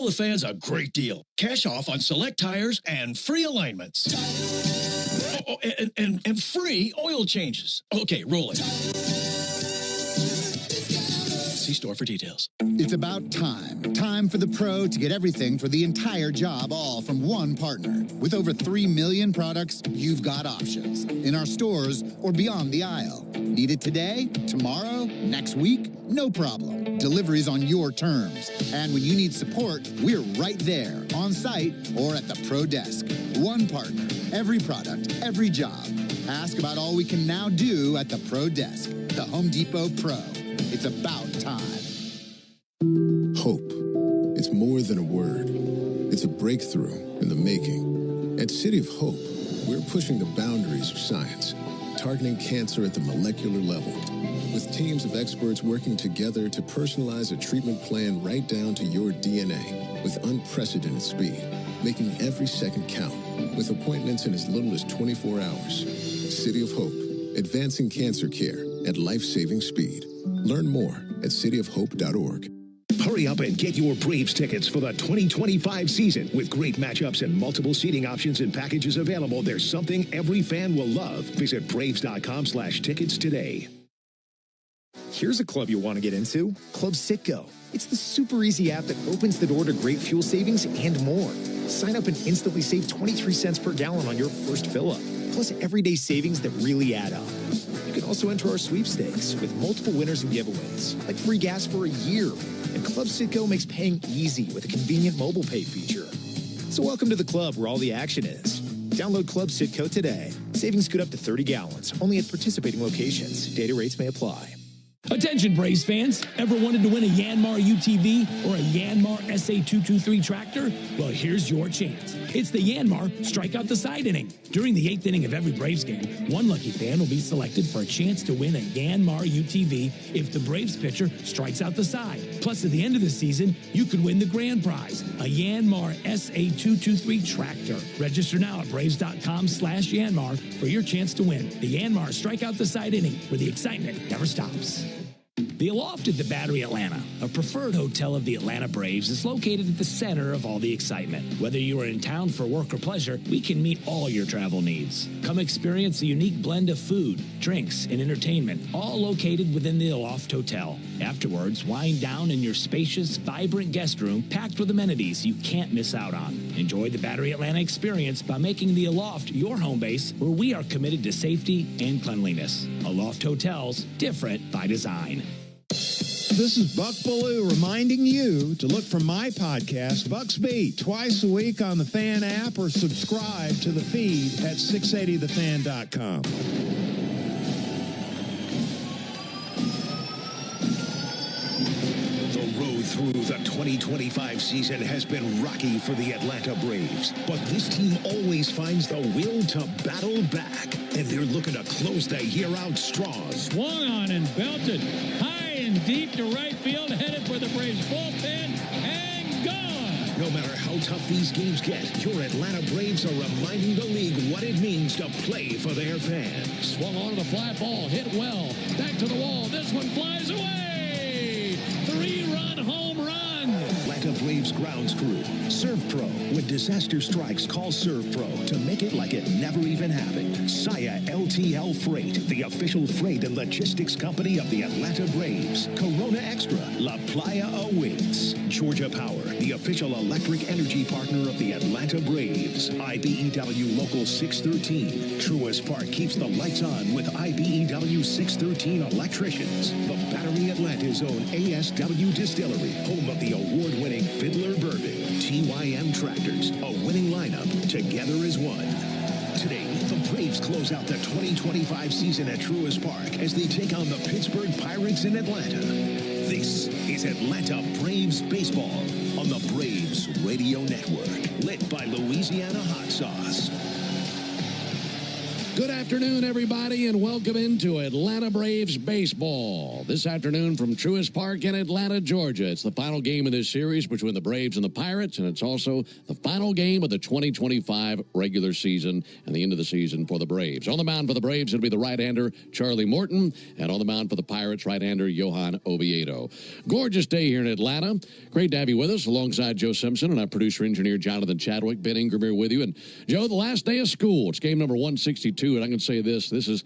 the fans a great deal. Cash off on select tires and free alignments. Oh, and free oil changes. Okay, roll it. See store for details. It's about time. Time for the pro to get everything for the entire job, all from one partner. With over 3 million products, you've got options. In our stores or beyond the aisle. Need it today, tomorrow, next week? No problem. Delivery's on your terms. And when you need support, we're right there, on site or at the pro desk. One partner, every product, every job. Ask about all we can now do at the pro desk. The Home Depot Pro. It's about time. Hope. It's more than a word. It's a breakthrough in the making. At City of Hope, we're pushing the boundaries of science, targeting cancer at the molecular level, with teams of experts working together to personalize a treatment plan right down to your DNA with unprecedented speed, making every second count, with appointments in as little as 24 hours. City of Hope, advancing cancer care at life-saving speed. Learn more at cityofhope.org. Hurry up and get your Braves tickets for the 2025 season. With great matchups and multiple seating options and packages available, there's something every fan will love. Visit Braves.com/tickets today. Here's a club you'll want to get into, Club Citgo. It's the super easy app that opens the door to great fuel savings and more. Sign up and instantly save 23 cents per gallon on your first fill-up, plus everyday savings that really add up. You can also enter our sweepstakes with multiple winners and giveaways, like free gas for a year. And Club Citgo makes paying easy with a convenient mobile pay feature. So welcome to the club where all the action is. Download Club Citgo today. Savings good up to 30 gallons, only at participating locations. Data rates may apply. Attention Braves fans, ever wanted to win a Yanmar UTV or a Yanmar SA223 tractor? Well, here's your chance. It's the Yanmar Strike Out the Side inning. During the 8th inning of every Braves game, one lucky fan will be selected for a chance to win a Yanmar UTV if the Braves pitcher strikes out the side. Plus, at the end of the season, you could win the grand prize, a Yanmar SA223 tractor. Register now at Braves.com/Yanmar for your chance to win the Yanmar Strike Out the Side inning, where the excitement never stops. The Aloft at the Battery Atlanta, a preferred hotel of the Atlanta Braves, is located at the center of all the excitement. Whether you are in town for work or pleasure, we can meet all your travel needs. Come experience a unique blend of food, drinks, and entertainment, all located within the Aloft Hotel. Afterwards, wind down in your spacious, vibrant guest room packed with amenities you can't miss out on. Enjoy the Battery Atlanta experience by making the Aloft your home base, where we are committed to safety and cleanliness. Aloft Hotels, different by design. This is Buck Ballou reminding you to look for my podcast, Buck's Beat, twice a week on the Fan app or subscribe to the feed at 680thefan.com. The road through the 2025 season has been rocky for the Atlanta Braves, but this team always finds the will to battle back, and they're looking to close the year out strong. Swung on and belted high and deep to right field, headed for the Braves bullpen, and gone. No matter how tough these games get, your Atlanta Braves are reminding the league what it means to play for their fans. Swung on to the fly ball, hit well, back to the wall. This one flies away. 3-run home run. Atlanta Braves grounds crew. Serve Pro. When disaster strikes, call Serve Pro to make it like it never even happened. Saya LTL Freight, the official freight and logistics company of the Atlanta Braves. Corona Extra, La Playa awaits. Georgia Power, the official electric energy partner of the Atlanta Braves. IBEW Local 613. Truist Park keeps the lights on with IBEW 613 electricians. The Battery Atlanta's own ASW Distillery, home of the award-winning Fiddler Bourbon. TYM Tractors, a winning lineup, together as one. Today, the Braves close out the 2025 season at Truist Park as they take on the Pittsburgh Pirates in Atlanta. This is Atlanta Braves Baseball on the Braves Radio Network, lit by Louisiana Hot Sauce. Good afternoon, everybody, and welcome into Atlanta Braves baseball. This afternoon from Truist Park in Atlanta, Georgia. It's the final game of this series between the Braves and the Pirates, and it's also the final game of the 2025 regular season and the end of the season for the Braves. On the mound for the Braves, it'll be the right-hander Charlie Morton, and on the mound for the Pirates, right-hander Johan Oviedo. Gorgeous day here in Atlanta. Great to have you with us alongside Joe Simpson and our producer-engineer Jonathan Chadwick. Ben Ingram here with you. And, Joe, the last day of school. It's game number 162. And I can say this is,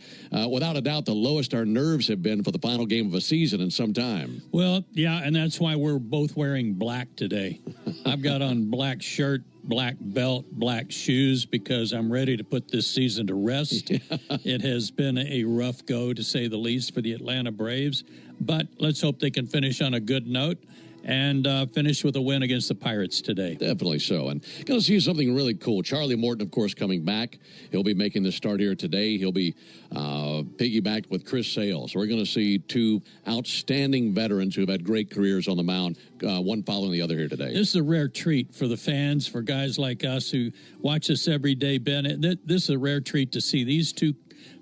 without a doubt, the lowest our nerves have been for the final game of a season in some time. Well, yeah, and that's why we're both wearing black today. I've got on black shirt, black belt, black shoes, because I'm ready to put this season to rest. Yeah. It has been a rough go, to say the least, for the Atlanta Braves. But let's hope they can finish on a good note and finish with a win against the Pirates today. Definitely so. And going to see something really cool. Charlie Morton, of course, coming back. He'll be making the start here today. He'll be piggybacked with Chris Sale. So we're going to see two outstanding veterans who have had great careers on the mound, one following the other here today. This is a rare treat for the fans, for guys like us who watch us every day, Ben. This is a rare treat to see these two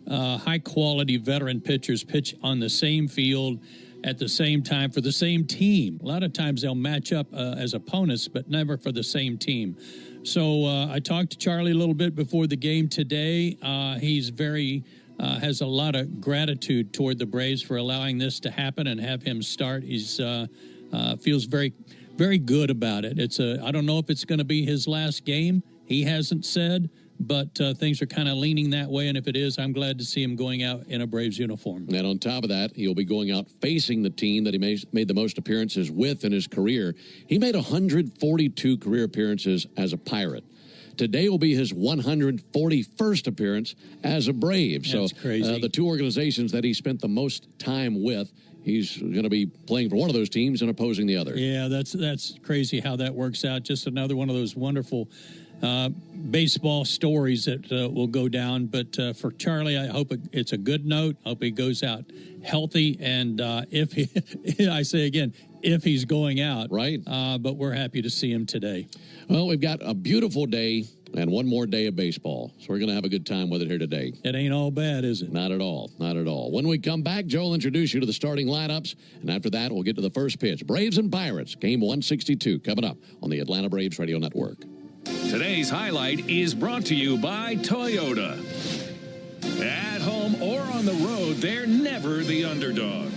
high-quality veteran pitchers pitch on the same field at the same time for the same team. A lot of times they'll match up as opponents, but never for the same team. So I talked to Charlie a little bit before the game today. He's very has a lot of gratitude toward the Braves for allowing this to happen and have him start. He's feels very, very good about it. I don't know if it's going to be his last game. He hasn't said, but things are kind of leaning that way, and if it is, I'm glad to see him going out in a Braves uniform. And on top of that, he'll be going out facing the team that he made the most appearances with in his career. He made 142 career appearances as a Pirate. Today will be his 141st appearance as a Brave. That's crazy. The two organizations that he spent the most time with, he's going to be playing for one of those teams and opposing the other. Yeah, that's crazy how that works out. Just another one of those wonderful baseball stories that will go down. But for Charlie, I hope it's a good note. I hope he goes out healthy. And if he, I say again, if he's going out. Right. But we're happy to see him today. Well, we've got a beautiful day and one more day of baseball. So we're going to have a good time with it here today. It ain't all bad, is it? Not at all. Not at all. When we come back, Joe will introduce you to the starting lineups. And after that, we'll get to the first pitch. Braves and Pirates, game 162, coming up on the Atlanta Braves Radio Network. Today's highlight is brought to you by Toyota. At home or on the road, they're never the underdog.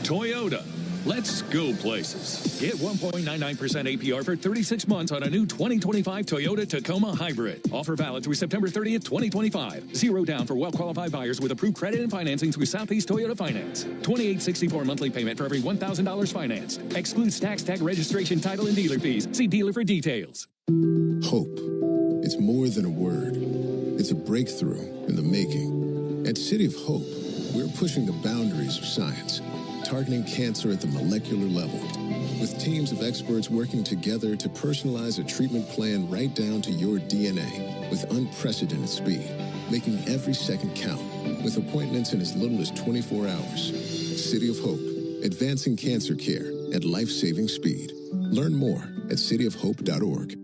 Toyota. Let's go places. Get 1.99% APR for 36 months on a new 2025 Toyota Tacoma Hybrid. Offer valid through September 30th, 2025. Zero down for well-qualified buyers with approved credit and financing through Southeast Toyota Finance. $28.64 monthly payment for every $1,000 financed. Excludes tax, tag, registration, title, and dealer fees. See dealer for details. Hope. It's more than a word. It's a breakthrough in the making. At City of Hope, we're pushing the boundaries of science, targeting cancer at the molecular level, with teams of experts working together to personalize a treatment plan right down to your DNA with unprecedented speed, making every second count, with appointments in as little as 24 hours. City of Hope, advancing cancer care at life-saving speed. Learn more at cityofhope.org.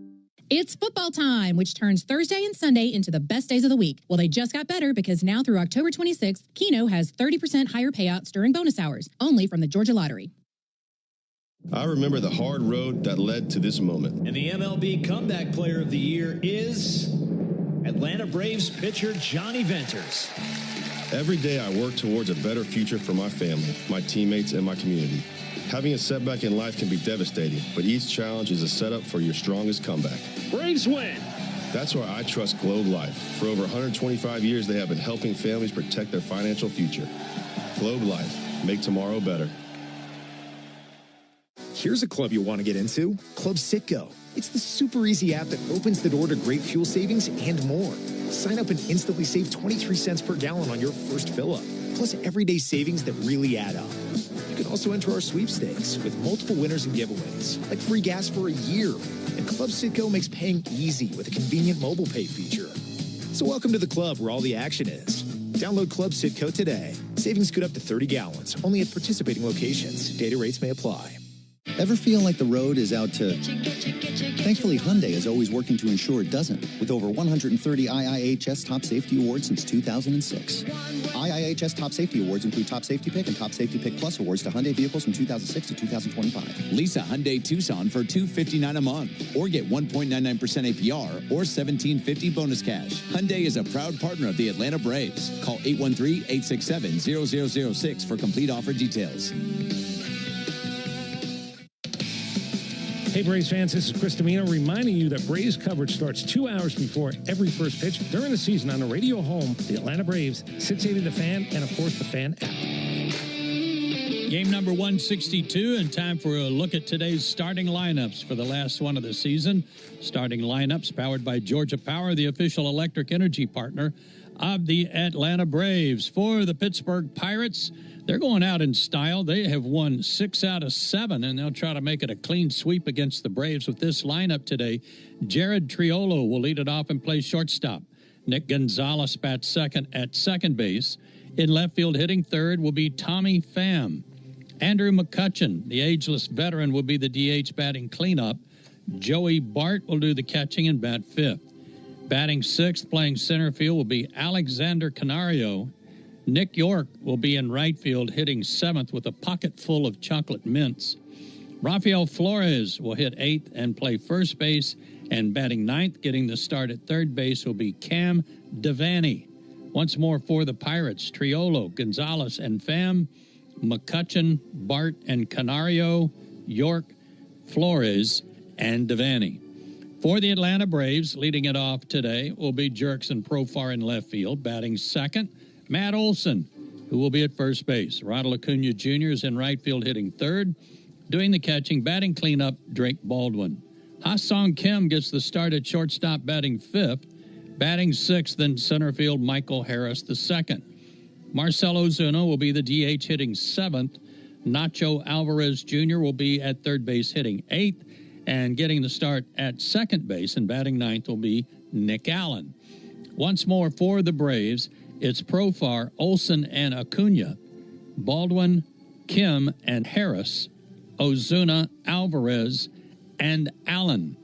It's football time, which turns Thursday and Sunday into the best days of the week. Well, they just got better because now through October 26th, Keno has 30% higher payouts during bonus hours, only from the Georgia Lottery. I remember the hard road that led to this moment. And the MLB Comeback Player of the Year is Atlanta Braves pitcher Johnny Venters. Every day I work towards a better future for my family, my teammates, and my community. Having a setback in life can be devastating, but each challenge is a setup for your strongest comeback. Braves win! That's why I trust Globe Life. For over 125 years, they have been helping families protect their financial future. Globe Life. Make tomorrow better. Here's a club you'll want to get into. Club Citgo. It's the super easy app that opens the door to great fuel savings and more. Sign up and instantly save 23 cents per gallon on your first fill-up. Plus everyday savings that really add up. You can also enter our sweepstakes with multiple winners and giveaways, like free gas for a year. And Club Citgo makes paying easy with a convenient mobile pay feature. So welcome to the club where all the action is. Download Club Citgo today. Savings good up to 30 gallons, only at participating locations. Data rates may apply. Ever feel like the road is out to... Thankfully, Hyundai is always working to ensure it doesn't, with over 130 IIHS Top Safety Awards since 2006. IIHS Top Safety Awards include Top Safety Pick and Top Safety Pick Plus awards to Hyundai vehicles from 2006 to 2025. Lease a Hyundai Tucson for $259 a month, or get 1.99% APR or $1,750 bonus cash. Hyundai is a proud partner of the Atlanta Braves. Call 813-867-0006 for complete offer details. Hey, Braves fans, this is Chris Domino reminding you that Braves coverage starts 2 hours before every first pitch during the season on the radio home, the Atlanta Braves, 680 The Fan, and, of course, the Fan app. Game number 162, and time for a look at today's starting lineups for the last one of the season. Starting lineups powered by Georgia Power, the official electric energy partner of the Atlanta Braves. For the Pittsburgh Pirates, they're going out in style. They have won 6 out of 7, and they'll try to make it a clean sweep against the Braves with this lineup today. Jared Triolo will lead it off and play shortstop. Nick Gonzalez bats second at second base. In left field hitting third will be Tommy Pham. Andrew McCutchen, the ageless veteran, will be the DH batting cleanup. Joey Bart will do the catching and bat fifth. Batting sixth, playing center field, will be Alexander Canario. Nick York will be in right field, hitting seventh with a pocket full of chocolate mints. Rafael Flores will hit eighth and play first base, and batting ninth, getting the start at third base, will be Cam Devaney. Once more for the Pirates, Triolo, Gonzalez, and Pham, McCutchen, Bart, and Canario, York, Flores, and Devaney. For the Atlanta Braves, leading it off today will be Jurickson Profar in left field. Batting second, Matt Olson, who will be at first base. Ronald Acuna Jr. is in right field hitting third. Doing the catching, batting cleanup, Drake Baldwin. Ha-Song Kim gets the start at shortstop, batting fifth. Batting sixth in center field, Michael Harris II. Marcell Ozuna will be the DH hitting seventh. Nacho Alvarez Jr. will be at third base hitting eighth. And getting the start at second base and batting ninth will be Nick Allen. Once more for the Braves, it's Profar, Olson, and Acuna, Baldwin, Kim, and Harris, Ozuna, Alvarez, and Allen.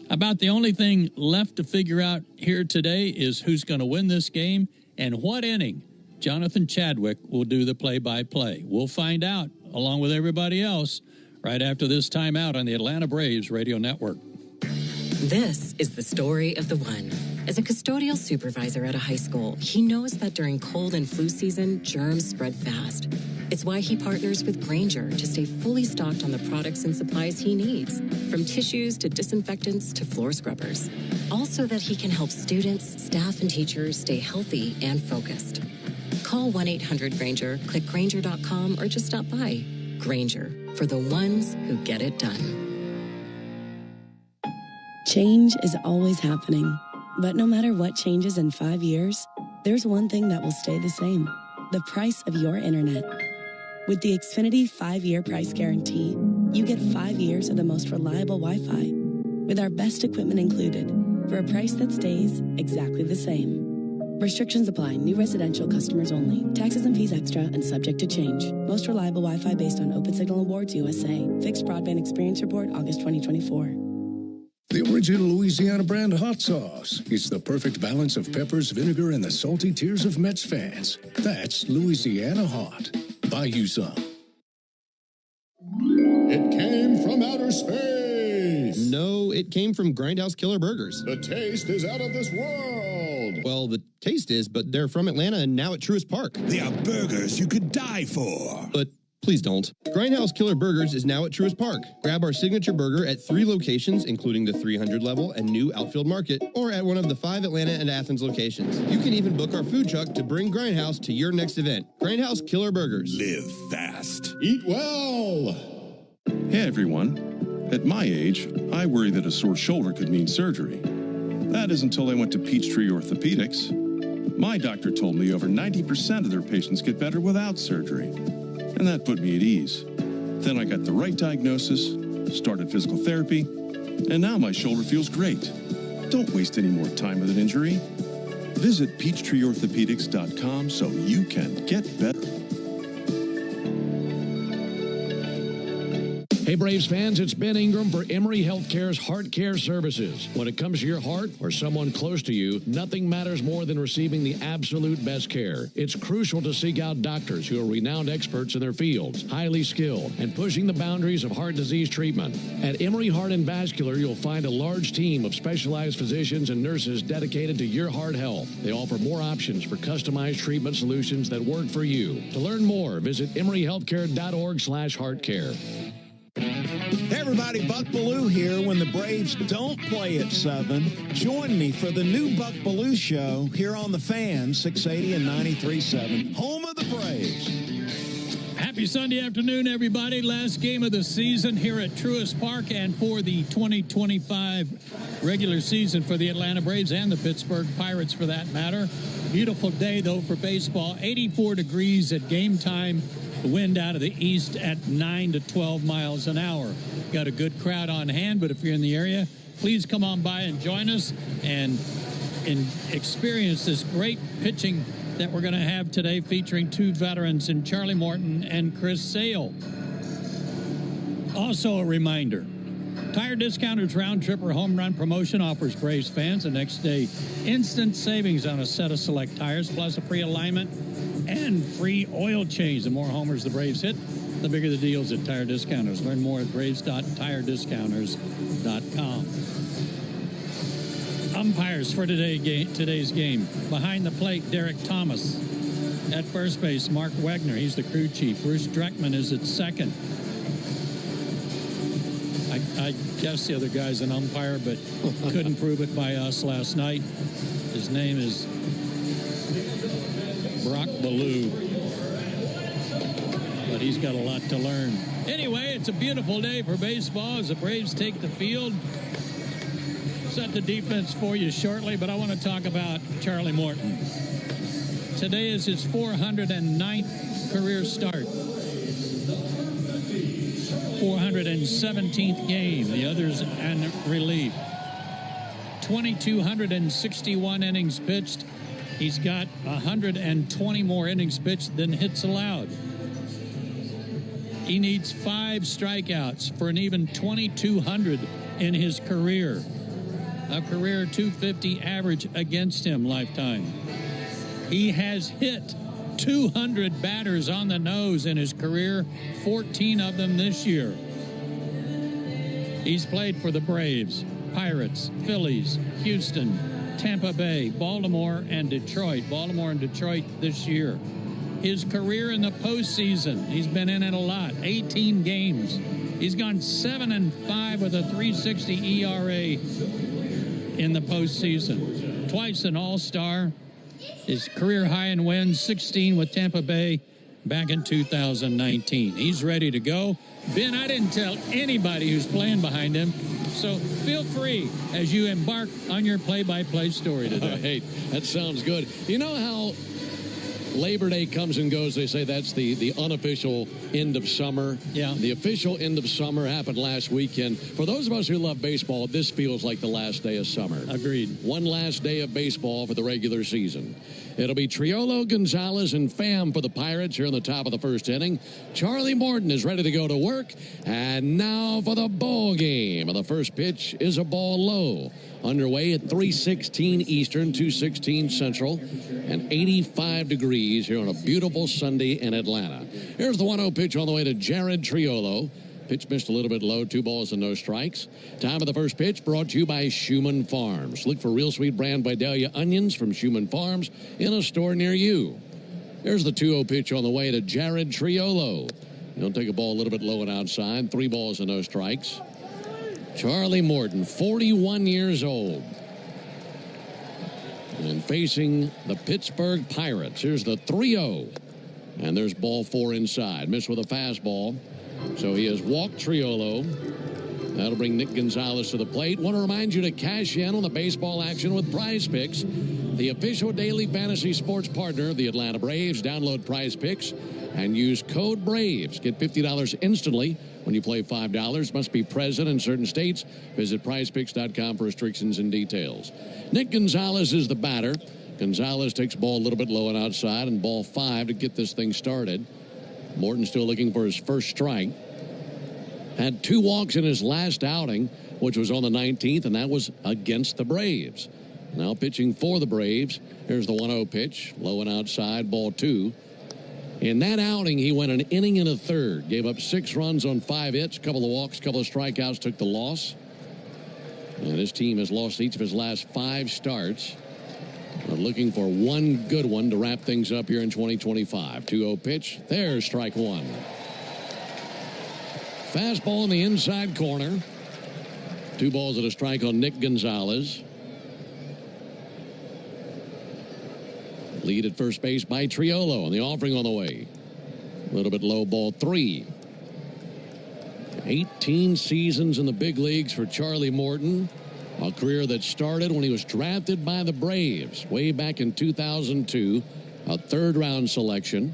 About the only thing left to figure out here today is who's going to win this game and what inning Jonathan Chadwick will do the play-by-play. We'll find out, along with everybody else, right after this timeout on the Atlanta Braves Radio Network. This is the story of the one. As a custodial supervisor at a high school, he knows that during cold and flu season, germs spread fast. It's why he partners with Grainger to stay fully stocked on the products and supplies he needs, from tissues to disinfectants to floor scrubbers. All so that he can help students, staff, and teachers stay healthy and focused. Call 1-800-GRAINGER, click Grainger.com, or just stop by. Grainger, for the ones who get it done. Change is always happening, but no matter what changes in 5 years, there's one thing that will stay the same: the price of your internet. With the Xfinity 5-year price guarantee, you get 5 years of the most reliable Wi-Fi, with our best equipment included, for a price that stays exactly the same. Restrictions apply. New residential customers only. Taxes and fees extra and subject to change. Most reliable Wi-Fi based on OpenSignal Awards USA. Fixed Broadband Experience Report, August 2024. The original Louisiana brand hot sauce. It's the perfect balance of peppers, vinegar, and the salty tears of Mets fans. That's Louisiana Hot. Buy you some. It came from outer space. No, it came from Grindhouse Killer Burgers. The taste is out of this world. Well, the taste is, but they're from Atlanta and now at Truist Park. They are burgers you could die for. But please don't. Grindhouse Killer Burgers is now at Truist Park. Grab our signature burger at 3 locations, including the 300 level and new Outfield Market, or at one of the 5 Atlanta and Athens locations. You can even book our food truck to bring Grindhouse to your next event. Grindhouse Killer Burgers. Live fast. Eat well. Hey everyone. At my age, I worry that a sore shoulder could mean surgery. That is until I went to Peachtree Orthopedics. My doctor told me over 90% of their patients get better without surgery. And that put me at ease. Then I got the right diagnosis, started physical therapy, and now my shoulder feels great. Don't waste any more time with an injury. Visit PeachtreeOrthopedics.com so you can get better. Hey, Braves fans, it's Ben Ingram for Emory Healthcare's Heart Care Services. When it comes to your heart or someone close to you, nothing matters more than receiving the absolute best care. It's crucial to seek out doctors who are renowned experts in their fields, highly skilled, and pushing the boundaries of heart disease treatment. At Emory Heart and Vascular, you'll find a large team of specialized physicians and nurses dedicated to your heart health. They offer more options for customized treatment solutions that work for you. To learn more, visit emoryhealthcare.org/heartcare. Hey everybody, Buck Bellew here. When the Braves don't play at 7, join me for the new Buck Bellew Show here on The Fan, 680 and 93.7, home of the Braves. Happy Sunday afternoon, everybody. Last game of the season here at Truist Park, and for the 2025 regular season for the Atlanta Braves and the Pittsburgh Pirates, for that matter. Beautiful day, though, for baseball. 84 degrees at game time. The wind out of the east at 9 to 12 miles an hour. Got a good crowd on hand, but if you're in the area, please come on by and join us and experience this great pitching that we're going to have today, featuring two veterans in Charlie Morton and Chris Sale. Also a reminder, Tire Discounters Round Tripper Home Run Promotion offers Braves fans the next day instant savings on a set of select tires, plus a free alignment and free oil change. The more homers the Braves hit, the bigger the deals at Tire Discounters. Learn more at braves.tirediscounters.com. Umpires for today's game. Behind the plate, Derek Thomas. At first base, Mark Wegner. He's the crew chief. Bruce Dreckman is at second. I guess the other guy's an umpire, but couldn't prove it by us last night. His name is Brock Bellew, but he's got a lot to learn. Anyway, it's a beautiful day for baseball as the Braves take the field. Set the defense for you shortly, but I want to talk about Charlie Morton. Today is his 409th career start. 417th game. The others in relief. 2,261 innings pitched. He's got 120 more innings pitched than hits allowed. He needs 5 strikeouts for an even 2,200 in his career. A career 250 average against him lifetime. He has hit 200 batters on the nose in his career, 14 of them this year. He's played for the Braves, Pirates, Phillies, Houston, Tampa Bay, Baltimore, and Detroit. Baltimore and Detroit this year. His career in the postseason, he's been in it a lot, 18 games. He's gone 7-5 with a 3.60 ERA in the postseason. Twice an All-Star. His career high in wins, 16 with Tampa Bay back in 2019. He's ready to go. Ben, I didn't tell anybody who's playing behind him, so feel free as you embark on your play-by-play story today. Hey, that sounds good. You know how Labor Day comes and goes, they say that's the unofficial end of summer. Yeah. The official end of summer happened last weekend. For those of us who love baseball, this feels like the last day of summer. Agreed. One last day of baseball for the regular season. It'll be Triolo, Gonzalez, and Pham for the Pirates here in the top of the first inning. Charlie Morton is ready to go to work. And now for the ball game. The first pitch is a ball low. Underway at 3:16 Eastern, 2:16 Central, and 85 degrees here on a beautiful Sunday in Atlanta. Here's the 1-0 pitch on the way to Jared Triolo. Pitch missed a little bit low, 2 balls and no strikes. Time of the first pitch brought to you by Schumann Farms. Look for Real Sweet brand Vidalia onions from Schumann Farms in a store near you. Here's the 2-0 pitch on the way to Jared Triolo. He'll take a ball a little bit low and outside, 3 balls and no strikes. Charlie Morton, 41 years old, and facing the Pittsburgh Pirates. Here's the 3-0, and there's ball 4 inside. Missed with a fastball, so he has walked Triolo. That'll bring Nick Gonzalez to the plate. Want to remind you to cash in on the baseball action with Prize Picks, the official daily fantasy sports partner of the Atlanta Braves. Download Prize Picks and use code BRAVES. Get $50 instantly when you play $5. Must be present in certain states. Visit prizepicks.com for restrictions and details. Nick Gonzalez is the batter. Gonzalez takes ball a little bit low and outside, and ball 5 to get this thing started. Morton still looking for his first strike. Had 2 walks in his last outing, which was on the 19th, and that was against the Braves. Now pitching for the Braves. Here's the 1-0 pitch. Low and outside, ball 2. In that outing, he went an inning and a third. Gave up 6 runs on 5 hits, couple of walks, couple of strikeouts, took the loss. And his team has lost each of his last 5 starts. We're looking for one good one to wrap things up here in 2025. 2-0 pitch. There's strike 1. Fastball in the inside corner. 2 balls and a strike on Nick Gonzalez. Lead at first base by Triolo, and the offering on the way. A little bit low, ball 3. 18 seasons in the big leagues for Charlie Morton. A career that started when he was drafted by the Braves way back in 2002. A 3rd-round selection.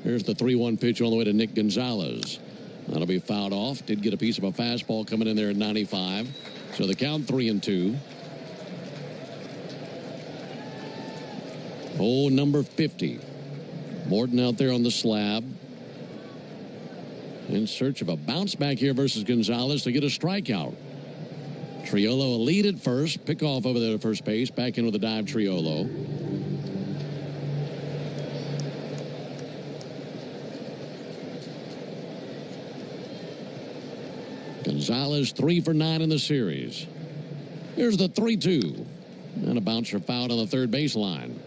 Here's the 3-1 pitch on the way to Nick Gonzalez. That'll be fouled off. Did get a piece of a fastball coming in there at 95. So the count 3-2. Hole number 50. Morton out there on the slab. In search of a bounce back here versus Gonzalez to get a strikeout. Triolo a lead at first. Pickoff over there to first base. Back in with a dive, Triolo. Gonzalez 3 for 9 in the series. Here's the 3-2. And a bouncer fouled on the third baseline.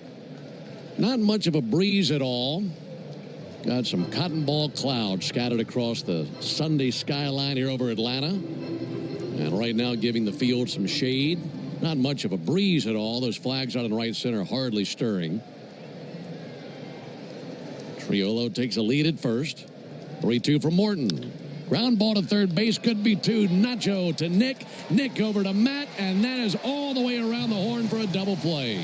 Not much of a breeze at all. Got some cotton ball clouds scattered across the Sunday skyline here over Atlanta. And right now giving the field some shade. Not much of a breeze at all. Those flags out in right center hardly stirring. Triolo takes a lead at first. 3-2 from Morton. Ground ball to third base. Could be 2. Nacho to Nick. Nick over to Matt. And that is all the way around the horn for a double play.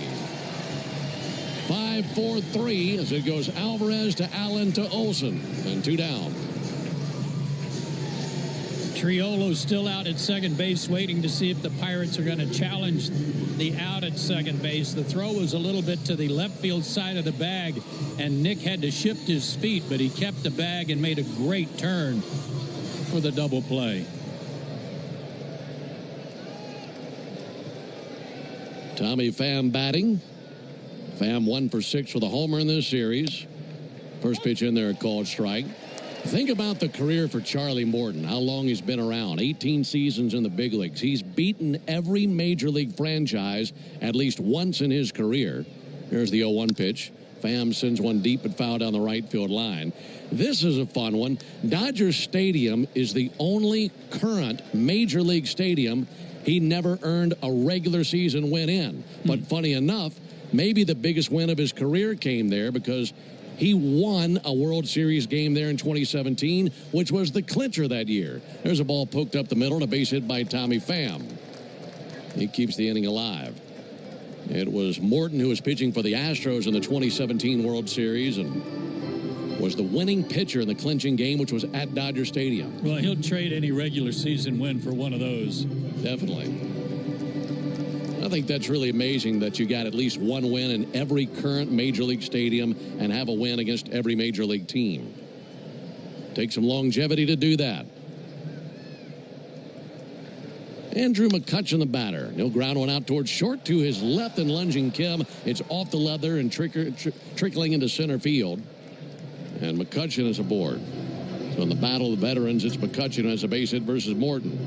5-4-3 as it goes Alvarez to Allen to Olsen. And 2 down. Triolo's still out at second base waiting to see if the Pirates are going to challenge the out at second base. The throw was a little bit to the left field side of the bag, and Nick had to shift his feet, but he kept the bag and made a great turn for the double play. Tommy Pham batting. Pham 1 for 6 with a homer in this series. First pitch in there, a called strike. Think about the career for Charlie Morton, how long he's been around. 18 seasons in the big leagues. He's beaten every major league franchise at least once in his career. Here's the 0-1 pitch. Pham sends one deep and foul down the right field line. This is a fun one. Dodger Stadium is the only current major league stadium he never earned a regular season win in. But funny enough, maybe the biggest win of his career came there because he won a World Series game there in 2017, which was the clincher that year. There's a ball poked up the middle and a base hit by Tommy Pham. He keeps the inning alive. It was Morton who was pitching for the Astros in the 2017 World Series and was the winning pitcher in the clinching game, which was at Dodger Stadium. Well, he'll trade any regular season win for one of those. Definitely. I think that's really amazing that you got at least one win in every current Major League stadium and have a win against every Major League team. Takes some longevity to do that. Andrew McCutchen, the batter. He'll ground one out towards short to his left and lunging Kim. It's off the leather and trickling into center field. And McCutchen is aboard. So in the battle of the veterans, it's McCutchen who has a base hit versus Morton.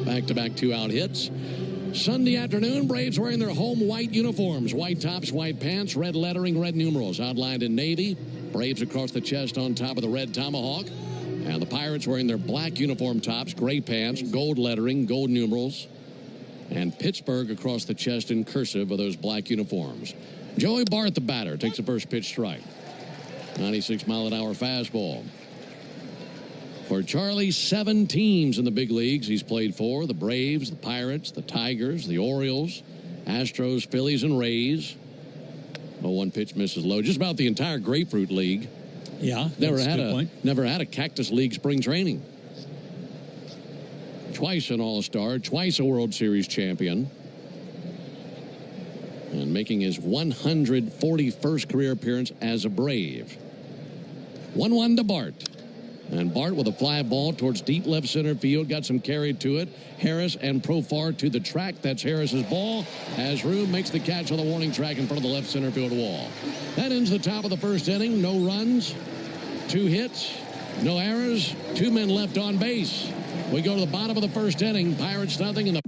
Back-to-back 2-out hits. Sunday afternoon, Braves wearing their home white uniforms. White tops, white pants, red lettering, red numerals outlined in navy. Braves across the chest on top of the red tomahawk. And the Pirates wearing their black uniform tops, gray pants, gold lettering, gold numerals. And Pittsburgh across the chest in cursive of those black uniforms. Joey Bart, the batter, takes the first pitch strike. 96-mile-an-hour fastball. For Charlie, 7 teams in the big leagues he's played for. The Braves, the Pirates, the Tigers, the Orioles, Astros, Phillies, and Rays. 0-1 pitch misses low. Just about the entire Grapefruit League. Yeah, never had a Cactus League spring training. Twice an All-Star, twice a World Series champion. And making his 141st career appearance as a Brave. 1-1 to Bart. And Bart with a fly ball towards deep left center field. Got some carry to it. Harris and Profar to the track. That's Harris's ball. Has room, makes the catch on the warning track in front of the left center field wall. That ends the top of the first inning. No runs, 2 hits, no errors, 2 men left on base. We go to the bottom of the first inning. Pirates nothing in the...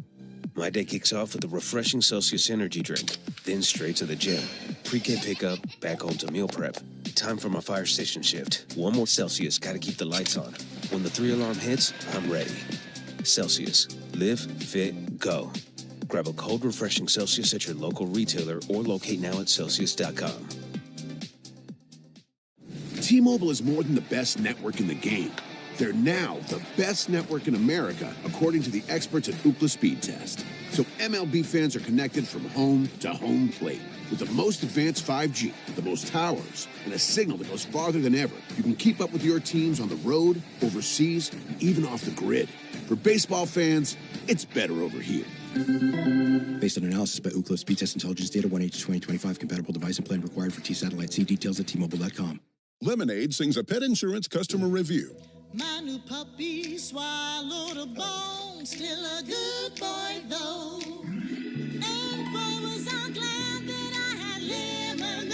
My day kicks off with a refreshing Celsius energy drink, then straight to the gym. Pre-K pickup, back home to meal prep. Time for my fire station shift. One more Celsius, gotta keep the lights on. When the 3-alarm hits, I'm ready. Celsius. Live, fit, go. Grab a cold, refreshing Celsius at your local retailer or locate now at Celsius.com. T-Mobile is more than the best network in the game. They're now the best network in America, according to the experts at Ookla Speed Test. So MLB fans are connected from home to home plate. With the most advanced 5G, the most towers, and a signal that goes farther than ever, you can keep up with your teams on the road, overseas, and even off the grid. For baseball fans, it's better over here. Based on analysis by Ookla Speed Test Intelligence Data 1H2025, compatible device and plan required for T-Satellite. See details at T-Mobile.com. Lemonade sings a pet insurance customer review. My new puppy swallowed a bone, still a good boy though. And boy was I glad that I had lemonade.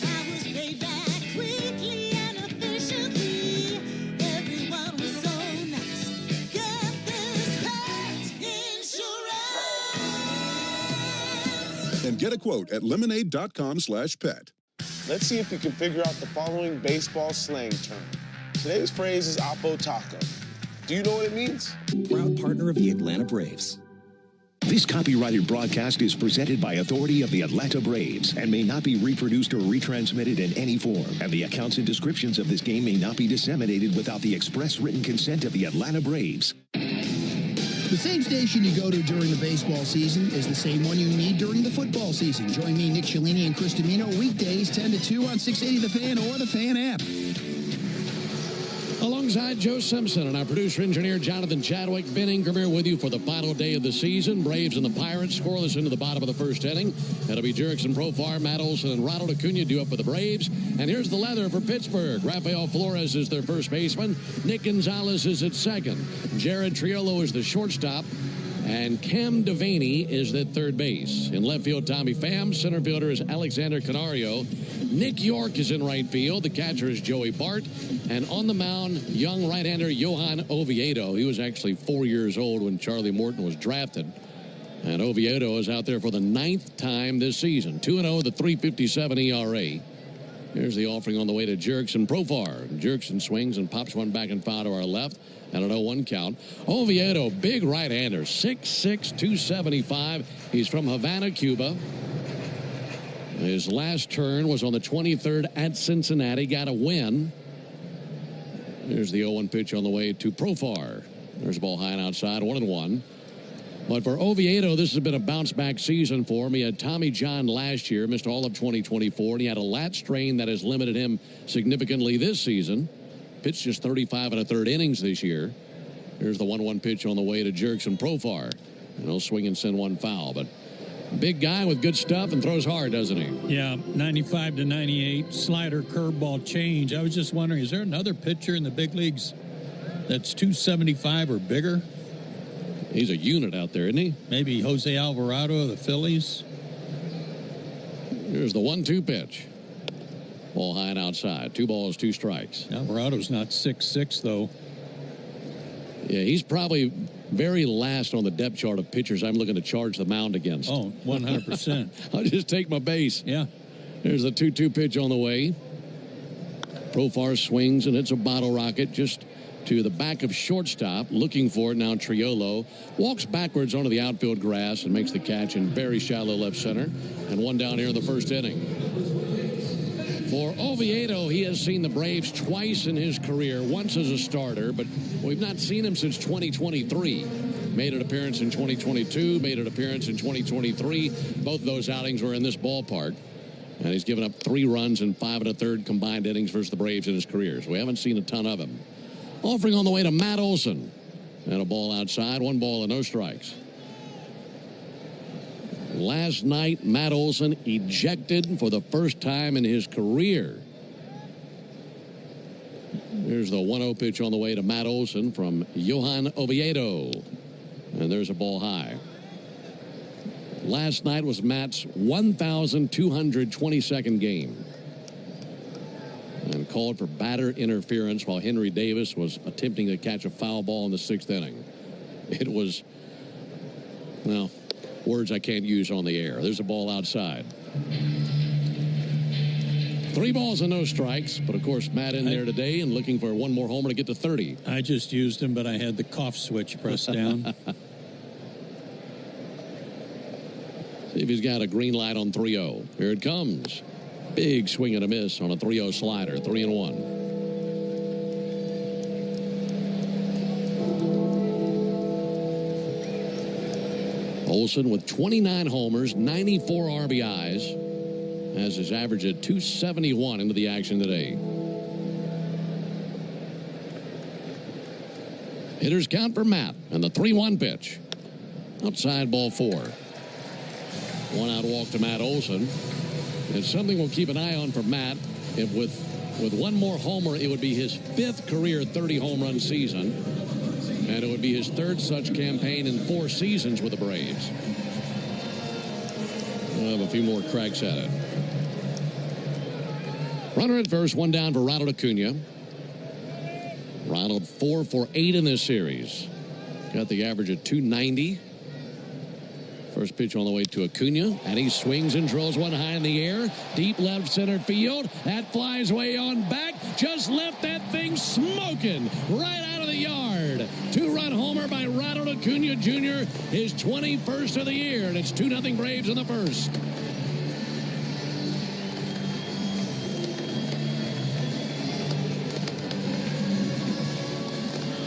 I was paid back quickly and efficiently. Everyone was so nice. Get this pet insurance. And get a quote at lemonade.com/pet. Let's see if you can figure out the following baseball slang term. Today's phrase is Oppo Taco. Do you know what it means? Proud partner of the Atlanta Braves. This copyrighted broadcast is presented by authority of the Atlanta Braves and may not be reproduced or retransmitted in any form. And the accounts and descriptions of this game may not be disseminated without the express written consent of the Atlanta Braves. The same station you go to during the baseball season is the same one you need during the football season. Join me, Nick Cellini, and Chris Domino weekdays 10 to 2 on 680 The Fan or the Fan app. Alongside Joe Simpson and our producer-engineer Jonathan Chadwick, Ben Ingram here with you for the final day of the season. Braves and the Pirates scoreless into the bottom of the first inning. That'll be Jurickson Profar, Matt Olson, and Ronald Acuna due up for the Braves. And here's the leather for Pittsburgh. Rafael Flores is their first baseman. Nick Gonzalez is at second. Jared Triolo is the shortstop. And Cam Devaney is at third base. In left field, Tommy Pham. Center fielder is Alexander Canario. Nick York is in right field. The catcher is Joey Bart. And on the mound, young right-hander Johan Oviedo. He was actually 4 years old when Charlie Morton was drafted. And Oviedo is out there for the 9th time this season. 2-0 with a 3.57 ERA. Here's the offering on the way to Jurickson Profar. Jurickson swings and pops one back and foul to our left. And an 0-1 count. Oviedo, big right-hander, 6'6", 275. He's from Havana, Cuba. His last turn was on the 23rd at Cincinnati. Got a win. There's the 0-1 pitch on the way to Profar. There's a ball high and outside, 1-1. But for Oviedo, this has been a bounce-back season for him. He had Tommy John last year, missed all of 2024, and he had a lat strain that has limited him significantly this season. Pitched just 35 1/3 innings this year. Here's the 1-1 pitch on the way to Jurickson Profar. And he'll swing and send one foul. But big guy with good stuff and throws hard, doesn't he? Yeah, 95 to 98, slider, curveball, change. I was just wondering, is there another pitcher in the big leagues that's 275 or bigger? He's a unit out there, isn't he? Maybe Jose Alvarado of the Phillies. Here's the 1-2 pitch. Ball high and outside. 2 balls, 2 strikes. Alvarado's not 6'6", though. Yeah, he's probably very last on the depth chart of pitchers I'm looking to charge the mound against. Oh, 100%. I'll just take my base. Yeah. There's the 2-2 pitch on the way. Profar swings, and it's a bottle rocket just to the back of shortstop. Looking for it now. Triolo walks backwards onto the outfield grass and makes the catch in very shallow left center. And one down here in the first inning. For Oviedo, he has seen the Braves twice in his career, once as a starter, but we've not seen him since 2023. Made an appearance in 2022, made an appearance in 2023. Both those outings were in this ballpark. And he's given up 3 runs in 5 1/3 combined innings versus the Braves in his career. So we haven't seen a ton of him. Offering on the way to Matt Olson. And a ball outside, 1 ball and no strikes. Last night, Matt Olson ejected for the first time in his career. Here's the 1-0 pitch on the way to Matt Olson from Johan Oviedo. And there's a ball high. Last night was Matt's 1,222nd game. And called for batter interference while Henry Davis was attempting to catch a foul ball in the 6th inning. It was, well, words I can't use on the air. There's a ball outside. 3 balls and no strikes, but of course Matt in there today and looking for one more homer to get to 30. I just used him, but I had the cough switch pressed down. See if he's got a green light on 3-0. Here it comes. Big swing and a miss on a 3-0 slider. 3-1. Olson with 29 homers, 94 RBIs, has his average at 271 into the action today. Hitters count for Matt, and the 3-1 pitch. Outside, ball 4. 1 out walk to Matt Olson. It's something we'll keep an eye on for Matt. If with one more homer, it would be his 5th career 30 home run season. And it would be his 3rd such campaign in 4 seasons with the Braves. We'll have a few more cracks at it. Runner at first, 1 down for Ronald Acuna. Ronald 4 for 8 in this series. Got the average at 290. First pitch on the way to Acuna, and he swings and drills one high in the air. Deep left center field. That flies way on back. Just left that thing smoking right out of the yard. 2-run homer by Ronald Acuna Jr., his 21st of the year, and it's 2-0 Braves in the first.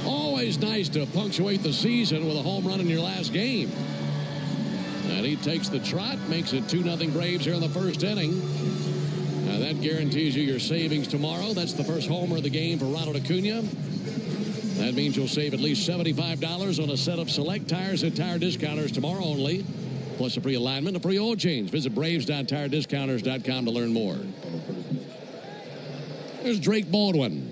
Always nice to punctuate the season with a home run in your last game. And he takes the trot, makes it 2-0 Braves here in the first inning. Now that guarantees you your savings tomorrow. That's the first homer of the game for Ronald Acuna. That means you'll save at least $75 on a set of select tires at Tire Discounters tomorrow only. Plus a free alignment, a free oil change. Visit Braves.TireDiscounters.com to learn more. There's Drake Baldwin.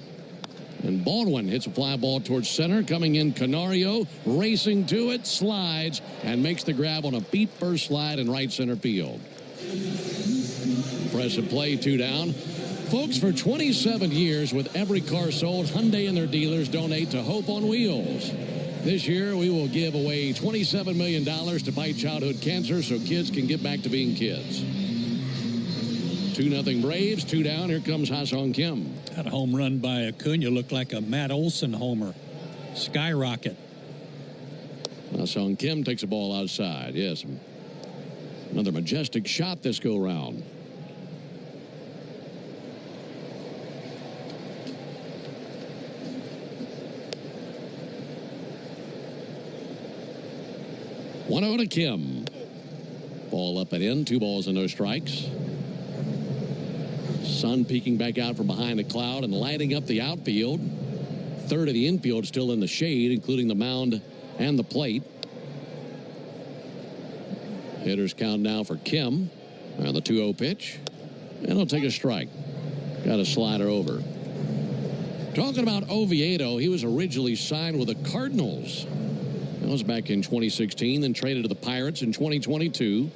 And Baldwin hits a fly ball towards center. Coming in, Canario racing to it, slides, and makes the grab on a beat first slide in right center field. Impressive play, 2 down. Folks, for 27 years, with every car sold, Hyundai and their dealers donate to Hope on Wheels. This year, we will give away $27 million to fight childhood cancer so kids can get back to being kids. 2-0 Braves, 2 down. Here comes Ha-Seong Kim. That home run by Acuna looked like a Matt Olson homer. Skyrocket. Ha-Seong Kim takes a ball outside. Yes. Another majestic shot this go round. One out to Kim. Ball up and in. 2 balls and no strikes. Sun peeking back out from behind a cloud and lighting up the outfield. Third of the infield still in the shade, including the mound and the plate. Hitters count now for Kim. And the 2-0 pitch. And he'll take a strike. Got a slider over. Talking about Oviedo, he was originally signed with the Cardinals. That was back in 2016, then traded to the Pirates in 2022.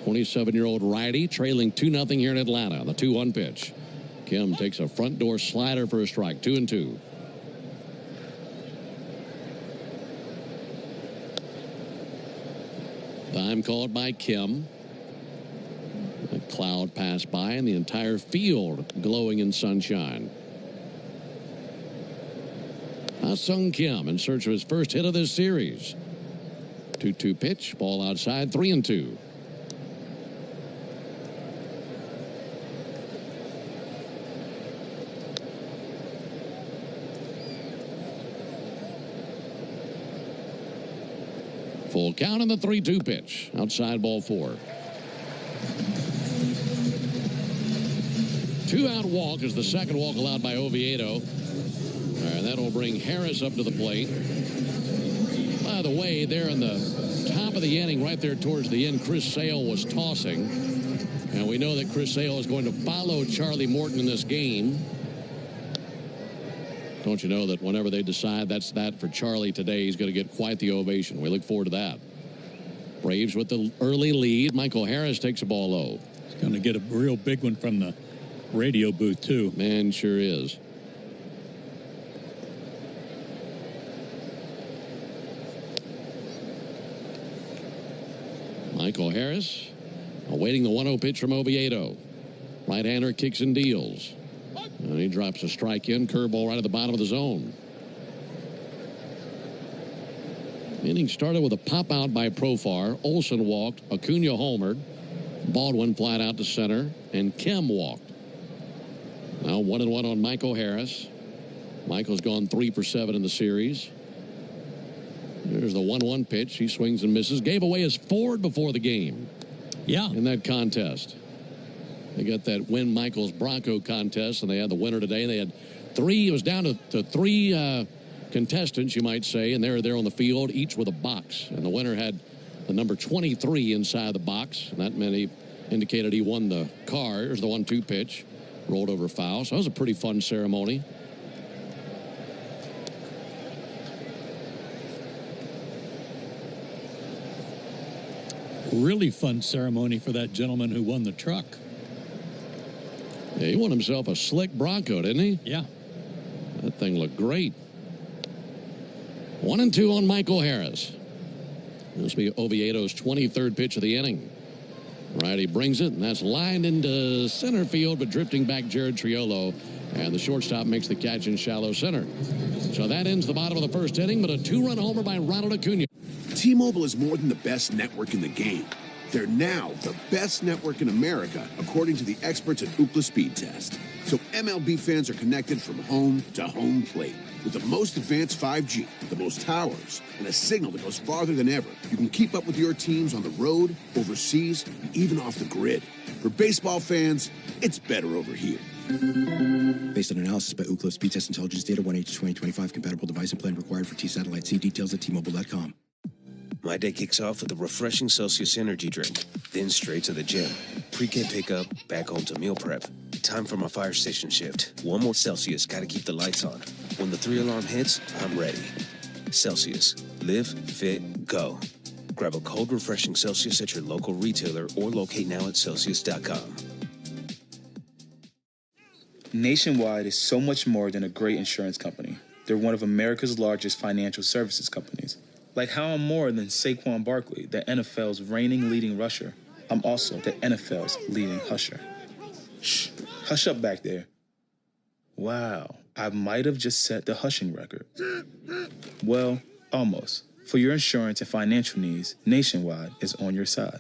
27-year-old righty trailing 2-0 here in Atlanta. The 2-1 pitch. Kim takes a front door slider for a strike. 2-2. Time called by Kim. A cloud passed by and the entire field glowing in sunshine. Ha-Seong Kim in search of his first hit of this series. 2-2 pitch. Ball outside. 3-2. Full count on the 3-2 pitch. Outside, ball 4. 2-out walk is the second walk allowed by Oviedo. And that'll bring Harris up to the plate. By the way, there in the top of the inning, right there towards the end, Chris Sale was tossing. And we know that Chris Sale is going to follow Charlie Morton in this game. Don't you know that whenever they decide that's that for Charlie today, he's going to get quite the ovation. We look forward to that. Braves with the early lead. Michael Harris takes the ball low. He's going to get a real big one from the radio booth, too. Man, sure is. Michael Harris awaiting the 1-0 pitch from Oviedo. Right-hander kicks and deals. And he drops a strike in. Curveball right at the bottom of the zone. The inning started with a pop out by Profar. Olson walked. Acuna homered. Baldwin flat out to center. And Kim walked. Now 1-1 on Michael Harris. Michael's gone 3 for 7 in the series. There's the 1-1 pitch. He swings and misses. Gave away his Ford before the game. Yeah. In that contest. They got that Win Michaels Bronco contest, and they had the winner today. They had 3. It was down to 3 contestants, you might say, and they were there on the field, each with a box. And the winner had the number 23 inside the box. And that meant he indicated he won the car. Here's the 1-2 pitch. Rolled over foul. So that was a pretty fun ceremony. Really fun ceremony for that gentleman who won the truck. Yeah, he won himself a slick Bronco, didn't he? Yeah. That thing looked great. 1-2 on Michael Harris. This will be Oviedo's 23rd pitch of the inning. Righty brings it, and that's lined into center field, but drifting back Jared Triolo. And the shortstop makes the catch in shallow center. So that ends the bottom of the first inning, but a 2-run homer by Ronald Acuna. T-Mobile is more than the best network in the game. They're now the best network in America, according to the experts at Ookla Speed Test. So MLB fans are connected from home to home plate. With the most advanced 5G, the most towers, and a signal that goes farther than ever, you can keep up with your teams on the road, overseas, and even off the grid. For baseball fans, it's better over here. Based on analysis by Ookla Speed Test Intelligence Data, 1H 2025, compatible device and plan required for T-Satellite. See details at T-Mobile.com. My day kicks off with a refreshing Celsius energy drink, then straight to the gym. Pre-K pickup, back home to meal prep. Time for my fire station shift. One more Celsius, gotta keep the lights on. When the 3-alarm hits, I'm ready. Celsius. Live, fit, go. Grab a cold, refreshing Celsius at your local retailer or locate now at Celsius.com. Nationwide is so much more than a great insurance company. They're one of America's largest financial services companies. Like how I'm more than Saquon Barkley, the NFL's reigning leading rusher. I'm also the NFL's leading husher. Shh, hush up back there. Wow, I might have just set the hushing record. Well, almost. For your insurance and financial needs, Nationwide is on your side.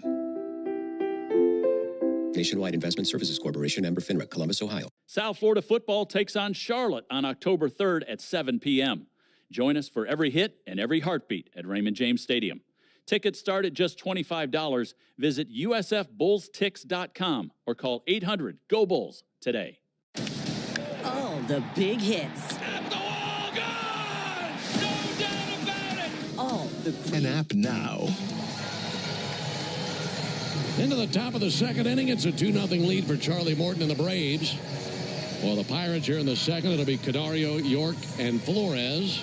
Nationwide Investment Services Corporation, member FINRA, Columbus, Ohio. South Florida football takes on Charlotte on October 3rd at 7 p.m. Join us for every hit and every heartbeat at Raymond James Stadium. Tickets start at just $25. Visit usfbullstix.com or call 800-GO-BULLS today. All the big hits. All the An app now. Into the top of the second inning, it's a 2-0 lead for Charlie Morton and the Braves. Well, the Pirates here in the second, it'll be Canario, York, and Flores.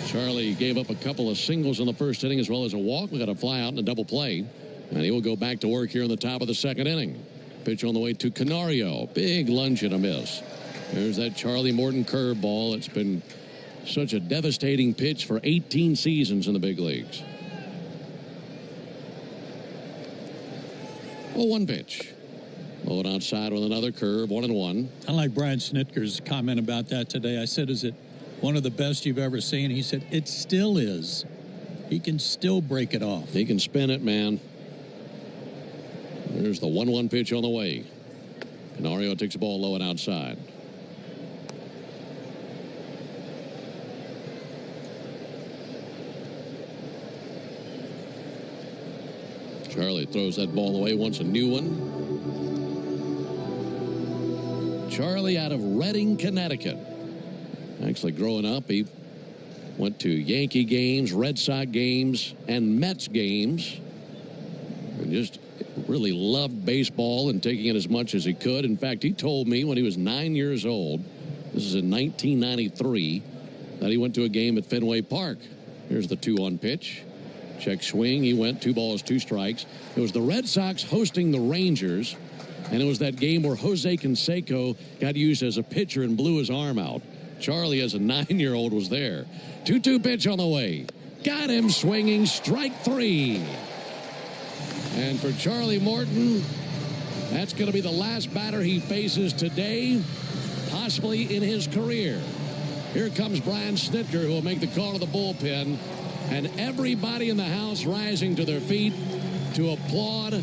Charlie gave up a couple of singles in the first inning as well as a walk. We got a fly out and a double play. And he will go back to work here in the top of the second inning. Pitch on the way to Canario. Big lunge and a miss. There's that Charlie Morton curveball. It's been such a devastating pitch for 18 seasons in the big leagues. 0-1 pitch. Low outside with another curve, 1-1. I like Brian Snitker's comment about that today. I said, is it one of the best you've ever seen? He said, it still is. He can still break it off. He can spin it, man. There's the 1-1 pitch on the way. Canario takes the ball low and outside. Charlie throws that ball away, wants a new one. Charlie out of Reading, Connecticut. Actually, growing up, he went to Yankee games, Red Sox games, and Mets games. And just really loved baseball and taking it as much as he could. In fact, he told me when he was 9 years old This is in 1993 that he went to a game at Fenway Park. Here's the 2-1 pitch. Check swing. He went 2 balls, 2 strikes. It was the Red Sox hosting the Rangers, and it was that game where Jose Canseco got used as a pitcher and blew his arm out. Charlie, as a 9-year-old, was there. 2-2 pitch on the way. Got him swinging, strike 3. And for Charlie Morton, that's going to be the last batter he faces today, possibly in his career. Here comes Brian Snitker, who will make the call to the bullpen, and everybody in the house rising to their feet to applaud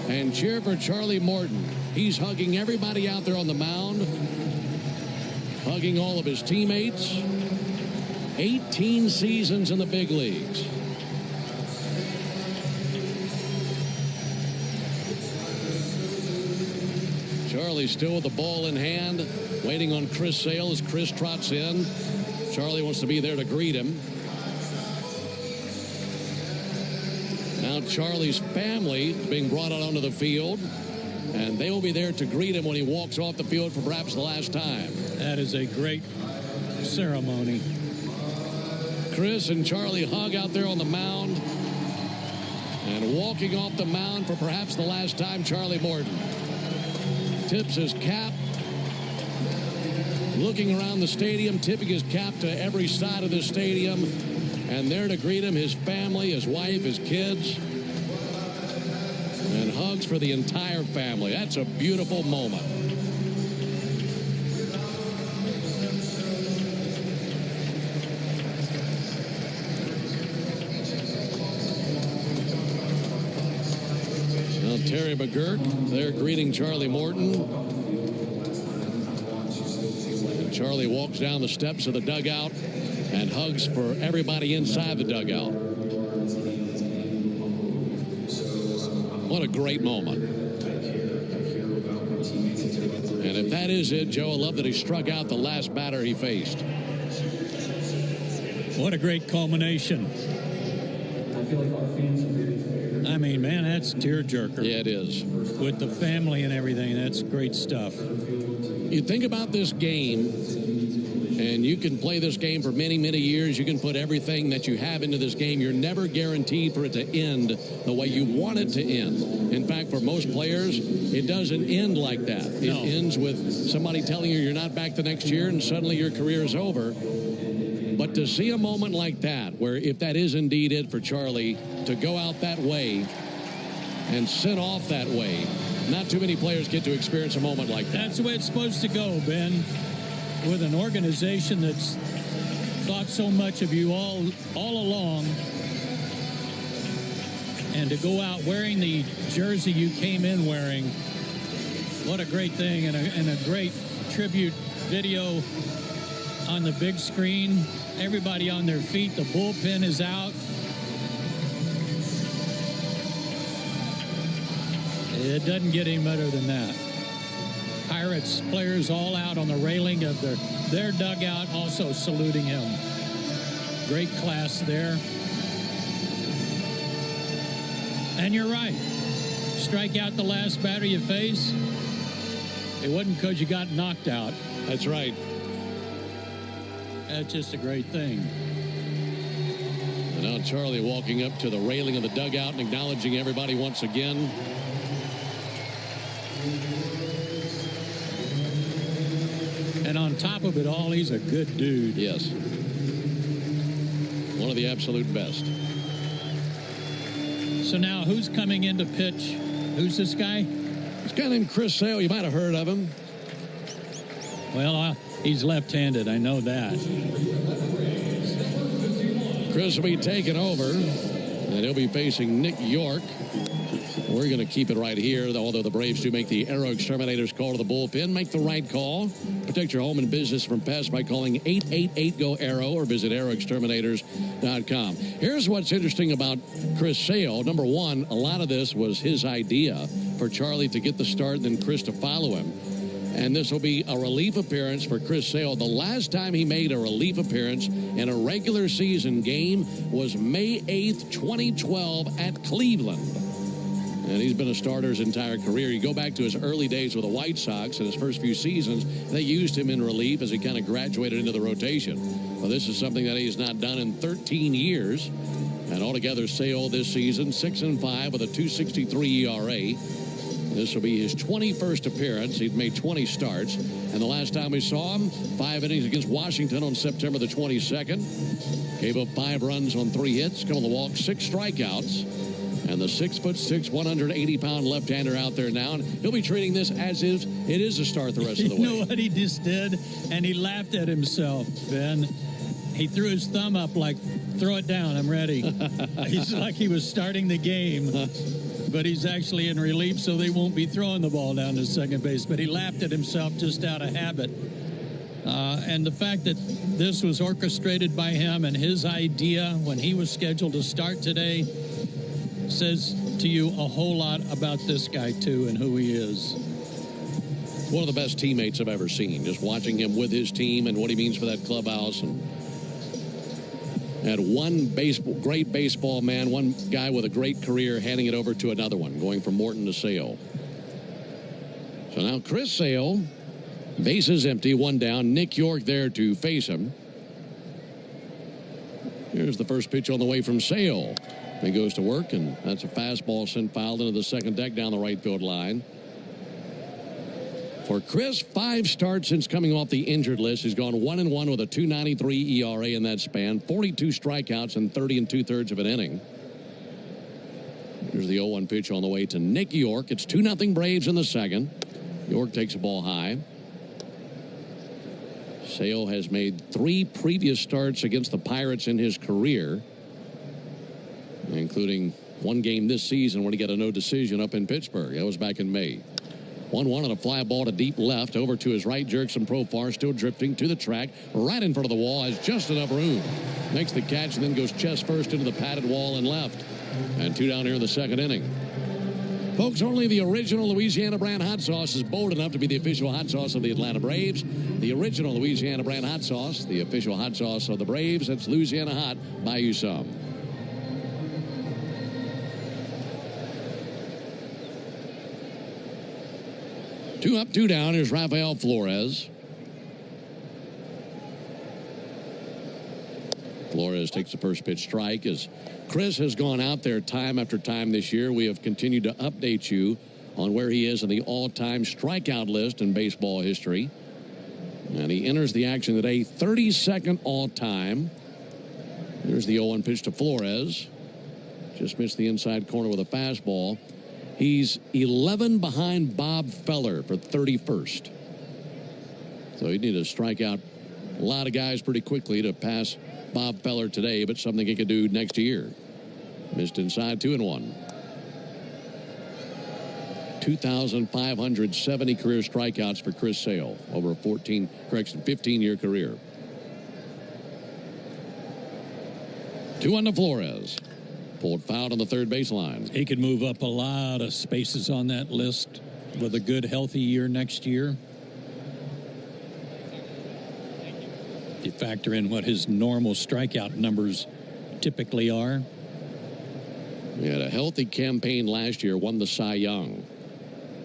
and cheer for Charlie Morton. He's hugging everybody out there on the mound, hugging all of his teammates. 18 seasons in the big leagues. Charlie still with the ball in hand, waiting on Chris Sale as Chris trots in. Charlie wants to be there to greet him. Now Charlie's family is being brought out onto the field, and they will be there to greet him when he walks off the field for perhaps the last time. That is a great ceremony. Chris and Charlie hug out there on the mound, and walking off the mound for perhaps the last time, Charlie Morton tips his cap, looking around the stadium, tipping his cap to every side of the stadium, and there to greet him, his family, his wife, his kids, and hugs for the entire family. That's a beautiful moment. Now Terry McGurk there greeting Charlie Morton. And Charlie walks down the steps of the dugout and hugs for everybody inside the dugout. What a great moment. And if that is it, Joe, I love that he struck out the last batter he faced. What a great culmination. I mean, man, that's tearjerker. Yeah, it is. With the family and everything, that's great stuff. You think about this game, and you can play this game for many, many years. You can put everything that you have into this game. You're never guaranteed for it to end the way you want it to end. In fact, for most players, it doesn't end like that. It ends with somebody telling you you're not back the next year, and suddenly your career is over. But to see a moment like that, where if that is indeed it for Charlie, to go out that way and sit off that way, not too many players get to experience a moment like that. That's the way it's supposed to go, Ben. With an organization that's thought so much of you all along, and to go out wearing the jersey you came in wearing, what a great thing, and a great tribute video on the big screen. Everybody on their feet. The bullpen is out. It doesn't get any better than that. Pirates players all out on the railing of their dugout, also saluting him. Great class there. And you're right. Strike out the last batter you face. It wasn't because you got knocked out. That's right. That's just a great thing. And now Charlie walking up to the railing of the dugout and acknowledging everybody once again. And on top of it all, he's a good dude. Yes. One of the absolute best. So now who's coming in to pitch? Who's this guy? This guy named Chris Sale. You might have heard of him. Well, he's left-handed. I know that. Chris will be taking over, and he'll be facing Nick York. We're going to keep it right here, although the Braves do make the Aero Exterminators call to the bullpen. Make the right call. Protect your home and business from pests by calling 888-GO-AERO or visit aeroexterminators.com. Here's what's interesting about Chris Sale. Number one, a lot of this was his idea for Charlie to get the start and then Chris to follow him. And this will be a relief appearance for Chris Sale. The last time he made a relief appearance in a regular season game was May 8th, 2012 at Cleveland. And he's been a starter his entire career. You go back to his early days with the White Sox in his first few seasons, they used him in relief as he kind of graduated into the rotation. Well, this is something that he's not done in 13 years. And altogether, Sale this season, 6-5 with a 2.63 ERA. This will be his 21st appearance. He'd made 20 starts. And the last time we saw him, 5 innings against Washington on September the 22nd. Gave up 5 runs on 3 hits, couple of walks, 6 strikeouts. And the 6'6", 180-pound left-hander out there now. And he'll be treating this as if it is a start the rest of the way. You know what he just did? And he laughed at himself, Ben. He threw his thumb up like, throw it down, I'm ready. He's like he was starting the game. But he's actually in relief, so they won't be throwing the ball down to second base. But he laughed at himself just out of habit. And the fact that this was orchestrated by him and his idea when he was scheduled to start today says to you a whole lot about this guy, too, and who he is. One of the best teammates I've ever seen, just watching him with his team and what he means for that clubhouse. And had one great baseball man, one guy with a great career, handing it over to another one, going from Morton to Sale. So now Chris Sale, bases empty, 1 down. Nick York there to face him. Here's the first pitch on the way from Sale. He goes to work, and that's a fastball sent fouled into the second deck down the right field line. For Chris, 5 starts since coming off the injured list. He's gone 1-1 with a 2.93 ERA in that span, 42 strikeouts and 30 2/3 of an inning. Here's the 0-1 pitch on the way to Nick York. It's 2-0 Braves in the second. York takes a ball high. Sale has made 3 previous starts against the Pirates in his career, including 1 game this season when he got a no decision up in Pittsburgh. That was back in May. 1-1 on a fly ball to deep left, over to his right. Jurickson Profar still drifting to the track, right in front of the wall, has just enough room. Makes the catch and then goes chest first into the padded wall and left. And 2 down here in the second inning. Folks, only the original Louisiana brand hot sauce is bold enough to be the official hot sauce of the Atlanta Braves. The original Louisiana brand hot sauce, the official hot sauce of the Braves. That's Louisiana Hot. Buy you some. Two up, 2 down. Here's Rafael Flores. Flores takes the first pitch strike. As Chris has gone out there time after time this year, we have continued to update you on where he is in the all-time strikeout list in baseball history. And he enters the action today, 32nd all-time. Here's the 0-1 pitch to Flores. Just missed the inside corner with a fastball. He's 11 behind Bob Feller for 31st. So he'd need to strike out a lot of guys pretty quickly to pass Bob Feller today, but something he could do next year. Missed inside, 2-1. 2,570 career strikeouts for Chris Sale over a 15-year career. 2-1 to Flores. Pulled foul on the third baseline. He could move up a lot of spaces on that list with a good, healthy year next year. You factor in what his normal strikeout numbers typically are. He had a healthy campaign last year, won the Cy Young.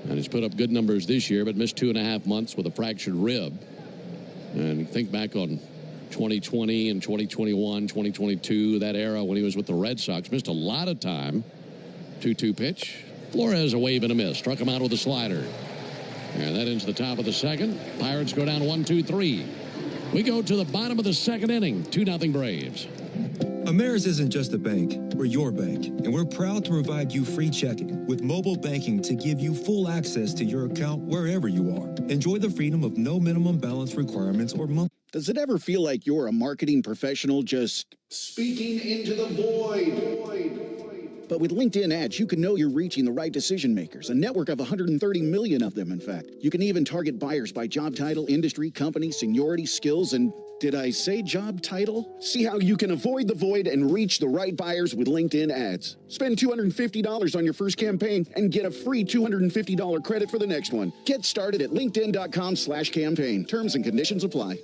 And he's put up good numbers this year, but missed 2.5 months with a fractured rib. And you think back on 2020 and 2021, 2022, that era when he was with the Red Sox, missed a lot of time. 2-2 pitch. Flores a wave and a miss. Struck him out with a slider. And that ends the top of the second. Pirates go down 1-2-3. We go to the bottom of the second inning. 2-0 Braves. Ameris isn't just a bank. We're your bank, and we're proud to provide you free checking with mobile banking to give you full access to your account wherever you are. Enjoy the freedom of no minimum balance requirements or month. Does it ever feel like you're a marketing professional just speaking into the void? But with LinkedIn ads, you can know you're reaching the right decision makers, a network of 130 million of them, in fact. You can even target buyers by job title, industry, company, seniority, skills, and did I say job title? See how you can avoid the void and reach the right buyers with LinkedIn ads. Spend $250 on your first campaign and get a free $250 credit for the next one. Get started at linkedin.com/campaign. Terms and conditions apply.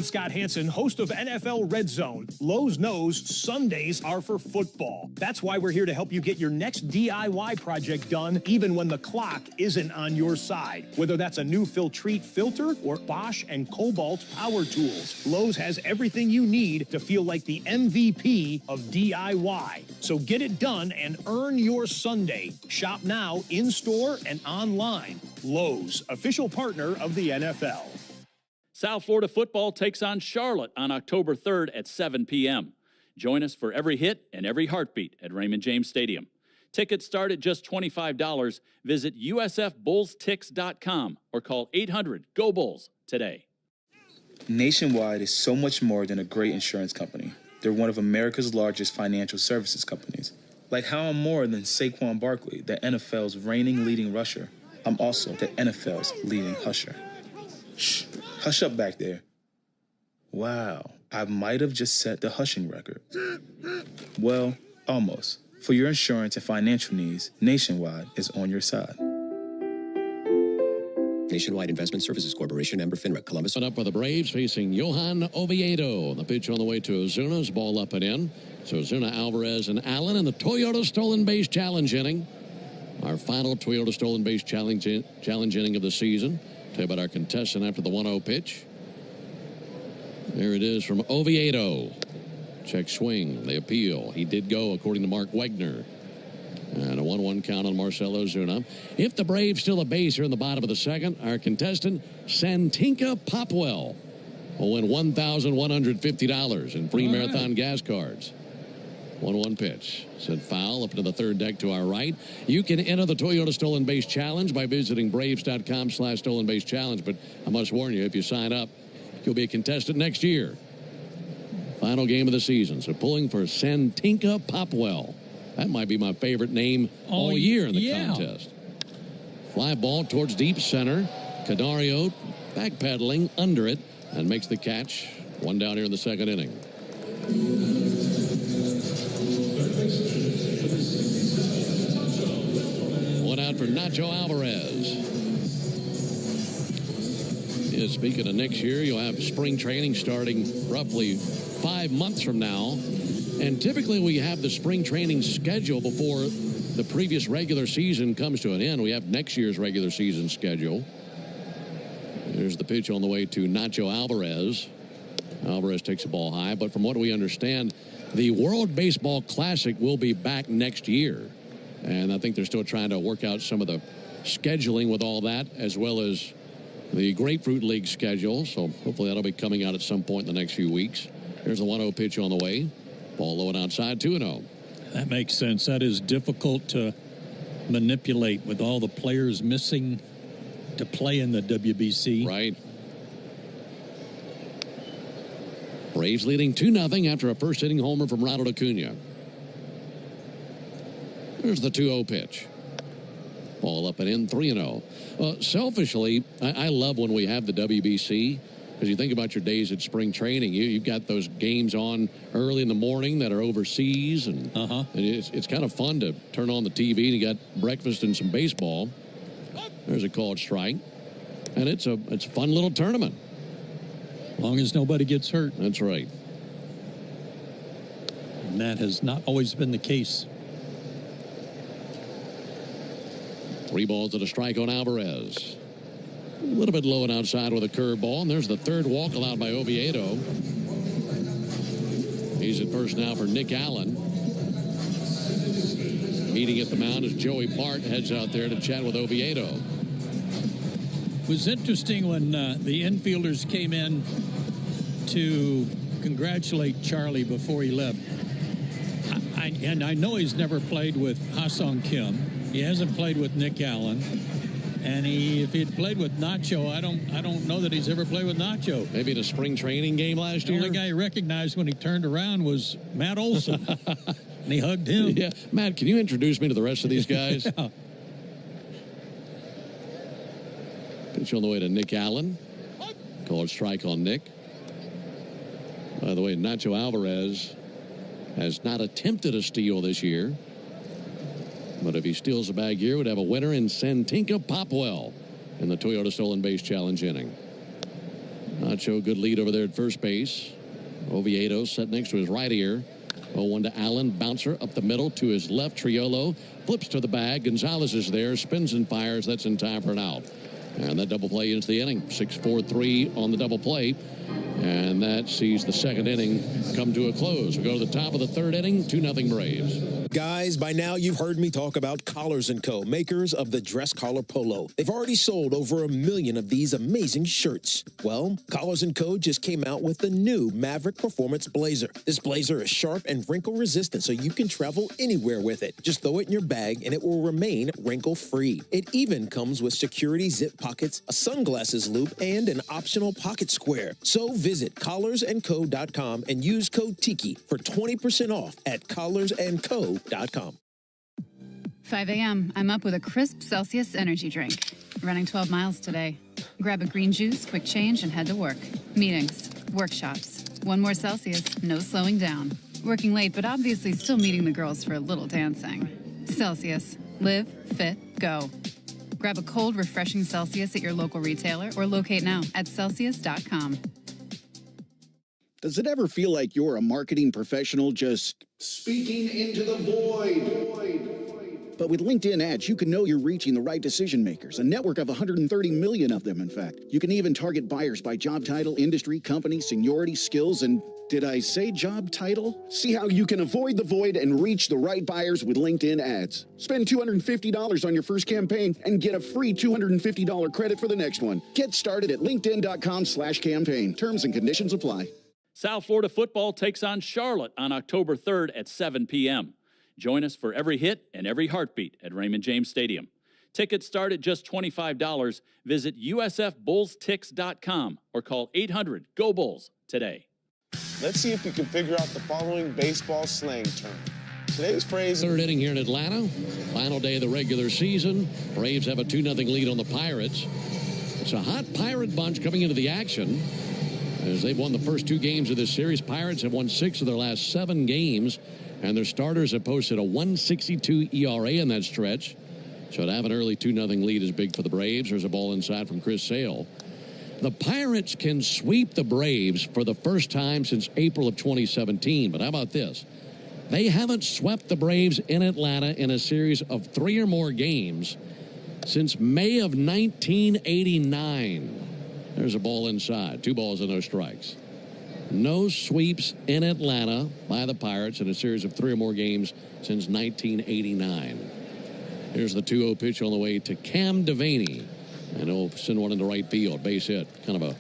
I'm Scott Hansen, host of NFL Red Zone. Lowe's knows Sundays are for football. That's why we're here to help you get your next DIY project done, even when the clock isn't on your side. Whether that's a new Filtrete filter or Bosch and Cobalt power tools, Lowe's has everything you need to feel like the MVP of DIY. So get it done and earn your Sunday. Shop now in-store and online. Lowe's, official partner of the NFL. South Florida football takes on Charlotte on October 3rd at 7 p.m. Join us for every hit and every heartbeat at Raymond James Stadium. Tickets start at just $25. Visit usfbullstix.com or call 800-GO-BULLS today. Nationwide is so much more than a great insurance company. They're one of America's largest financial services companies. Like how I'm more than Saquon Barkley, the NFL's reigning leading rusher. I'm also the NFL's leading husher. Shh, hush up back there. Wow, I might have just set the hushing record. Well, almost. For your insurance and financial needs, Nationwide is on your side. Nationwide Investment Services Corporation, member FINRA, Columbus. Up for the Braves facing Johan Oviedo. The pitch on the way to Ozuna's ball up and in. So Ozuna, Alvarez, and Allen in the Toyota Stolen Base Challenge inning. Our final Toyota Stolen Base Challenge inning of the season. Tell you about our contestant after the 1-0 pitch. There it is from Oviedo. Check swing. They appeal. He did go, according to Mark Wegner. And a 1-1 count on Marcell Ozuna. If the Braves steal a base here in the bottom of the second, our contestant, Santinka Popwell, will win $1,150 in free marathon gas cards. 1-1 pitch. Said foul up into the third deck to our right. You can enter the Toyota Stolen Base Challenge by visiting Braves.com/Stolen Base Challenge. But I must warn you, if you sign up, you'll be a contestant next year. Final game of the season. So pulling for Santinka Popwell. That might be my favorite name all year in the contest. Fly ball towards deep center. Canario backpedaling under it and makes the catch. One down here in the second inning. One out for Nacho Alvarez. Yeah, speaking of next year, you'll have spring training starting roughly 5 months from now. And typically we have the spring training schedule before the previous regular season comes to an end. We have next year's regular season schedule. There's the pitch on the way to Nacho Alvarez. Alvarez takes the ball high, but from what we understand, the World Baseball Classic will be back next year. And I think they're still trying to work out some of the scheduling with all that, as well as the Grapefruit League schedule. So hopefully that'll be coming out at some point in the next few weeks. There's a 1-0 pitch on the way. Ball low and outside, 2-0. That makes sense. That is difficult to manipulate with all the players missing to play in the WBC. Right. Braves leading 2-0 after a first-inning homer from Ronald Acuna. There's the 2-0 pitch. Ball up and in, 3-0. Selfishly, I love when we have the WBC. As you think about your days at spring training, you've got those games on early in the morning that are overseas, and, and it's kind of fun to turn on the TV and you got breakfast and some baseball. There's a called strike, and it's a fun little tournament. As long as nobody gets hurt. That's right. And that has not always been the case. 3 balls and a strike on Alvarez. A little bit low and outside with a curveball, and there's the third walk allowed by Oviedo. He's at first now for Nick Allen. Meeting at the mound as Joey Bart heads out there to chat with Oviedo. It was interesting when the infielders came in to congratulate Charlie before he left. And I know he's never played with Ha-Seong Kim. He hasn't played with Nick Allen. And if he'd played with Nacho, I don't know that he's ever played with Nacho. Maybe in a spring training game last year. The only guy he recognized when he turned around was Matt Olson. And he hugged him. Yeah. Matt, can you introduce me to the rest of these guys? Yeah. Pitch on the way to Nick Allen. Called strike on Nick. By the way, Nacho Alvarez has not attempted a steal this year. But if he steals a bag here, would have a winner in Santinka Popwell in the Toyota Stolen Base Challenge inning. Camacho, good lead over there at first base. Oviedo set next to his right ear. 0-1 to Allen. Bouncer up the middle to his left. Triolo flips to the bag. Gonzalez is there. Spins and fires. That's in time for an out. And that double play into the inning. 6-4-3 on the double play. And that sees the second inning come to a close. We go to the top of the third inning. 2-0 Braves. Guys, by now you've heard me talk about Collars & Co., makers of the dress collar polo. They've already sold over 1 million of these amazing shirts. Well, Collars & Co. just came out with the new Maverick Performance Blazer. This blazer is sharp and wrinkle resistant, so you can travel anywhere with it. Just throw it in your bag and it will remain wrinkle-free. It even comes with security zip pockets, a sunglasses loop, and an optional pocket square. So visit collarsandco.com and use code TIKI for 20% off at collarsandco.com. 5 a.m. I'm up with a crisp Celsius energy drink. Running 12 miles today. Grab a green juice, quick change, and head to work. Meetings, workshops. One more Celsius, no slowing down. Working late, but obviously still meeting the girls for a little dancing. Celsius. Live, fit, go. Grab a cold, refreshing Celsius at your local retailer or locate now at Celsius.com. Does it ever feel like you're a marketing professional just speaking into the void? But with LinkedIn ads, you can know you're reaching the right decision makers, a network of 130 million of them, in fact. You can even target buyers by job title, industry, company, seniority, skills, and did I say job title? See how you can avoid the void and reach the right buyers with LinkedIn ads. Spend $250 on your first campaign and get a free $250 credit for the next one. Get started at linkedin.com/campaign. Terms and conditions apply. South Florida football takes on Charlotte on October 3rd at 7 p.m. Join us for every hit and every heartbeat at Raymond James Stadium. Tickets start at just $25. Visit usfbullstix.com or call 800-GO-BULLS today. Let's see if we can figure out the following baseball slang term. Today's phrase... Third inning here in Atlanta. Final day of the regular season. Braves have a 2-0 lead on the Pirates. It's a hot Pirate bunch coming into the action. As they've won the first 2 games of this series, Pirates have won 6 of their last 7 games, and their starters have posted a 1.62 ERA in that stretch. So to have an early 2-0 lead is big for the Braves. There's a ball inside from Chris Sale. The Pirates can sweep the Braves for the first time since April of 2017. But how about this? They haven't swept the Braves in Atlanta in a series of 3 or more games since May of 1989. There's a ball inside. 2 balls and no strikes. No sweeps in Atlanta by the Pirates in a series of 3 or more games since 1989. Here's the 2-0 pitch on the way to Cam Devaney. And he'll send one into right field. Base hit. Kind of a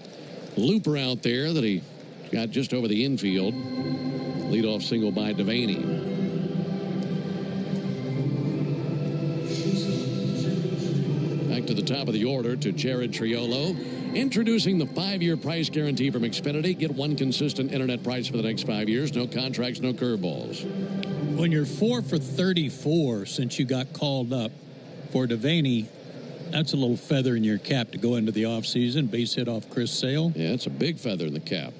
looper out there that he got just over the infield. Leadoff single by Devaney. Back to the top of the order to Jared Triolo. Introducing the 5-year price guarantee from Xfinity. Get one consistent internet price for the next 5 years. No contracts, no curveballs. When you're 4 for 34 since you got called up for Devaney, that's a little feather in your cap to go into the offseason. Base hit off Chris Sale. Yeah, it's a big feather in the cap.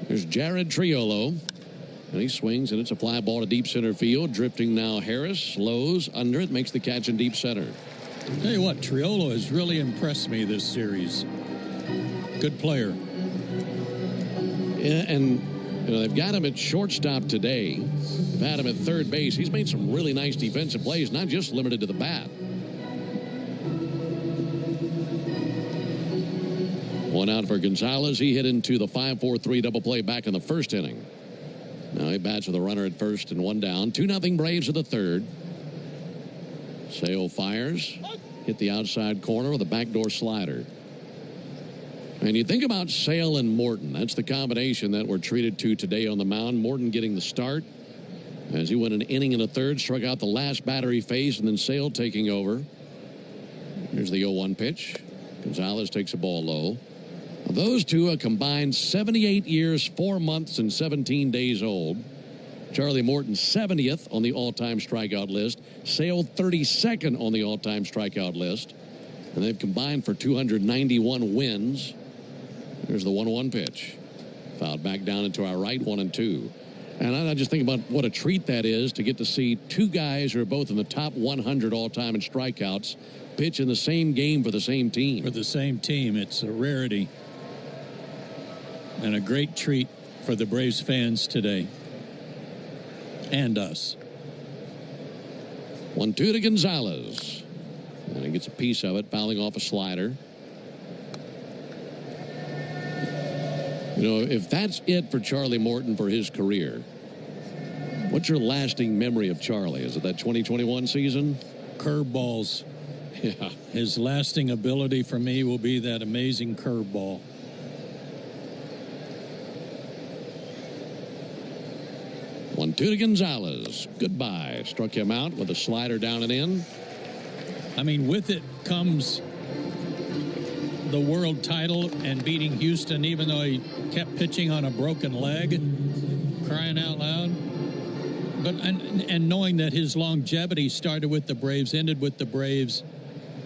There's Jared Triolo. And he swings, and it's a fly ball to deep center field. Drifting now Harris. Slows under it. Makes the catch in deep center. Tell you what, Triolo has really impressed me this series. Good player. Yeah, and you know, they've got him at shortstop today. They've had him at third base. He's made some really nice defensive plays, not just limited to the bat. One out for Gonzalez. He hit into the 5-4-3 double play back in the first inning. Now he bats with a runner at first and 1 down. 2-0 Braves at the third. Sale fires. Hit the outside corner with a backdoor slider. And you think about Sale and Morton. That's the combination that we're treated to today on the mound. Morton getting the start as he went an inning and a third, struck out the last batter he faced, and then Sale taking over. Here's the 0-1 pitch. Gonzalez takes a ball low. Those two are combined 78 years, 4 months, and 17 days old. Charlie Morton 70th on the all-time strikeout list. Sale 32nd on the all-time strikeout list. And they've combined for 291 wins. There's the 1-1 pitch. Fouled back down into our right, 1-2. And I just think about what a treat that is to get to see 2 guys who are both in the top 100 all-time in strikeouts pitch in the same game for the same team. For the same team. It's a rarity. and a great treat for the Braves fans today. And us. 1-2 to Gonzalez. And he gets a piece of it, fouling off a slider. You know, if that's it for Charlie Morton for his career, what's your lasting memory of Charlie? Is it that 2021 season? Curveballs. Yeah. His lasting ability for me will be that amazing curveball. One, two to Gonzalez. Goodbye. Struck him out with a slider down and in. I mean, with it comes the world title and beating Houston, even though he kept pitching on a broken leg, crying out loud. But and knowing that his longevity started with the Braves, ended with the Braves,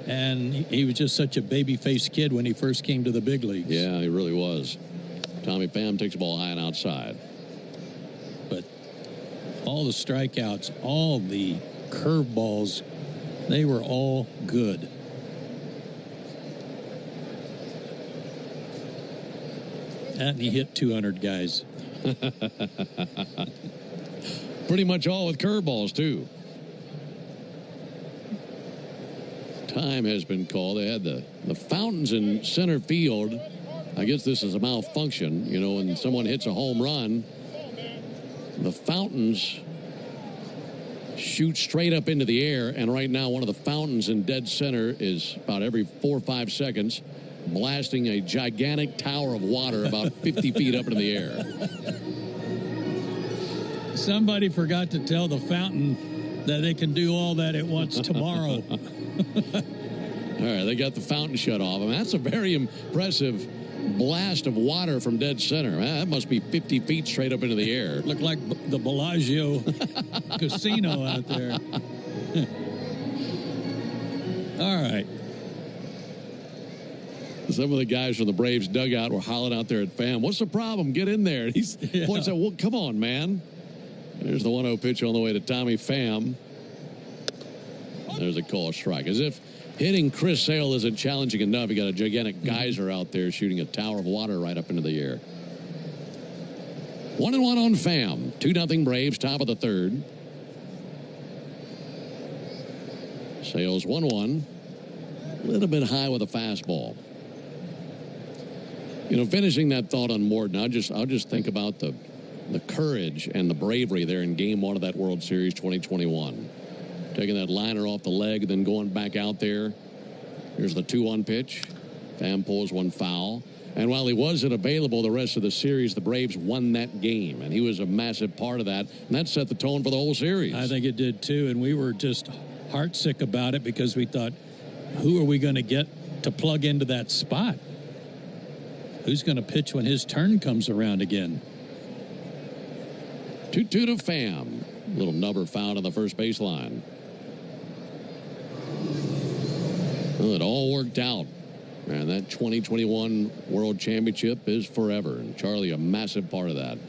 and he was just such a baby-faced kid when he first came to the big leagues. Yeah, he really was. Tommy Pham takes the ball high and outside. But all the strikeouts, all the curveballs, they were all good. And he hit 200 guys. Pretty much all with curveballs, too. Time has been called. They had the fountains in center field. I guess this is a malfunction. You know, when someone hits a home run, the fountains shoot straight up into the air. And right now, one of the fountains in dead center is about every 4 or 5 seconds blasting a gigantic tower of water about 50 feet up into the air. Somebody forgot to tell the fountain that they can do all that it wants tomorrow. All right, they got the fountain shut off. I mean, that's a very impressive blast of water from dead center. That must be 50 feet straight up into the air. Looked like the Bellagio casino out there. All right. Some of the guys from the Braves dugout were hollering out there at Pham, "What's the problem? Get in there." And he's points out, "Well, come on, man." There's the 1-0 pitch on the way to Tommy Pham. There's a call strike. As if hitting Chris Sale isn't challenging enough. You got a gigantic geyser out there shooting a tower of water right up into the air. 1-1 on Pham. 2-0 Braves, top of the third. Sale's 1-1. A little bit high with a fastball. You know, finishing that thought on Morton, I'll just think about the courage and the bravery there in Game 1 of that World Series 2021. Taking that liner off the leg, then going back out there. Here's the 2-1 pitch. Pham pulls one foul. And while he wasn't available the rest of the series, the Braves won that game. And he was a massive part of that. And that set the tone for the whole series. I think it did, too. And we were just heartsick about it because we thought, who are we going to get to plug into that spot? Who's going to pitch when his turn comes around again? 2-2 to Pham. Little nubber foul on the first baseline. Well, it all worked out. And that 2021 World Championship is forever. And Charlie, a massive part of that.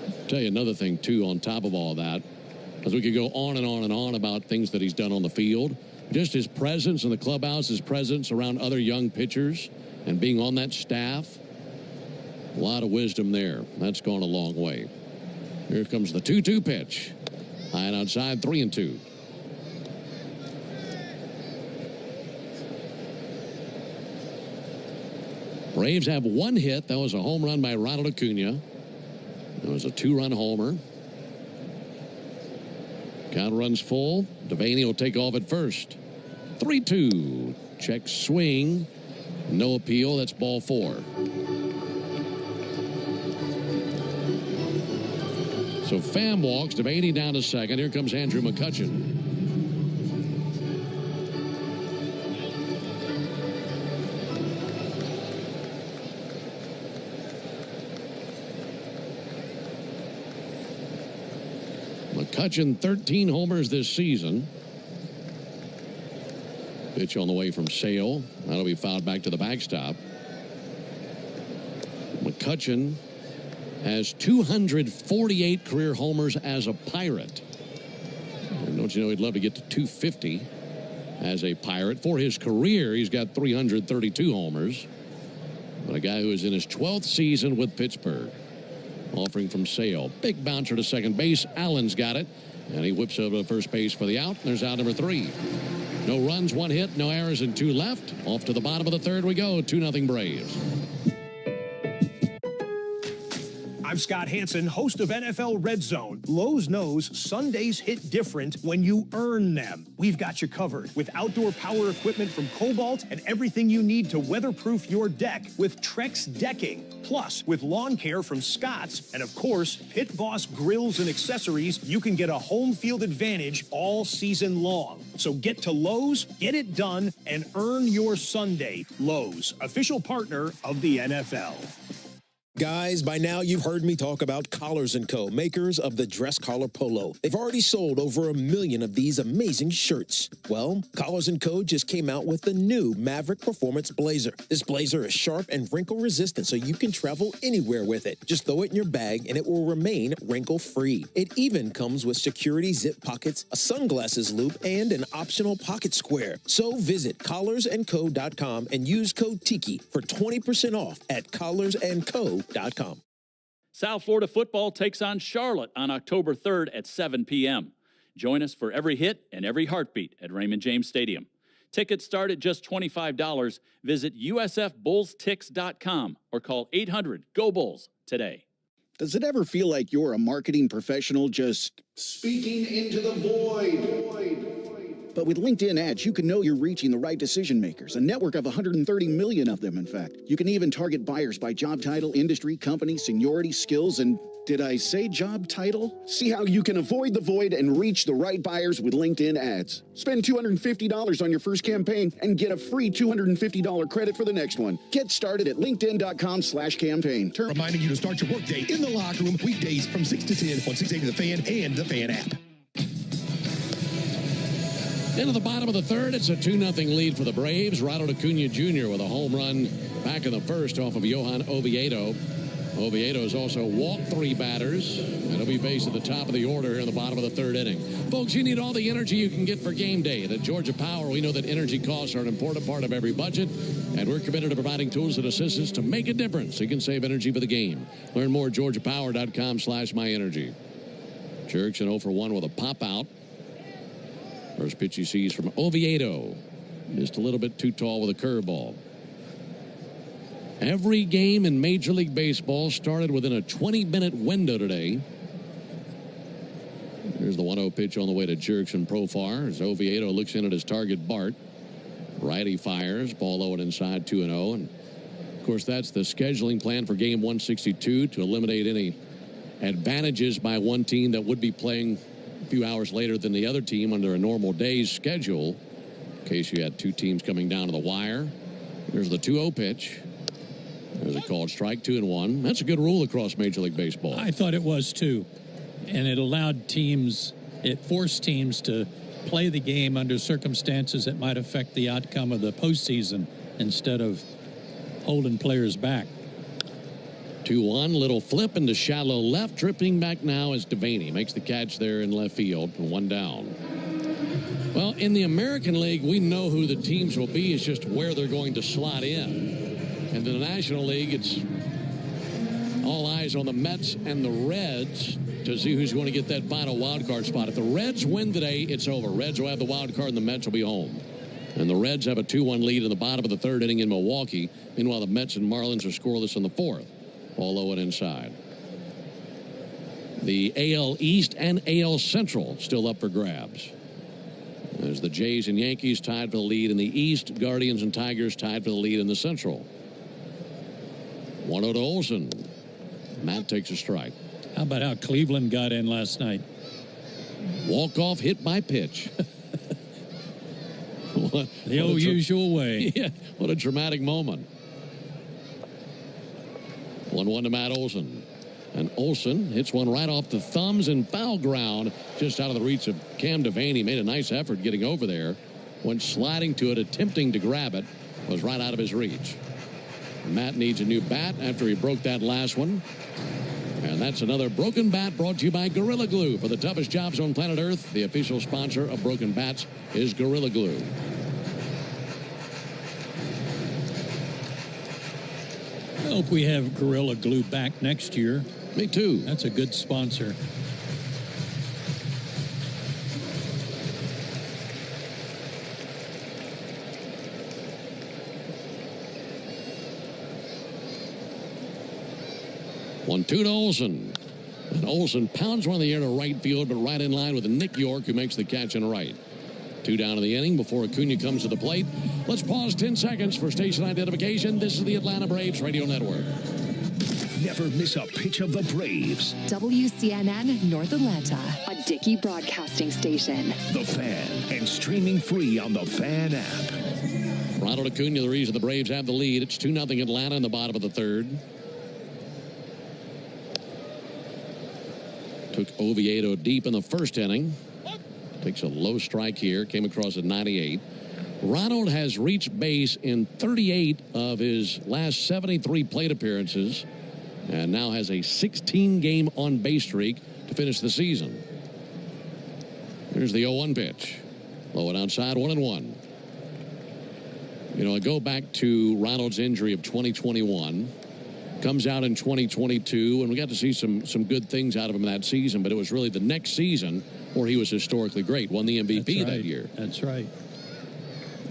I'll tell you another thing, too, on top of all that, because we could go on and on and on about things that he's done on the field. Just his presence in the clubhouse, his presence around other young pitchers, and being on that staff. A lot of wisdom there. That's gone a long way. Here comes the 2-2 pitch. High and outside, 3-2. Braves have one hit. That was a home run by Ronald Acuna. That was a 2-run homer. Count runs full. Devaney will take off at first. 3-2. Check swing. No appeal. That's ball 4. So Pham walks. Devaney down to second. Here comes Andrew McCutchen. McCutchen, 13 homers this season. Pitch on the way from Sale. That'll be fouled back to the backstop. McCutchen has 248 career homers as a Pirate. And don't you know he'd love to get to 250 as a Pirate. For his career, he's got 332 homers. but a guy who is in his 12th season with Pittsburgh. Offering from Sale. Big bouncer to second base. Allen's got it. And he whips over to first base for the out. There's out number 3. No runs, 1 hit, no errors, and 2 left. Off to the bottom of the third we go. 2-0 Braves. I'm Scott Hansen, host of NFL Red Zone. Lowe's knows Sundays hit different when you earn them. We've got you covered with outdoor power equipment from Cobalt and everything you need to weatherproof your deck with Trex Decking. Plus, with lawn care from Scott's and, of course, Pit Boss grills and accessories, you can get a home field advantage all season long. So get to Lowe's, get it done, and earn your Sunday. Lowe's, official partner of the NFL. Guys, by now you've heard me talk about Collars & Co., makers of the dress collar polo. They've already sold over 1 million of these amazing shirts. Well, Collars & Co. just came out with the new Maverick Performance Blazer. This blazer is sharp and wrinkle resistant, so you can travel anywhere with it. Just throw it in your bag and it will remain wrinkle-free. It even comes with security zip pockets, a sunglasses loop, and an optional pocket square. So visit collarsandco.com and use code TIKI for 20% off at collarsandco.com. South Florida football takes on Charlotte on October 3rd at 7 p.m. Join us for every hit and every heartbeat at Raymond James Stadium. Tickets start at just $25. Visit usfbullstix.com or call 800-GO-BULLS today. Does it ever feel like you're a marketing professional just speaking into the void? But with LinkedIn ads, you can know you're reaching the right decision makers, a network of 130 million of them, in fact. You can even target buyers by job title, industry, company, seniority, skills, and did I say job title? See how you can avoid the void and reach the right buyers with LinkedIn ads. Spend $250 on your first campaign and get a free $250 credit for the next one. Get started at linkedin.com/campaign. Reminding you to start your workday in the locker room weekdays from 6 to 10 on 680 The Fan and the Fan app. Into the bottom of the third, it's a 2-0 lead for the Braves. Ronald Acuna Jr. with a home run back in the first off of Johan Oviedo. Oviedo has also walked 3 batters, and he'll be faced at the top of the order here in the bottom of the third inning. Folks, you need all the energy you can get for game day. At Georgia Power, we know that energy costs are an important part of every budget, and we're committed to providing tools and assistance to make a difference so you can save energy for the game. Learn more at georgiapower.com/myenergy. Jerks 0 for 1 with a pop out. First pitch he sees from Oviedo. Just a little bit too tall with a curveball. Every game in Major League Baseball started within a 20-minute window today. Here's the 1-0 pitch on the way to Jurickson Profar as Oviedo looks in at his target, Bart. Righty fires, ball low and inside, 2-0. And, of course, that's the scheduling plan for Game 162 to eliminate any advantages by one team that would be playing a few hours later than the other team under a normal day's schedule, in case you had 2 teams coming down to the wire. Here's the 2-0 pitch. There's a called strike, 2-1. That's a good rule across Major League Baseball. I thought it was too. And it allowed teams, it forced teams to play the game under circumstances that might affect the outcome of the postseason instead of holding players back. 2-1, little flip into shallow left. Tripping back now is Devaney. Makes the catch there in left field, and 1 down. Well, in the American League, we know who the teams will be. It's just where they're going to slot in. And in the National League, it's all eyes on the Mets and the Reds to see who's going to get that final wild card spot. If the Reds win today, it's over. Reds will have the wild card and the Mets will be home. And the Reds have a 2-1 lead in the bottom of the third inning in Milwaukee. Meanwhile, the Mets and Marlins are scoreless in the fourth. All low and inside. The AL East and AL Central still up for grabs. There's the Jays and Yankees tied for the lead in the East. Guardians and Tigers tied for the lead in the Central. 1-0 to Olsen. Matt takes a strike. How about how Cleveland got in last night? Walk-off hit by pitch. The old usual way. Yeah, what a dramatic moment. 1-1 to Matt Olson. And Olson hits one right off the thumbs in foul ground, just out of the reach of Cam Devaney. Made a nice effort getting over there. Went sliding to it, attempting to grab it. Was right out of his reach. Matt needs a new bat after he broke that last one. And that's another broken bat brought to you by Gorilla Glue. For the toughest jobs on planet Earth, the official sponsor of broken bats is Gorilla Glue. hope we have Gorilla Glue back next year. Me too. That's a good sponsor. One-two to Olsen. And Olsen pounds one in the air to right field, but right in line with Nick York, who makes the catch in right. 2 down in the inning before Acuna comes to the plate. Let's pause 10 seconds for station identification. This is the Atlanta Braves Radio Network. Never miss a pitch of the Braves. WCNN North Atlanta, a Dickey broadcasting station. The Fan, and streaming free on the Fan app. Ronald Acuna, the reason the Braves have the lead. It's 2-0 Atlanta in the bottom of the third. Took Oviedo deep in the first inning. Takes a low strike here. Came across at 98. Ronald has reached base in 38 of his last 73 plate appearances, and now has a 16-game on-base streak to finish the season. Here's the 0-1 pitch. Low and outside, 1-1. You know, I go back to Ronald's injury of 2021. Comes out in 2022, and we got to see some good things out of him that season, but it was really the next season where he was historically great. Won the MVP that year. That's right.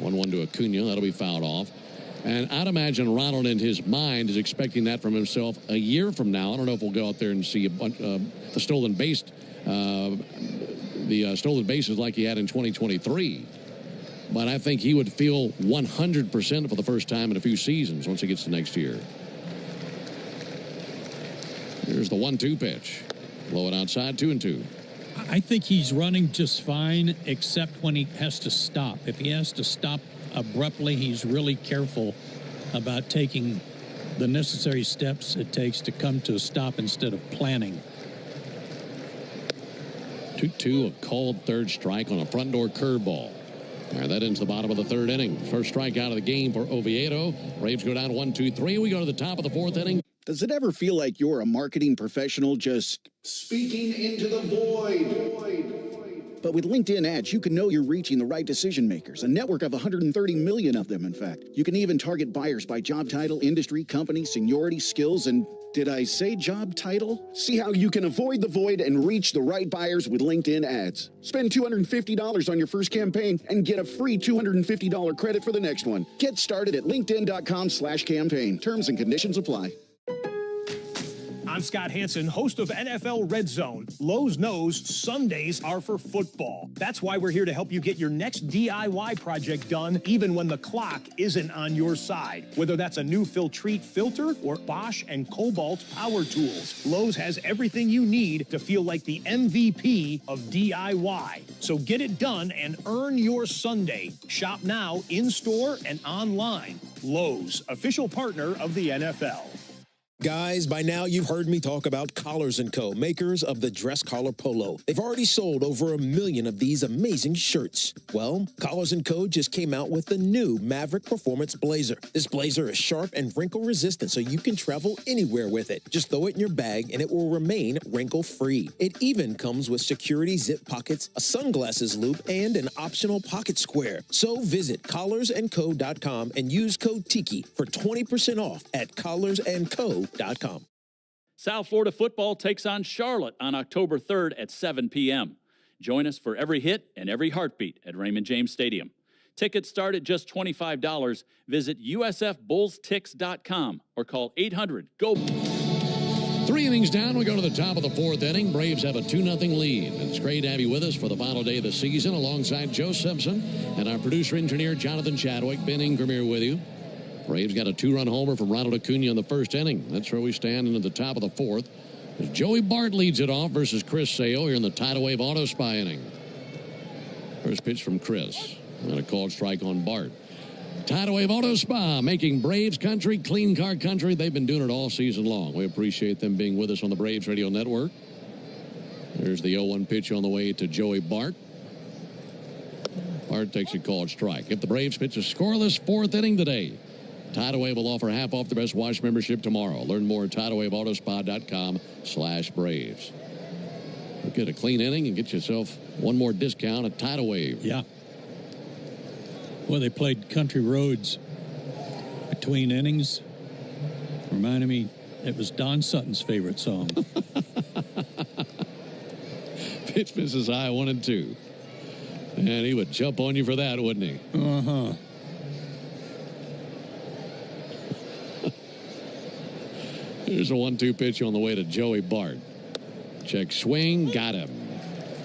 1-1 to Acuna. That'll be fouled off. And I'd imagine Ronald in his mind is expecting that from himself a year from now. I don't know if we'll go out there and see a bunch the stolen bases like he had in 2023. But I think he would feel 100% for the first time in a few seasons once he gets to next year. Here's the 1-2 pitch. Low and outside, 2-2. I think he's running just fine, except when he has to stop. If he has to stop abruptly, he's really careful about taking the necessary steps it takes to come to a stop instead of planning. 2-2, a called third strike on a front door curveball. All right, that ends the bottom of the third inning. First strikeout of the game for Oviedo. Braves go down 1-2-3. We go to the top of the fourth inning. Does it ever feel like you're a marketing professional just speaking into the void? But with LinkedIn ads, you can know you're reaching the right decision makers, a network of 130 million of them, in fact. You can even target buyers by job title, industry, company, seniority, skills, and did I say job title? See how you can avoid the void and reach the right buyers with LinkedIn ads. Spend $250 on your first campaign and get a free $250 credit for the next one. Get started at linkedin.com/campaign. Terms and conditions apply. I'm Scott Hansen, host of NFL Red Zone. Lowe's knows Sundays are for football. That's why we're here to help you get your next DIY project done, even when the clock isn't on your side. Whether that's a new Filtrete filter or Bosch and Cobalt power tools, Lowe's has everything you need to feel like the MVP of DIY. So get it done and earn your Sunday. Shop now, in-store and online. Lowe's, official partner of the NFL. Guys, by now you've heard me talk about Collars & Co., makers of the dress collar polo. They've already sold over 1 million of these amazing shirts. Well, Collars & Co. just came out with the new Maverick Performance Blazer. This blazer is sharp and wrinkle resistant, so you can travel anywhere with it. Just throw it in your bag and it will remain wrinkle-free. It even comes with security zip pockets, a sunglasses loop, and an optional pocket square. So visit collarsandco.com and use code TIKI for 20% off at collarsandco.com. South Florida football takes on Charlotte on October 3rd at 7 p.m. Join us for every hit and every heartbeat at Raymond James Stadium. Tickets start at just $25. Visit usfbullstix.com or call 800-GO. 3 innings down, we go to the top of the fourth inning. Braves have a 2-0 lead. It's great to have you with us for the final day of the season alongside Joe Simpson and our producer-engineer Jonathan Chadwick. Ben Ingram here with you. Braves got a 2-run homer from Ronald Acuna in the first inning. That's where we stand into the top of the fourth. As Joey Bart leads it off versus Chris Sale here in the Tidal Wave Auto Spy inning. First pitch from Chris. And a called strike on Bart. Tidal Wave Auto Spa, making Braves country, clean car country. They've been doing it all season long. We appreciate them being with us on the Braves Radio Network. There's the 0-1 pitch on the way to Joey Bart. Bart takes a called strike. If the Braves pitch a scoreless fourth inning today, Tidal Wave will offer half off the Best Wash membership tomorrow. Learn more at TidalWaveAutoSpa.com/Braves. Get a clean inning and get yourself one more discount at Tidal Wave. Yeah. Well, they played country roads between innings. Reminded me, it was Don Sutton's favorite song. Pitch misses high, 1-2. And he would jump on you for that, wouldn't he? Uh-huh. Here's a 1-2 pitch on the way to Joey Bart. Check swing, got him.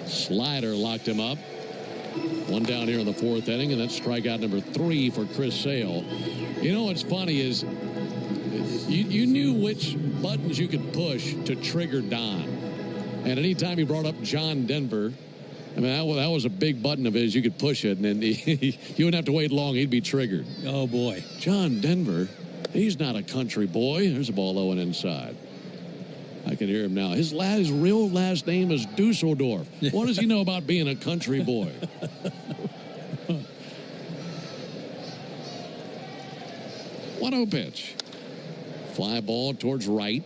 Slider locked him up. One down here in the fourth inning, and that's strikeout number 3 for Chris Sale. You know what's funny is you knew which buttons you could push to trigger Don. And anytime he brought up John Denver, I mean, that was a big button of his. You could push it, and then you wouldn't have to wait long. He'd be triggered. Oh, boy. John Denver, he's not a country boy. There's a ball low and inside. I can hear him now. His real last name is Dusseldorf. What does he know about being a country boy? 1-0 pitch. Fly ball towards right.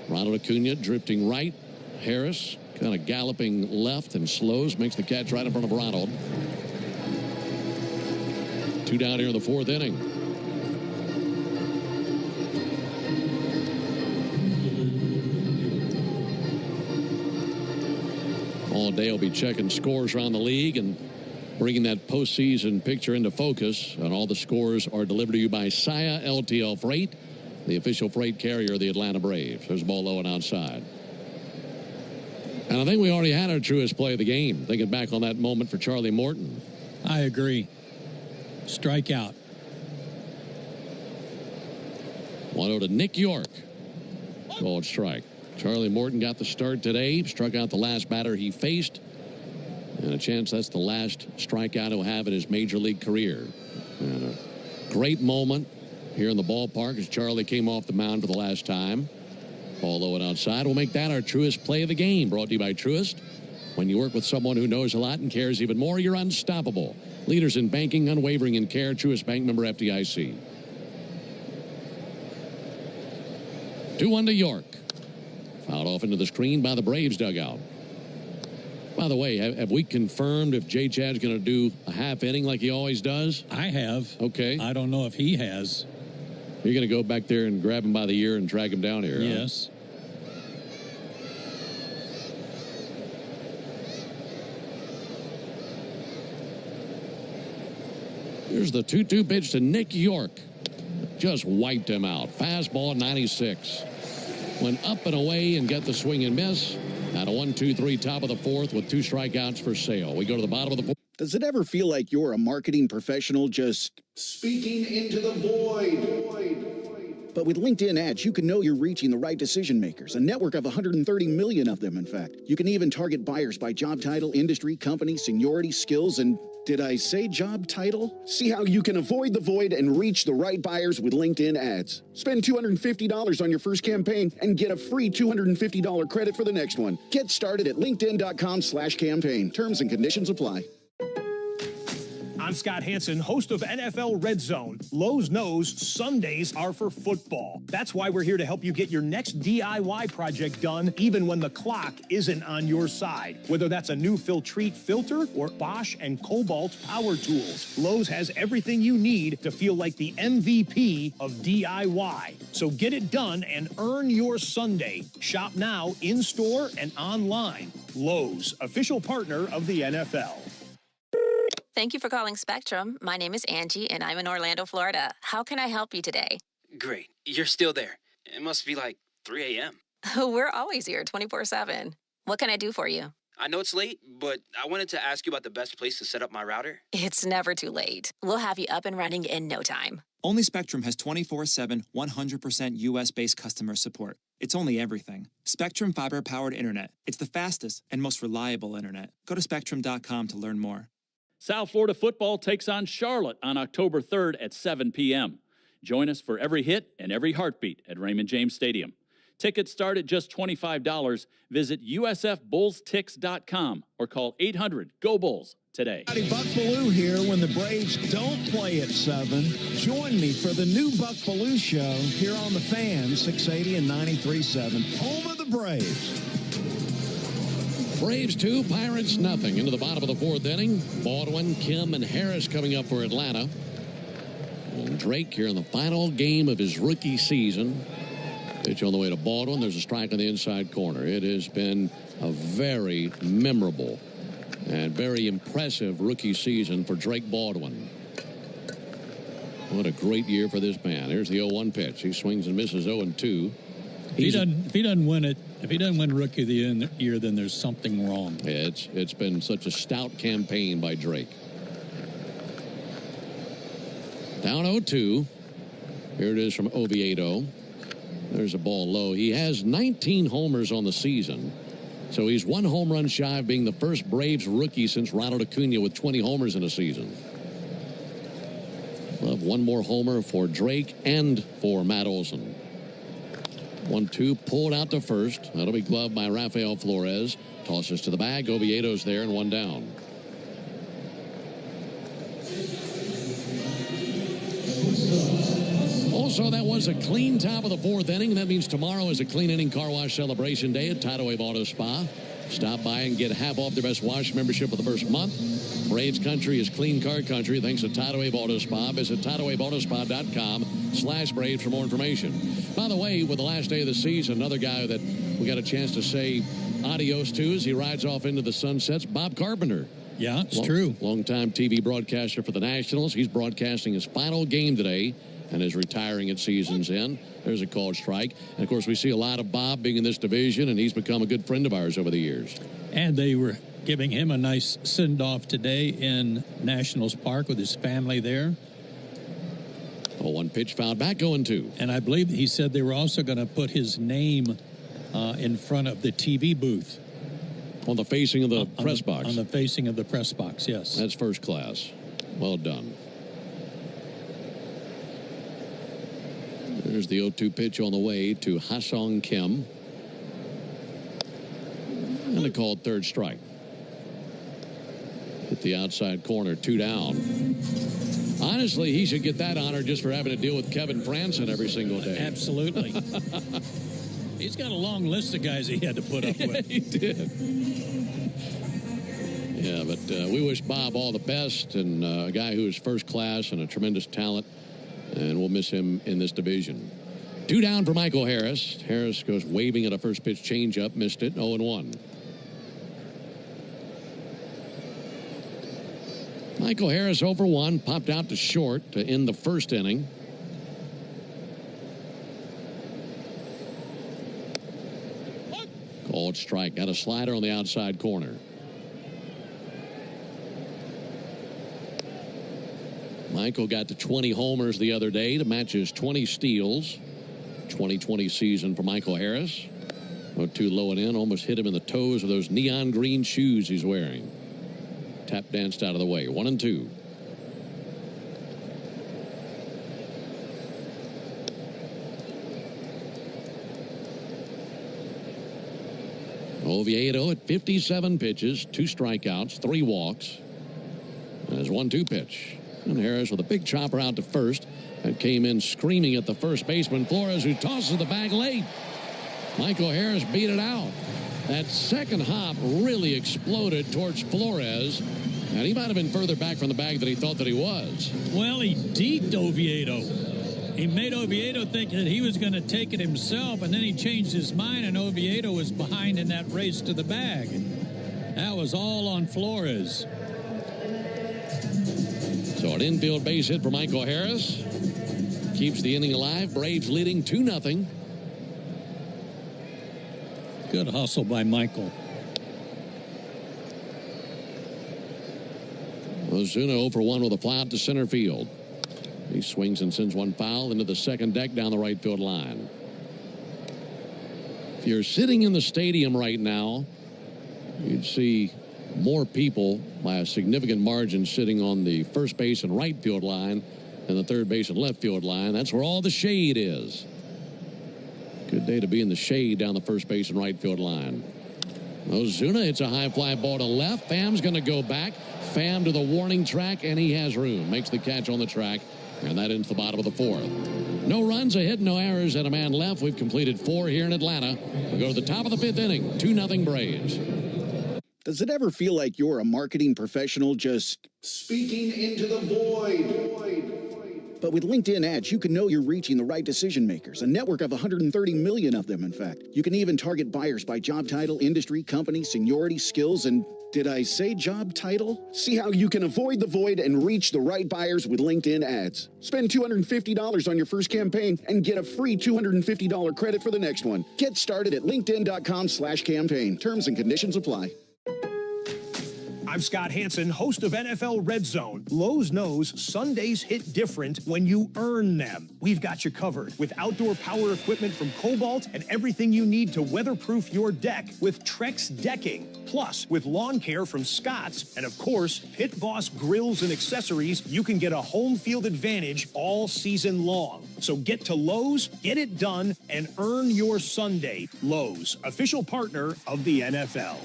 Ronald Acuna drifting right. Harris kind of galloping left and slows, makes the catch right in front of Ronald. 2 down here in the fourth inning. All day will be checking scores around the league and bringing that postseason picture into focus. And all the scores are delivered to you by Saia LTL Freight, the official freight carrier of the Atlanta Braves. There's a ball low and outside. And I think we already had our truest play of the game. Thinking back on that moment for Charlie Morton. I agree. Strikeout. 1-0 to Nick York. Called strike. Charlie Morton got the start today. Struck out the last batter he faced. And a chance that's the last strikeout he'll have in his major league career. And a great moment here in the ballpark as Charlie came off the mound for the last time. Ball low and outside. We'll make that our truest play of the game. Brought to you by Truist. When you work with someone who knows a lot and cares even more, you're unstoppable. Leaders in banking, unwavering in care. Truist Bank, member FDIC. 2-1 to York. Fouled off into the screen by the Braves dugout. By the way, have we confirmed if Jay Chad's going to do a half inning like he always does? I have. Okay. I don't know if he has. You're going to go back there and grab him by the ear and drag him down here. Yes. Huh? Here's the 2-2 pitch to Nick York. Just wiped him out. Fastball 96. Went up and away and got the swing and miss. At a 1-2-3 top of the fourth with 2 strikeouts for Sale. We go to the bottom of the fourth. Does it ever feel like you're a marketing professional just speaking into the void? But with LinkedIn ads, you can know you're reaching the right decision makers, a network of 130 million of them, in fact. You can even target buyers by job title, industry, company, seniority, skills, and did I say job title? See how you can avoid the void and reach the right buyers with LinkedIn ads. Spend $250 on your first campaign and get a free $250 credit for the next one. Get started at linkedin.com/campaign. Terms and conditions apply. I'm Scott Hansen, host of NFL Red Zone. Lowe's knows Sundays are for football. That's why we're here to help you get your next DIY project done, even when the clock isn't on your side. Whether that's a new Filtrete filter or Bosch and Cobalt power tools, Lowe's has everything you need to feel like the MVP of DIY. So get it done and earn your Sunday. Shop now, in-store and online. Lowe's, official partner of the NFL. Thank you for calling Spectrum. My name is Angie, and I'm in Orlando, Florida. How can I help you today? Great. You're still there. It must be like 3 a.m. We're always here 24/7. What can I do for you? I know it's late, but I wanted to ask you about the best place to set up my router. It's never too late. We'll have you up and running in no time. Only Spectrum has 24/7, 100% U.S.-based customer support. It's only everything. Spectrum fiber-powered internet. It's the fastest and most reliable internet. Go to Spectrum.com to learn more. South Florida football takes on Charlotte on October 3rd at 7 p.m. Join us for every hit and every heartbeat at Raymond James Stadium. Tickets start at just $25. Visit usfbullstix.com or call 800-GO-BULLS today. Buck Belue here. When the Braves don't play at 7, join me for the new Buck Belue show here on the Fan, 680 and 93.7, home of the Braves. Braves 2, Pirates nothing. Into the bottom of the fourth inning. Baldwin, Kim, and Harris coming up for Atlanta. And Drake here in the final game of his rookie season. Pitch on the way to Baldwin. There's a strike on the inside corner. It has been a very memorable and very impressive rookie season for Drake Baldwin. What a great year for this man. Here's the 0-1 pitch. He swings and misses 0-2. If he doesn't win Rookie of the Year, then there's something wrong. It's been such a stout campaign by Drake. Down 0-2. Here it is from Oviedo. There's a ball low. He has 19 homers on the season. So he's 1 home run shy of being the first Braves rookie since Ronald Acuna with 20 homers in a season. We'll have 1 more homer for Drake and for Matt Olson. 1-2, pulled out to first. That'll be gloved by Rafael Flores. Tosses to the bag. Oviedo's there and 1 down. Also, that was a clean top of the 4th inning. That means tomorrow is a clean inning car wash celebration day at Tidal Wave Auto Spa. Stop by and get half off their Best Wash membership for the first month. Braves country is clean car country thanks to Tidal Wave Auto Spa. Visit TidalWaveAutoSpa.com/Braves for more information. By the way, with the last day of the season, another guy that we got a chance to say adios to as he rides off into the sunsets, Bob Carpenter. Yeah, it's true. Longtime TV broadcaster for the Nationals. He's broadcasting his final game today and is retiring at season's end. There's a called strike. And, of course, we see a lot of Bob being in this division, and he's become a good friend of ours over the years. And they were giving him a nice send-off today in Nationals Park with his family there. 1 pitch fouled back, 0-2. And I believe he said they were also going to put his name in front of the TV booth. On the facing of the press box. On the facing of the press box, yes. That's first class. Well done. There's the 0-2 pitch on the way to Ha-Seong Kim. And a called third strike. Hit the outside corner, 2 down. Honestly, he should get that honor just for having to deal with Kevin Franson every single day. Absolutely. He's got a long list of guys he had to put up with. He did. Yeah, but we wish Bob all the best, and a guy who is first class and a tremendous talent, and we'll miss him in this division. 2 down for Michael Harris. Harris goes waving at a first pitch changeup, missed it, 0-1. Michael Harris 0 for 1, popped out to short to end the first inning. Called strike. Got a slider on the outside corner. Michael got to 20 homers the other day to match his 20 steals. 2020 season for Michael Harris. 0-2 low and in. Almost hit him in the toes of those neon green shoes he's wearing. Tap danced out of the way. 1-2. Oviedo at 57 pitches, 2 strikeouts, 3 walks. And his 1-2 pitch. And Harris with a big chopper out to first. And came in screaming at the first baseman, Flores, who tosses the bag late. Michael Harris beat it out. That second hop really exploded towards Flores. And he might have been further back from the bag than he thought that he was. Well, he deked Oviedo. He made Oviedo think that he was going to take it himself, and then he changed his mind, and Oviedo was behind in that race to the bag. That was all on Flores. So an infield base hit for Michael Harris. Keeps the inning alive. Braves leading 2-0. Good hustle by Michael. Ozuna 0 for 1 with a fly out to center field. He swings and sends one foul into the second deck down the right field line. If you're sitting in the stadium right now, you'd see more people by a significant margin sitting on the first base and right field line than the third base and left field line. That's where all the shade is. Good day to be in the shade down the first base and right field line. Ozuna hits a high fly ball to left. Pham's going to go back. Pham to the warning track, and he has room. Makes the catch on the track, and that ends the bottom of the 4th. No runs, a hit, no errors, and a man left. We've completed 4 here in Atlanta. We go to the top of the 5th inning. 2-0 Braves. Does it ever feel like you're a marketing professional just speaking into the void? But with LinkedIn Ads, you can know you're reaching the right decision makers, a network of 130 million of them, in fact. You can even target buyers by job title, industry, company, seniority, skills, and did I say job title? See how you can avoid the void and reach the right buyers with LinkedIn Ads. Spend $250 on your first campaign and get a free $250 credit for the next one. Get started at linkedin.com/campaign. Terms and conditions apply. I'm Scott Hansen, host of NFL Red Zone. Lowe's knows Sundays hit different when you earn them. We've got you covered with outdoor power equipment from Cobalt and everything you need to weatherproof your deck with Trex Decking. Plus, with lawn care from Scott's and, of course, Pit Boss grills and accessories, you can get a home field advantage all season long. So get to Lowe's, get it done, and earn your Sunday. Lowe's, official partner of the NFL.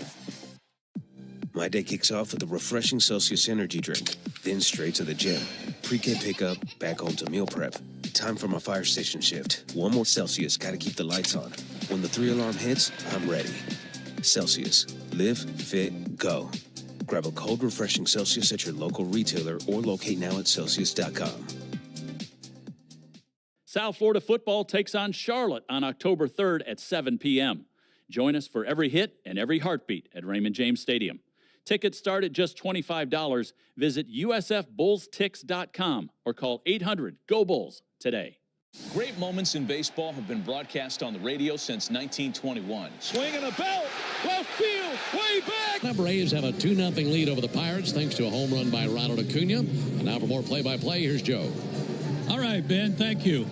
My day kicks off with a refreshing Celsius energy drink, then straight to the gym. Pre-K pickup, back home to meal prep. Time for my fire station shift. One more Celsius, gotta keep the lights on. When the 3-alarm hits, I'm ready. Celsius. Live, fit, go. Grab a cold, refreshing Celsius at your local retailer or locate now at Celsius.com. South Florida football takes on Charlotte on October 3rd at 7 p.m. Join us for every hit and every heartbeat at Raymond James Stadium. Tickets start at just $25. Visit usfbullstix.com or call 800-GO-BULLS today. Great moments in baseball have been broadcast on the radio since 1921. Swinging a belt, left field, way back. The Braves have a 2-0 lead over the Pirates thanks to a home run by Ronald Acuna. And now for more play-by-play, here's Joe. All right, Ben, thank you.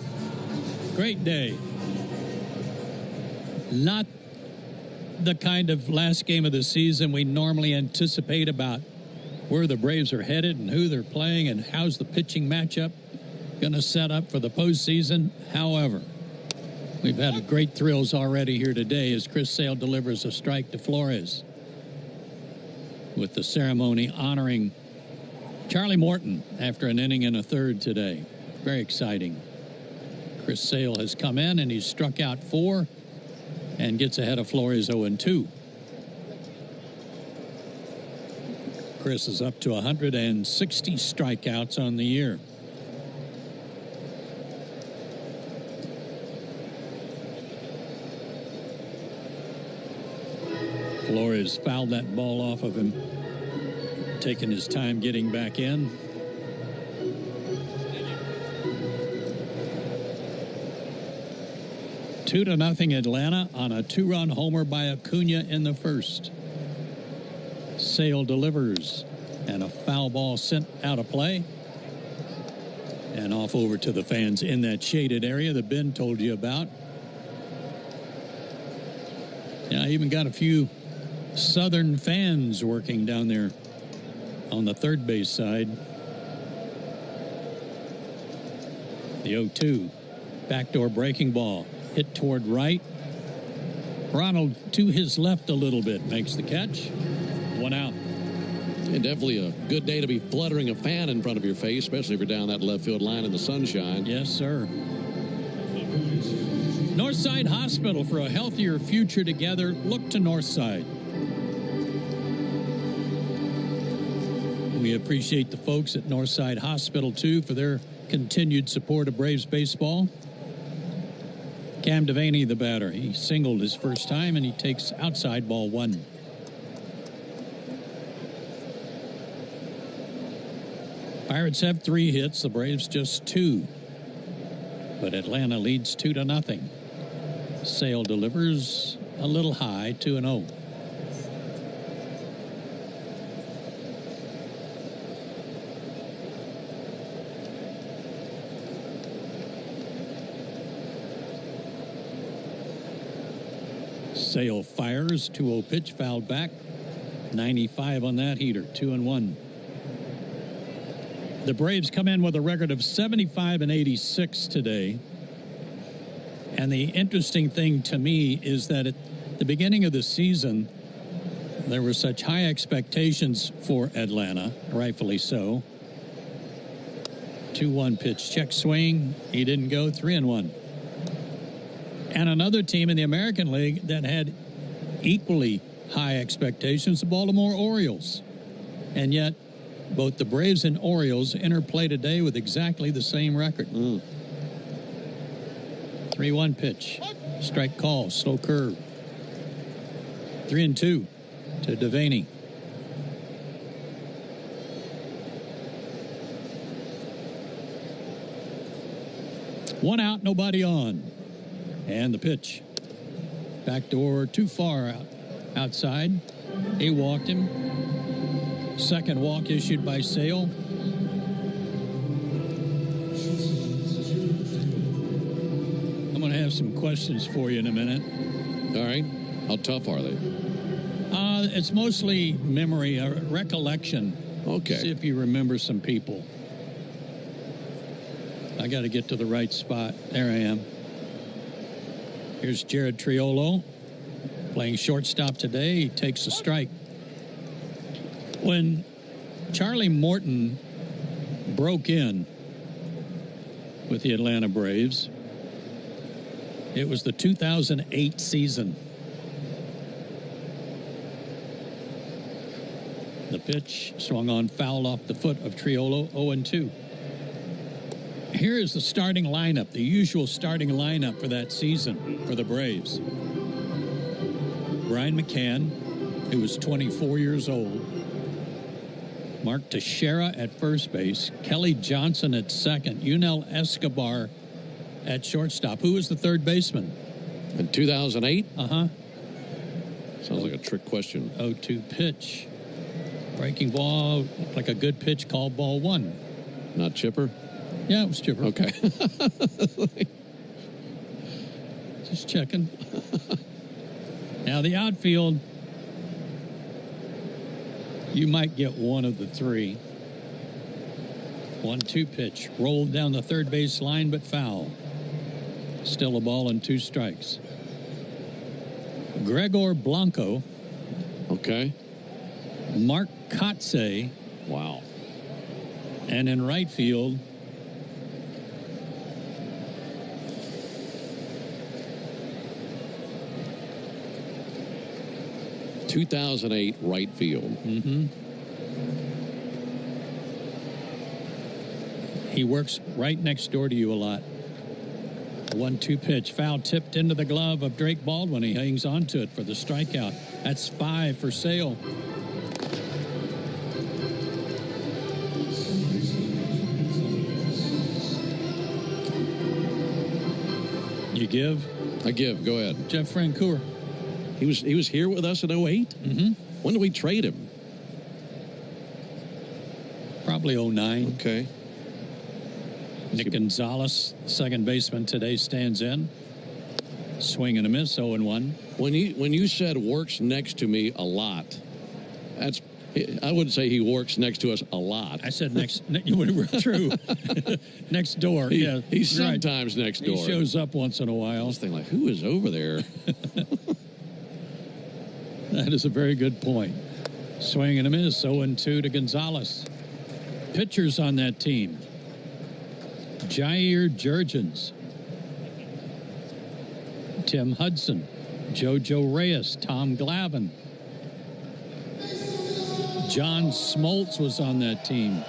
Great day. Not the kind of last game of the season we normally anticipate about where the Braves are headed and who they're playing and how's the pitching matchup going to set up for the postseason. However, we've had great thrills already here today as Chris Sale delivers a strike to Flores, with the ceremony honoring Charlie Morton after an inning and a third today. Very exciting. Chris Sale has come in and he's struck out 4 and gets ahead of Flores 0-2. Chris is up to 160 strikeouts on the year. Flores fouled that ball off of him, taking his time getting back in. Two to nothing Atlanta on a 2-run homer by Acuna in the first. Sale delivers, and a foul ball sent out of play. And off over to the fans in that shaded area that Ben told you about. Yeah, I even got a few Southern fans working down there on the third base side. The 0-2, backdoor breaking ball. Hit toward right. Ronald to his left a little bit. Makes the catch. 1 out. And definitely a good day to be fluttering a fan in front of your face, especially if you're down that left field line in the sunshine. Yes, sir. Northside Hospital, for a healthier future together. Look to Northside. We appreciate the folks at Northside Hospital, too, for their continued support of Braves baseball. Cam Devaney, the batter. He singled his first time, and he takes outside ball 1. Pirates have 3 hits. The Braves just 2. But Atlanta leads 2-0. Sale delivers a little high, 2-0. Sale fires, 2-0 pitch, fouled back. 95 on that heater, 2-1. The Braves come in with a record of 75-86 today. And the interesting thing to me is that at the beginning of the season, there were such high expectations for Atlanta, rightfully so. 2-1 pitch, check swing. He didn't go, 3-1. And another team in the American League that had equally high expectations, the Baltimore Orioles. And yet Both the Braves and Orioles interplay today with exactly the same record. 3-1 pitch. Strike call. Slow curve. 3-2 to Devaney. One out, nobody on. And the pitch. Backdoor too far outside. He walked him. Second walk issued by Sale. I'm going to have some questions for you in a minute. All right. How tough are they? It's mostly memory, recollection. Okay. See if you remember some people. I got to get to the right spot. There I am. Here's Jared Triolo playing shortstop today. He takes a strike. When Charlie Morton broke in with the Atlanta Braves, it was the 2008 season. The pitch swung on, foul off the foot of Triolo, 0-2. Here is the starting lineup, the usual starting lineup for that season for the Braves. Brian McCann, who was 24 years old. Mark Teixeira at first base. Kelly Johnson at second. Yunel Escobar at shortstop. Who was the third baseman? In 2008? Uh-huh. Sounds like a trick question. 0-2 pitch. Breaking ball, looked like a good pitch, called ball one. Not Chipper? Yeah, it was Chipper. Okay. Just checking. Now, the outfield, you might get one of the three. 1-2 pitch. Rolled down the third base line, but foul. Still a ball and 2 strikes. Gregor Blanco. Okay. Mark Kotze. Wow. And in right field, ...2008 right field. Mm-hmm. He works right next door to you a lot. 1-2 pitch. Foul tipped into the glove of Drake Baldwin. He hangs on to it for the strikeout. That's 5 for Sale. You give? I give. Go ahead. Jeff Francoeur. He was here with us in 08? Mm-hmm. When did we trade him? Probably 09. Okay. Nick Gonzalez, second baseman today, stands in. Swing and a miss, 0-1. When you said works next to me a lot, that's I wouldn't say he works next to us a lot. I said next. You would have true. Next door. Yeah, he's sometimes next door. He shows up once in a while. I was thinking, like, who is over there? That is a very good point. Swing and a miss, 0-2 to Gonzalez. Pitchers on that team: Jair Jurgens, Tim Hudson, JoJo Reyes, Tom Glavine. John Smoltz was on that team.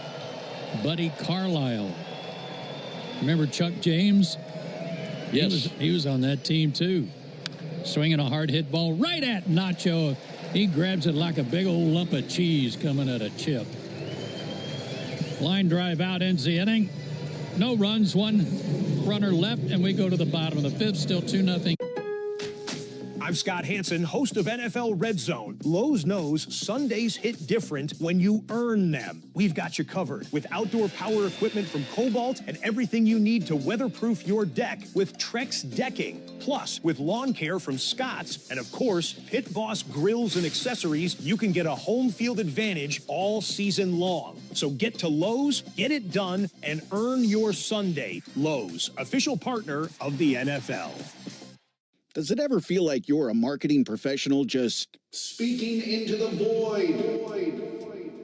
Buddy Carlisle. Remember Chuck James? Yes. He was on that team, too. Swinging a hard hit ball right at Nacho. He grabs it like a big old lump of cheese coming at a chip. Line drive out ends the inning. No runs, 1 runner left, and we go to the bottom of the 5th, still 2-0. I'm Scott Hansen, host of NFL Red Zone. Lowe's knows Sundays hit different when you earn them. We've got you covered with outdoor power equipment from Cobalt and everything you need to weatherproof your deck with Trex decking. Plus, with lawn care from Scott's and, of course, Pit Boss grills and accessories, you can get a home field advantage all season long. So get to Lowe's, get it done, and earn your Sunday. Lowe's, official partner of the NFL. Does it ever feel like you're a marketing professional just speaking into the void?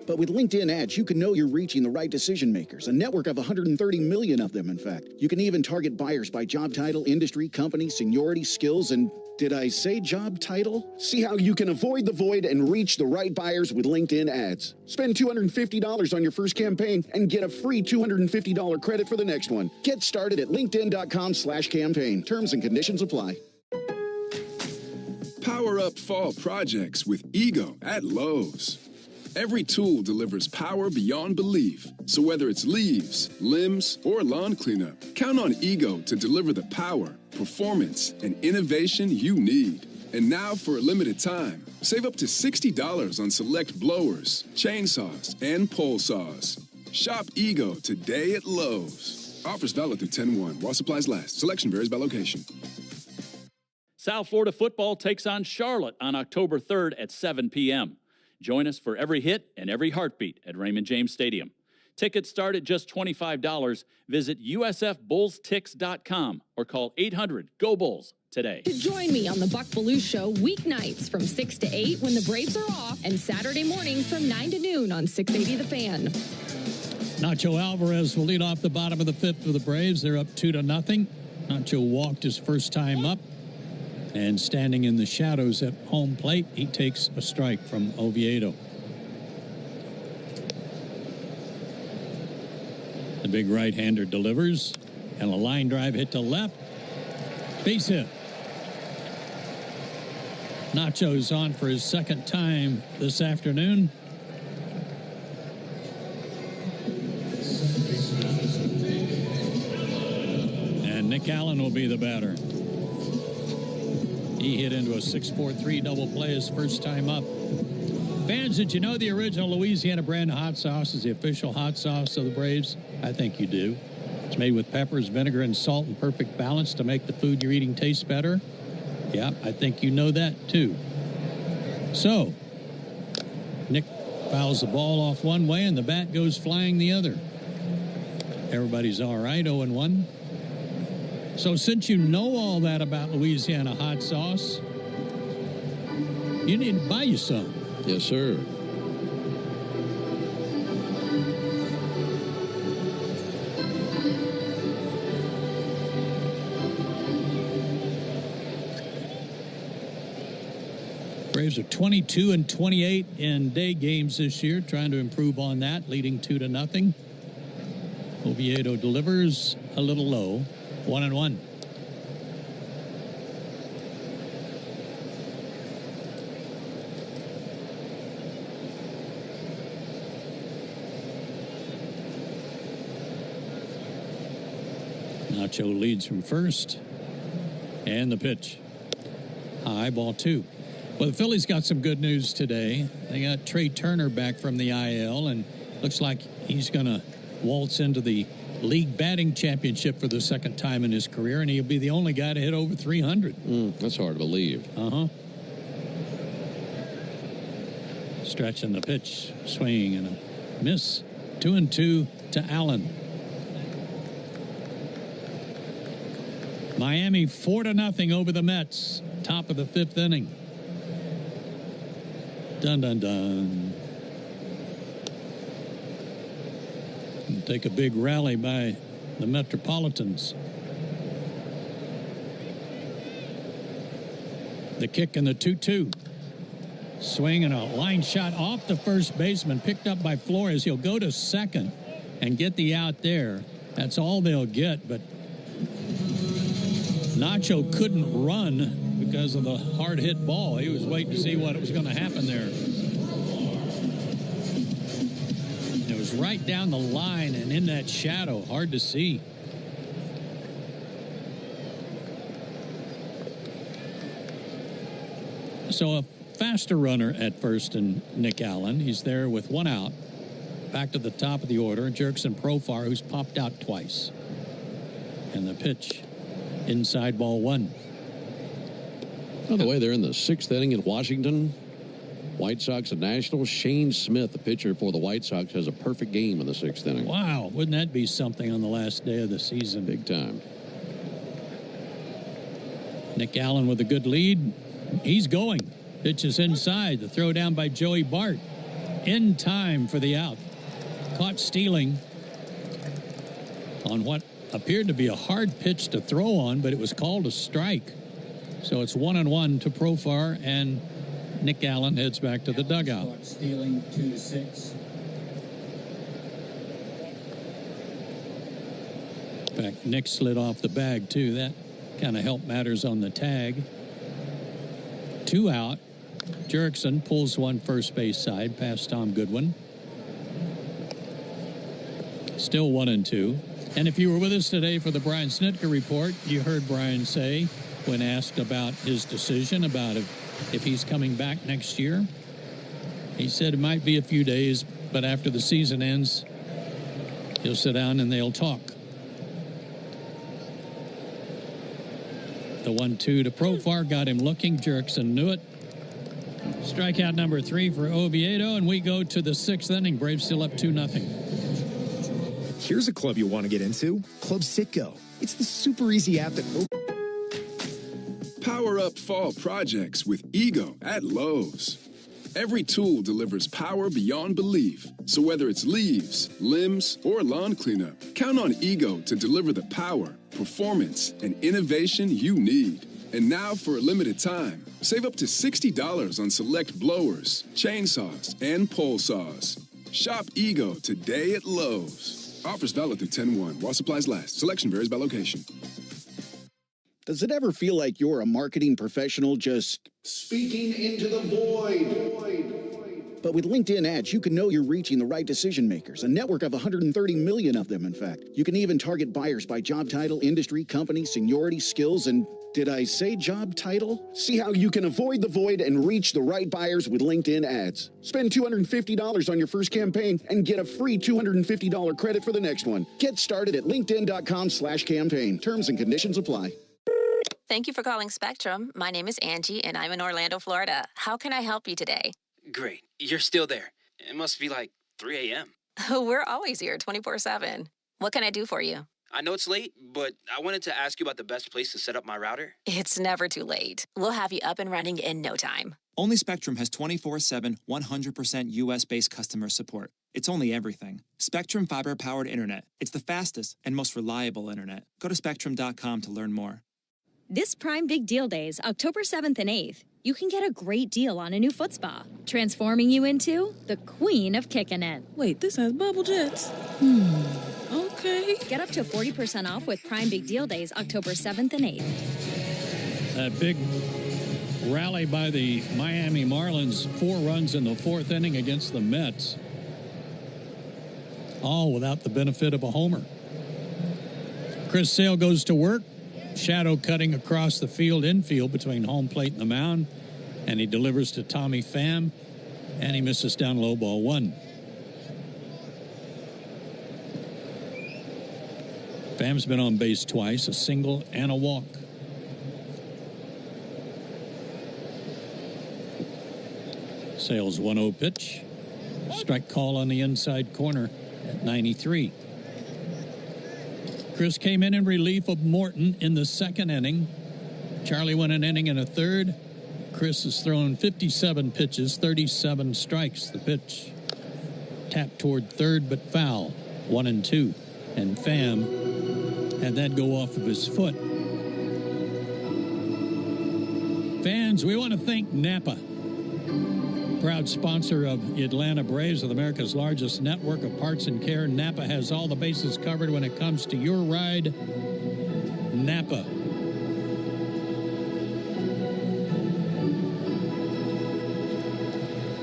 But with LinkedIn ads, you can know you're reaching the right decision makers, a network of 130 million of them, in fact. You can even target buyers by job title, industry, company, seniority, skills, and Did I say job title? See how you can avoid the void and reach the right buyers with LinkedIn ads. Spend $250 on your first campaign and get a free $250 credit for the next one. Get started at linkedin.com/campaign. Terms and conditions apply. Power up fall projects with Ego at Lowe's. Every tool delivers power beyond belief. So whether it's leaves, limbs, or lawn cleanup, count on Ego to deliver the power, performance, and innovation you need. And now for a limited time, save up to $60 on select blowers, chainsaws, and pole saws. Shop Ego today at Lowe's. Offers valid through 10/1 while supplies last. Selection varies by location. South Florida football takes on Charlotte on October 3rd at 7 p.m. Join us for every hit and every heartbeat at Raymond James Stadium. Tickets start at just $25. Visit usfbullstix.com or call 800-GO-BULLS today. Join me on the Buck Belue Show weeknights from 6 to 8 when the Braves are off, and Saturday mornings from 9 to noon on 680 The Fan. Nacho Alvarez will lead off the bottom of the fifth for the Braves. They're up 2-0. Nacho walked his first time up. And standing in the shadows at home plate, he takes a strike from Oviedo. The big right-hander delivers, and a line drive hit to left. Base hit. Nacho's on for his second time this afternoon. And Nick Allen will be the batter. He hit into a 6-4-3 double play his first time up. Fans, did you know the original Louisiana brand hot sauce is the official hot sauce of the Braves? I think you do. It's made with peppers, vinegar, and salt in perfect balance to make the food you're eating taste better. Yeah, I think you know that too. So, Nick fouls the ball off one way and the bat goes flying the other. Everybody's all right, 0-1. So since you know all that about Louisiana hot sauce, you need to buy you some. Yes, sir. Braves are 22-28 in day games this year, trying to improve on that, leading 2-0. Oviedo delivers a little low. 1-1. Nacho leads from first. And the pitch. High, ball 2. Well, the Phillies got some good news today. They got Trey Turner back from the IL, and looks like he's going to waltz into the league batting championship for the second time in his career, and he'll be the only guy to hit over 300. That's hard to believe. Stretching the pitch, swing and a miss. 2-2 to Allen. Miami 4-0 over the Mets. Top of the fifth inning. Dun dun dun. Take a big rally by the Metropolitans. The kick and the 2-2. Swing and a line shot off the first baseman, picked up by Flores. He'll go to second and get the out there. That's all they'll get, but Nacho couldn't run because of the hard hit ball. He was waiting to see what was going to happen there. It was right down the line and in that shadow, hard to see. So a faster runner at first than Nick Allen. He's there with one out. Back to the top of the order, Jurickson Profar, who's popped out twice. And the pitch, inside ball 1. By the way, they're in the sixth inning in Washington. White Sox and Nationals. Shane Smith, the pitcher for the White Sox, has a perfect game in the sixth inning. Wow, wouldn't that be something on the last day of the season? Big time. Nick Allen with a good lead. He's going. Pitches inside. The throw down by Joey Bart. In time for the out. Caught stealing on what appeared to be a hard pitch to throw on, but it was called a strike. So it's 1-1 to Profar, and Nick Allen heads back to the dugout. Stealing 2-6. In fact, Nick slid off the bag, too. That kind of helped matters on the tag. 2 out. Jurickson pulls one first base side past Tom Goodwin. Still 1-2. And if you were with us today for the Brian Snitker report, you heard Brian say, when asked about his decision about if he's coming back next year, he said it might be a few days, but after the season ends, he'll sit down and they'll talk. The 1-2 to Profar got him looking. Jurickson knew it. Strikeout number 3 for Oviedo, and we go to the 6th inning. Braves still up 2-0. Here's a club you want to get into, Club Citgo. It's the super easy app that... Power up fall projects with Ego at Lowe's. Every tool delivers power beyond belief. So whether it's leaves, limbs, or lawn cleanup, count on Ego to deliver the power, performance, and innovation you need. And now for a limited time, save up to $60 on select blowers, chainsaws, and pole saws. Shop Ego today at Lowe's. Offers valid through 10/1 while supplies last. Selection varies by location. Does it ever feel like you're a marketing professional just Speaking into the void. But with LinkedIn ads, you can know you're reaching the right decision makers, a network of 130 million of them, in fact. You can even target buyers by job title, industry, company, seniority, skills, and did I say job title? See how you can avoid the void and reach the right buyers with LinkedIn ads. Spend $250 on your first campaign and get a free $250 credit for the next one. Get started at linkedin.com/campaign. Terms and conditions apply. Thank you for calling Spectrum. My name is Angie, and I'm in Orlando, Florida. How can I help you today? Great. You're still there. It must be like 3 a.m. We're always here 24/7. What can I do for you? I know it's late, but I wanted to ask you about the best place to set up my router. It's never too late. We'll have you up and running in no time. Only Spectrum has 24/7, 100% U.S.-based customer support. It's only everything. Spectrum fiber-powered internet. It's the fastest and most reliable internet. Go to Spectrum.com to learn more. This Prime Big Deal Days, October 7th and 8th, you can get a great deal on a new foot spa, transforming you into the queen of kicking it. Wait, this has bubble jets. Okay. Get up to 40% off with Prime Big Deal Days, October 7th and 8th. That big rally by the Miami Marlins, 4 runs in the 4th inning against the Mets, all without the benefit of a homer. Chris Sale goes to work. Shadow cutting across the infield between home plate and the mound, and he delivers to Tommy Pham, and he misses down low, ball 1. Pham's been on base twice, a single and a walk. Sale's 1-0 pitch. Strike call on the inside corner at 93. Chris came in relief of Morton in the 2nd inning. Charlie went an inning and a third. Chris has thrown 57 pitches, 37 strikes. The pitch tapped toward third, but foul. 1-2. And Pham had that go off of his foot. Fans, we want to thank Napa, proud sponsor of the Atlanta Braves, with America's largest network of parts and care. Napa has all the bases covered when it comes to your ride. Napa.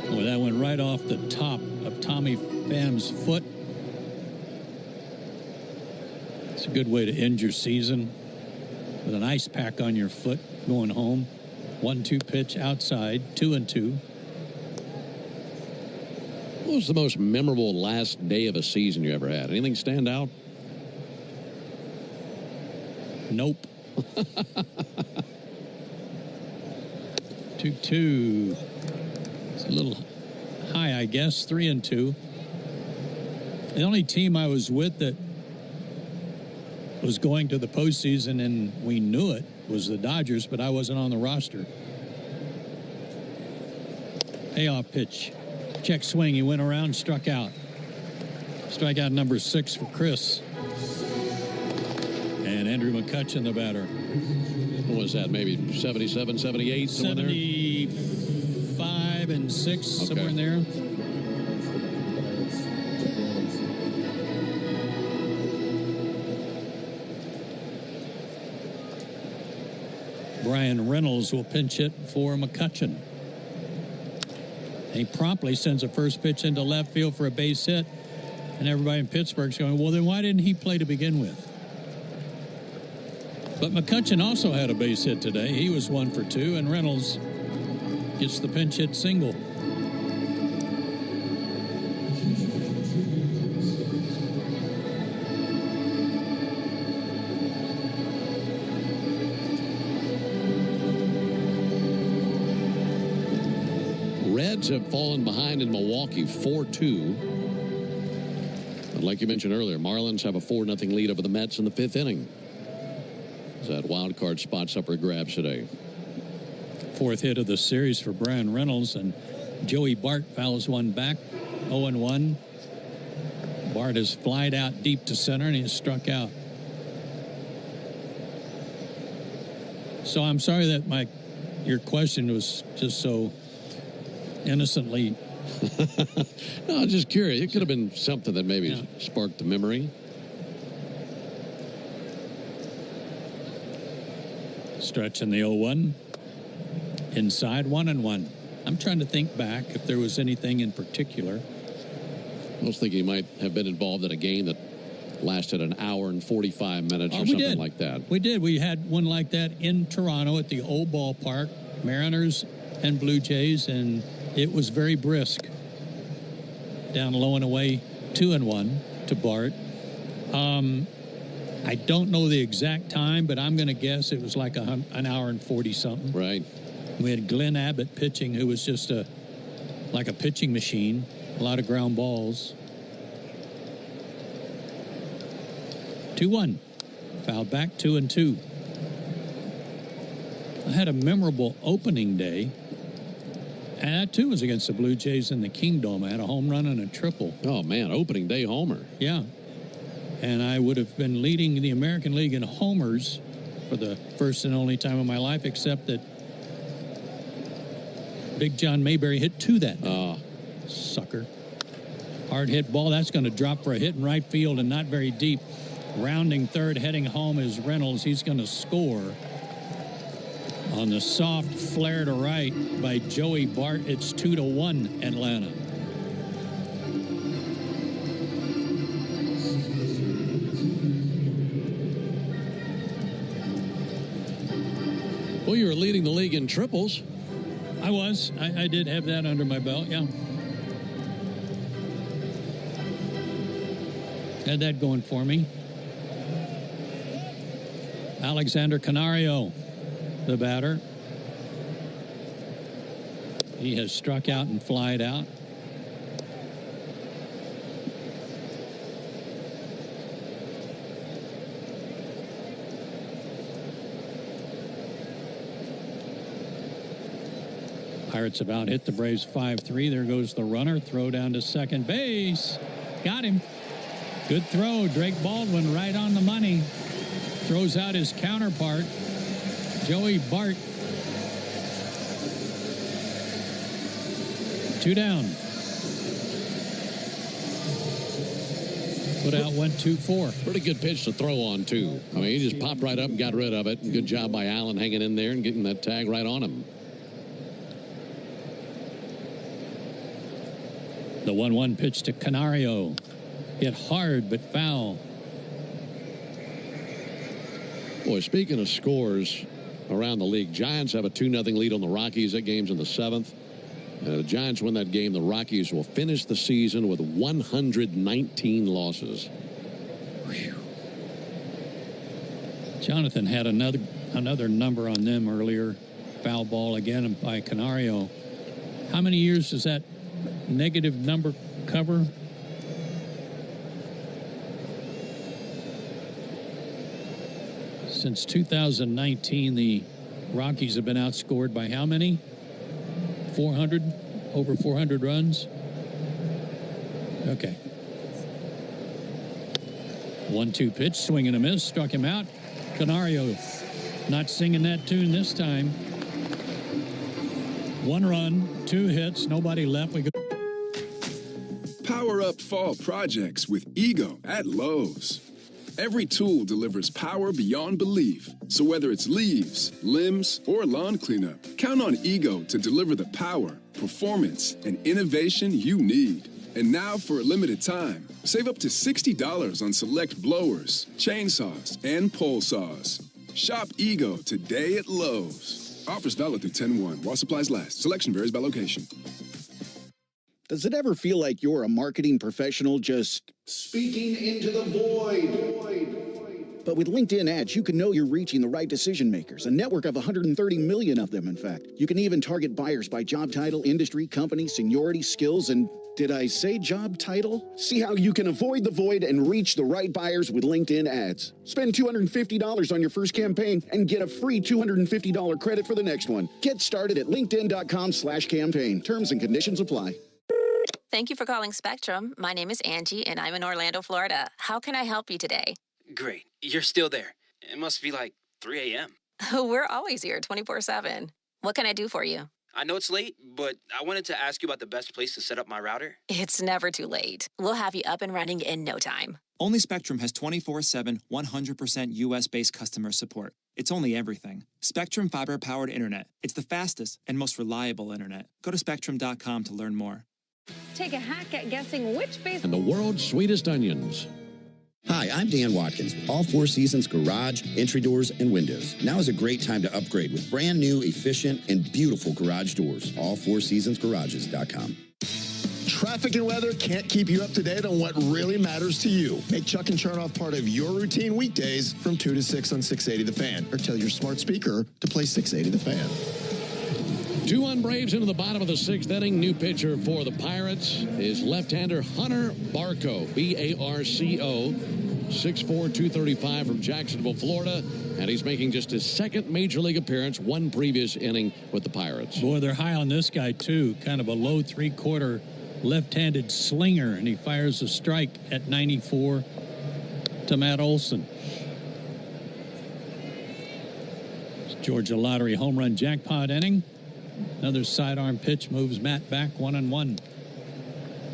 Well, that went right off the top of Tommy Pham's foot. It's a good way to end your season, with an ice pack on your foot going home. 1-2 pitch outside, 2-2. What was the most memorable last day of a season you ever had? Anything stand out? Nope. 2-2. It's a little high, I guess. 3-2. The only team I was with that was going to the postseason, and we knew it, was the Dodgers, but I wasn't on the roster. Payoff pitch. Check swing. He went around, struck out. Strikeout number 6 for Chris. And Andrew McCutchen, the batter. What was that? Maybe 77, 78? 75 and 6, somewhere in there. Brian Reynolds will pinch hit for McCutchen. He promptly sends a first pitch into left field for a base hit. And everybody in Pittsburgh's going, well, then why didn't he play to begin with? But McCutchen also had a base hit today. He was 1 for 2, and Reynolds gets the pinch hit single. Reds have fallen behind in Milwaukee 4-2. And like you mentioned earlier, Marlins have a 4-0 lead over the Mets in the 5th inning. That wild card spot's up for grabs today. 4th hit of the series for Brian Reynolds, and Joey Bart fouls one back, 0-1. Bart has flied out deep to center, and he's struck out. So I'm sorry that your question was just so innocently. No, I'm just curious. It could have been something that maybe sparked the memory. Stretch in the 0-1. Inside 1-1. I'm trying to think back if there was anything in particular. I was thinking he might have been involved in a game that lasted an hour and 45 minutes or something like that. We did. We had one like that in Toronto at the old ballpark, Mariners and Blue Jays, and it was very brisk. Down low and away, 2-1 to Bart. I don't know the exact time, but I'm going to guess it was like an hour and 40-something. Right. We had Glenn Abbott pitching, who was just like a pitching machine. A lot of ground balls. 2-1. Fouled back, 2-2. I had a memorable opening day. And that, too, was against the Blue Jays in the Kingdome. I had a home run and a triple. Oh, man, opening day homer. Yeah. And I would have been leading the American League in homers for the first and only time in my life, except that Big John Mayberry hit 2 that day. Sucker. Hard hit ball. That's going to drop for a hit in right field and not very deep. Rounding third, heading home is Reynolds. He's going to score. On the soft flare to right by Joey Bart, it's 2-1 Atlanta. Well, you were leading the league in triples. I was. I did have that under my belt, yeah. Had that going for me. Alexander Canario, the batter. He has struck out and flied out. Pirates about hit the Braves 5-3. There goes the runner. Throw down to second base. Got him. Good throw. Drake Baldwin right on the money. Throws out his counterpart, Joey Bart. 2 down. Put out, went 2-4. Pretty good pitch to throw on, too. I mean, he just popped right up and got rid of it. Good job by Allen hanging in there and getting that tag right on him. The 1-1 pitch to Canario. Hit hard but foul. Boy, speaking of scores around the league, Giants have a 2-0 lead on the Rockies. That game's in the 7th. The Giants win that game. The Rockies will finish the season with 119 losses. Whew. Jonathan had another number on them earlier. Foul ball again by Canario. How many years does that negative number cover? Since 2019, the Rockies have been outscored by how many? 400? Over 400 runs? Okay. 1-2 pitch, swing and a miss, struck him out. Canario Not singing that tune this time. 1 run, 2 hits, nobody left. We go. Power up fall projects with Ego at Lowe's. Every tool delivers power beyond belief. So whether it's leaves, limbs, or lawn cleanup, count on Ego to deliver the power, performance, and innovation you need. And now for a limited time, save up to $60 on select blowers, chainsaws, and pole saws. Shop Ego today at Lowe's. Offers valid through 10/1 while supplies last. Selection varies by location. Does it ever feel like you're a marketing professional just Speaking into the void. But with LinkedIn ads, you can know you're reaching the right decision makers, a network of 130 million of them, in fact. You can even target buyers by job title, industry, company, seniority, skills, and did I say job title? See how you can avoid the void and reach the right buyers with LinkedIn ads. Spend $250 on your first campaign and get a free $250 credit for the next one. Get started at linkedin.com/campaign. Terms and conditions apply. Thank you for calling Spectrum. My name is Angie, and I'm in Orlando, Florida. How can I help you today? Great. You're still there. It must be like 3 a.m. We're always here 24/7. What can I do for you? I know it's late, but I wanted to ask you about the best place to set up my router. It's never too late. We'll have you up and running in no time. Only Spectrum has 24/7, 100% US-based customer support. It's only everything. Spectrum fiber-powered internet. It's the fastest and most reliable internet. Go to Spectrum.com to learn more. Take a hack at guessing which base... And the world's sweetest onions. Hi, I'm Dan Watkins, All Four Seasons Garage, Entry Doors, and Windows. Now is a great time to upgrade with brand new, efficient, and beautiful garage doors. AllFourSeasonsGarages.com. Traffic and weather can't keep you up to date on what really matters to you. Make Chuck and Chernoff part of your routine weekdays from 2 to 6 on 680 The Fan. Or tell your smart speaker to play 680 The Fan. 2-1 Braves into the bottom of the 6th inning. New pitcher for the Pirates is left-hander Hunter Barco, B-A-R-C-O, 6'4", 235 from Jacksonville, Florida, and he's making just his second Major League appearance, one previous inning with the Pirates. Boy, they're high on this guy, too. Kind of a low three-quarter left-handed slinger, and he fires a strike at 94 to Matt Olson. Georgia Lottery home run jackpot inning. Another sidearm pitch moves Matt back 1-1.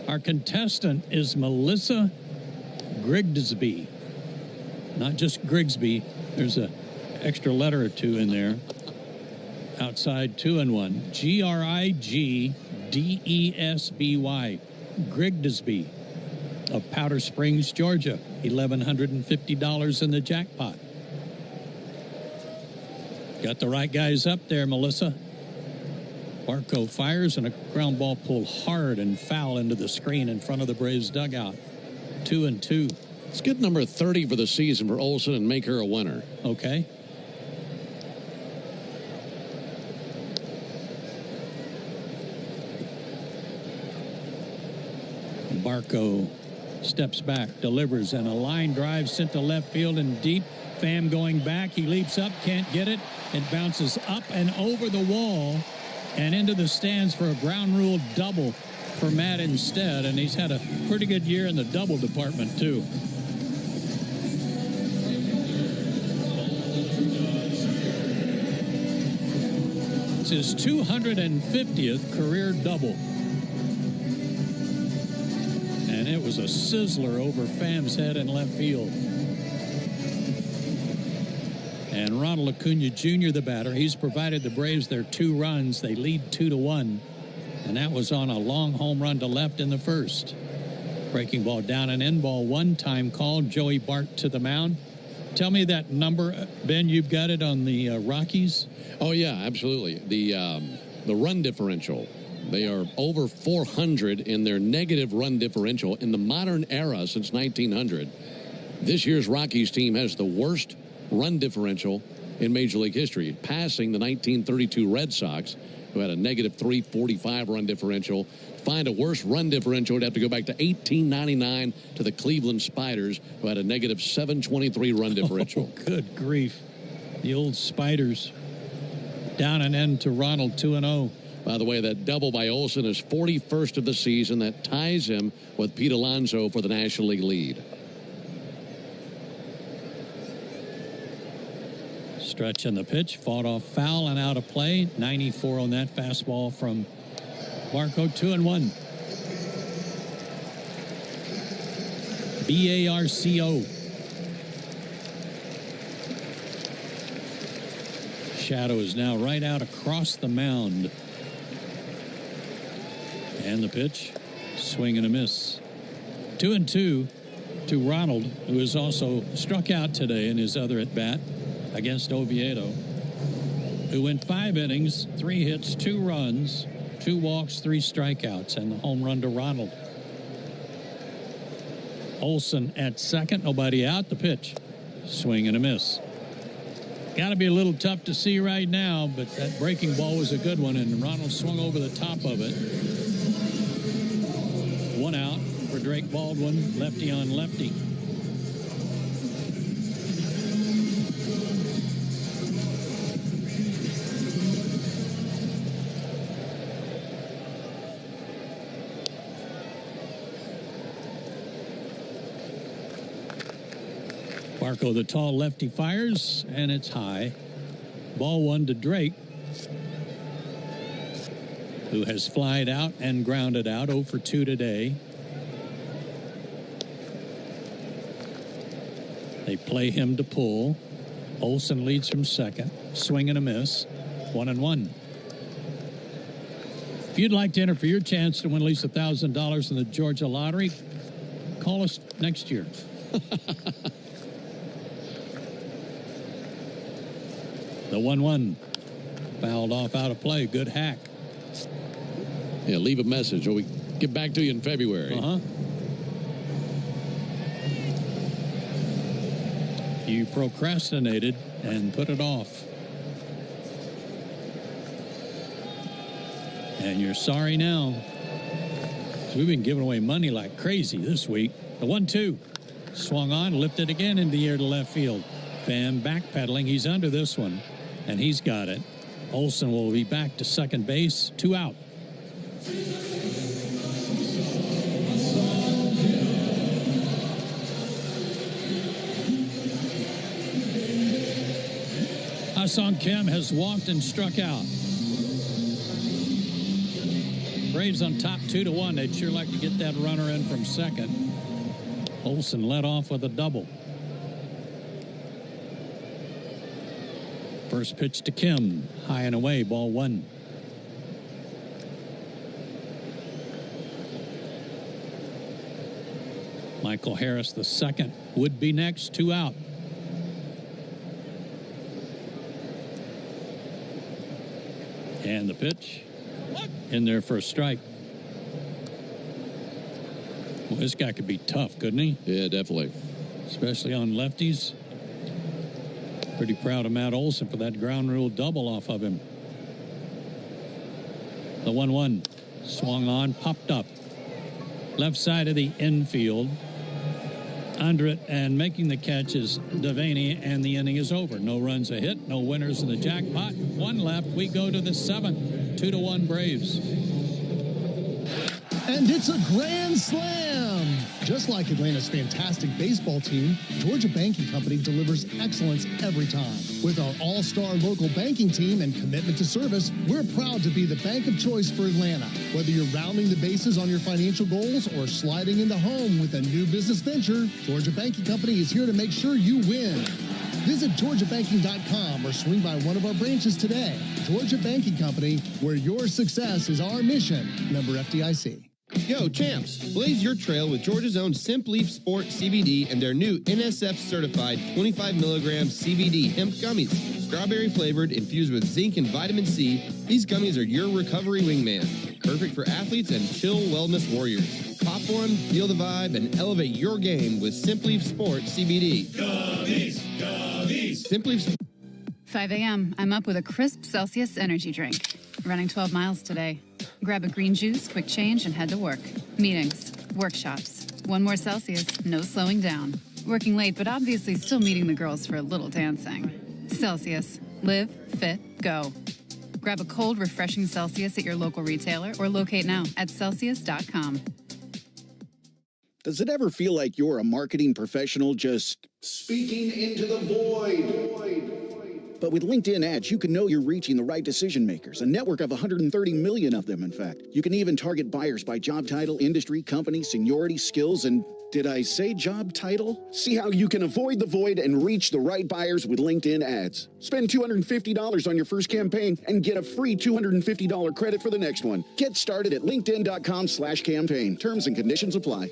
Our contestant is Melissa Grigsby. Not just Grigsby. There's an extra letter or two in there. Outside 2-1. Grigdesby. Grigsby of Powder Springs, Georgia. $1,150 in the jackpot. Got the right guys up there, Melissa. Barco fires and a ground ball pulled hard and foul into the screen in front of the Braves dugout. 2-2. Let's get number 30 for the season for Olson and make her a winner. Okay. Barco steps back, delivers, and a line drive sent to left field and deep. Pham going back. He leaps up, can't get it. It bounces up and over the wall and into the stands for a ground rule double for Matt instead. And he's had a pretty good year in the double department, too. It's his 250th career double. And it was a sizzler over Pham's head in left field. And Ronald Acuna Jr., the batter, he's provided the Braves their 2 runs. They lead 2-1. And that was on a long home run to left in the first. Breaking ball down and in, ball 1, time called. Joey Bart to the mound. Tell me that number, Ben, you've got it on the Rockies? Oh, yeah, absolutely. The run differential. They are over 400 in their negative run differential in the modern era since 1900. This year's Rockies team has the worst run differential in Major League history, passing the 1932 Red Sox, who had a negative 345 run differential. Find a worse run differential would have to go back to 1899 to the Cleveland Spiders, who had a negative 723 run differential. Oh, good grief. The old Spiders. Down and in to Ronald, 2-0. By the way, that double by Olson is 41st of the season. That ties him with Pete Alonso for the National League lead. Stretch in the pitch, fought off foul and out of play. 94 on that fastball from Barco. 2-1. Barco. Shadow is now right out across the mound. And the pitch, swing and a miss. 2-2 to Ronald, who has also struck out today in his other at-bat against Oviedo, who went 5 innings, 3 hits, 2 runs, 2 walks, 3 strikeouts, and the home run to Ronald. Olson at second, nobody out. The pitch, swing and a miss. Got to be a little tough to see right now, but that breaking ball was a good one, and Ronald swung over the top of it. 1 out for Drake Baldwin, lefty on lefty. Barco, the tall lefty, fires, and it's high. Ball 1 to Drake, who has flied out and grounded out. 0 for 2 today. They play him to pull. Olson leads from second. Swing and a miss. 1-1. If you'd like to enter for your chance to win at least $1,000 in the Georgia lottery, call us next year. The 1-1. Fouled off out of play. Good hack. Yeah, leave a message. We get back to you in February. You procrastinated and put it off. And you're sorry now. So we've been giving away money like crazy this week. The 1-2. Swung on, lifted again in the air to left field. Pham backpedaling. He's under this one, and he's got it. Olson will be back to second base. 2 out. Ha-Seong Kim has walked and struck out. Braves on top 2-1. They'd sure like to get that runner in from second. Olson led off with a double. First pitch to Kim, high and away, ball 1. Michael Harris, the second, would be next. 2 out. And the pitch in there for a strike. Well, this guy could be tough, couldn't he? Yeah, definitely. Especially on lefties. Pretty proud of Matt Olson for that ground rule double off of him. The 1-1. Swung on, popped up. Left side of the infield. Under it and making the catch is Devaney, and the inning is over. No runs a hit, no winners in the jackpot. 1 left. We go to the 7th. 2-1 Braves. And it's a grand slam. Just like Atlanta's fantastic baseball team, Georgia Banking Company delivers excellence every time. With our all-star local banking team and commitment to service, we're proud to be the bank of choice for Atlanta. Whether you're rounding the bases on your financial goals or sliding into home with a new business venture, Georgia Banking Company is here to make sure you win. Visit GeorgiaBanking.com or swing by one of our branches today. Georgia Banking Company, where your success is our mission. Member FDIC. Yo, champs, blaze your trail with Georgia's own Simpleaf Sport CBD and their new NSF-certified 25-milligram CBD hemp gummies. Strawberry flavored, infused with zinc and vitamin C, these gummies are your recovery wingman. Perfect for athletes and chill wellness warriors. Pop one, feel the vibe, and elevate your game with Simpleaf Sport CBD. Gummies, gummies. Simpleaf. 5 a.m. I'm up with a crisp Celsius energy drink. Running 12 miles today. Grab a green juice, quick change, and head to work. Meetings, workshops. 1 more Celsius, no slowing down. Working late, but obviously still meeting the girls for a little dancing. Celsius. Live, fit, go. Grab a cold, refreshing Celsius at your local retailer or locate now at Celsius.com. Does it ever feel like you're a marketing professional just speaking into the void? But with LinkedIn ads, you can know you're reaching the right decision makers, a network of 130 million of them, in fact. You can even target buyers by job title, industry, company, seniority, skills, and did I say job title? See how you can avoid the void and reach the right buyers with LinkedIn ads. Spend $250 on your first campaign and get a free $250 credit for the next one. Get started at linkedin.com/campaign. Terms and conditions apply.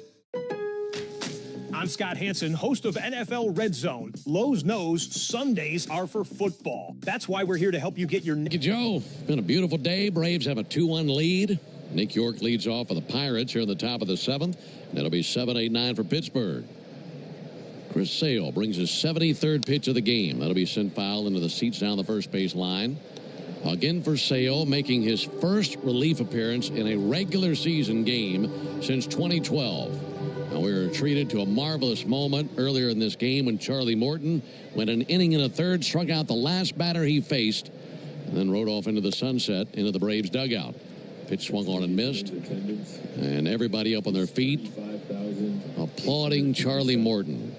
I'm Scott Hansen, host of NFL Red Zone. Lowe's knows Sundays are for football. That's why we're here to help you get your... Thank you, Joe. Been a beautiful day. Braves have a 2-1 lead. Nick York leads off for the Pirates here in the top of the 7th. And it'll be 7-8-9 for Pittsburgh. Chris Sale brings his 73rd pitch of the game. That'll be sent foul into the seats down the first base line. Again for Sale, making his first relief appearance in a regular season game since 2012. Now we were treated to a marvelous moment earlier in this game when Charlie Morton went an inning and a third, struck out the last batter he faced, and then rode off into the sunset into the Braves dugout. Pitch swung on and missed, and everybody up on their feet applauding Charlie Morton.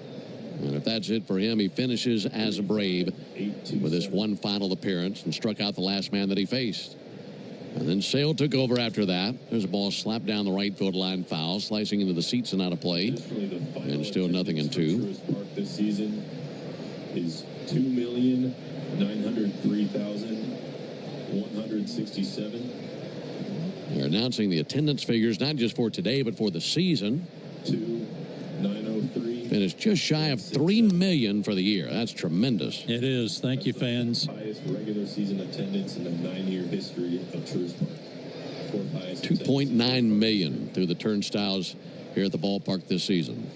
And if that's it for him, he finishes as a Brave with this one final appearance and struck out the last man that he faced. And then Sale took over after that. There's a ball slapped down the right field line, foul, slicing into the seats and out of play. And still 0-2. This season is 2,903,167. They're announcing the attendance figures, not just for today, but for the season. 2,903. Finished just shy of 3 million for the year. That's tremendous. It is. Thank you, fans. Highest regular season attendance in the 9-year history of Truist Park. 2.9 million through the turnstiles here at the ballpark this season.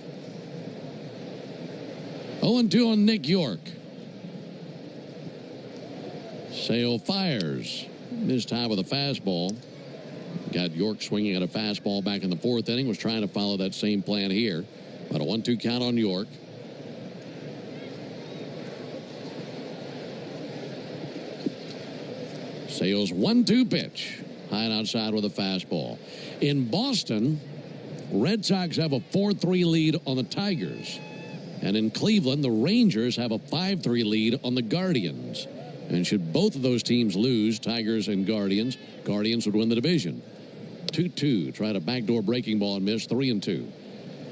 0-2 on Nick York. Sale fires. This time with a fastball. Got York swinging at a fastball back in the 4th inning. Was trying to follow that same plan here. But a 1-2 count on York. Sale's 1-2 pitch. High and outside with a fastball. In Boston, Red Sox have a 4-3 lead on the Tigers. And in Cleveland, the Rangers have a 5-3 lead on the Guardians. And should both of those teams lose, Tigers and Guardians would win the division. 2-2. Tried a backdoor breaking ball and missed. 3-2.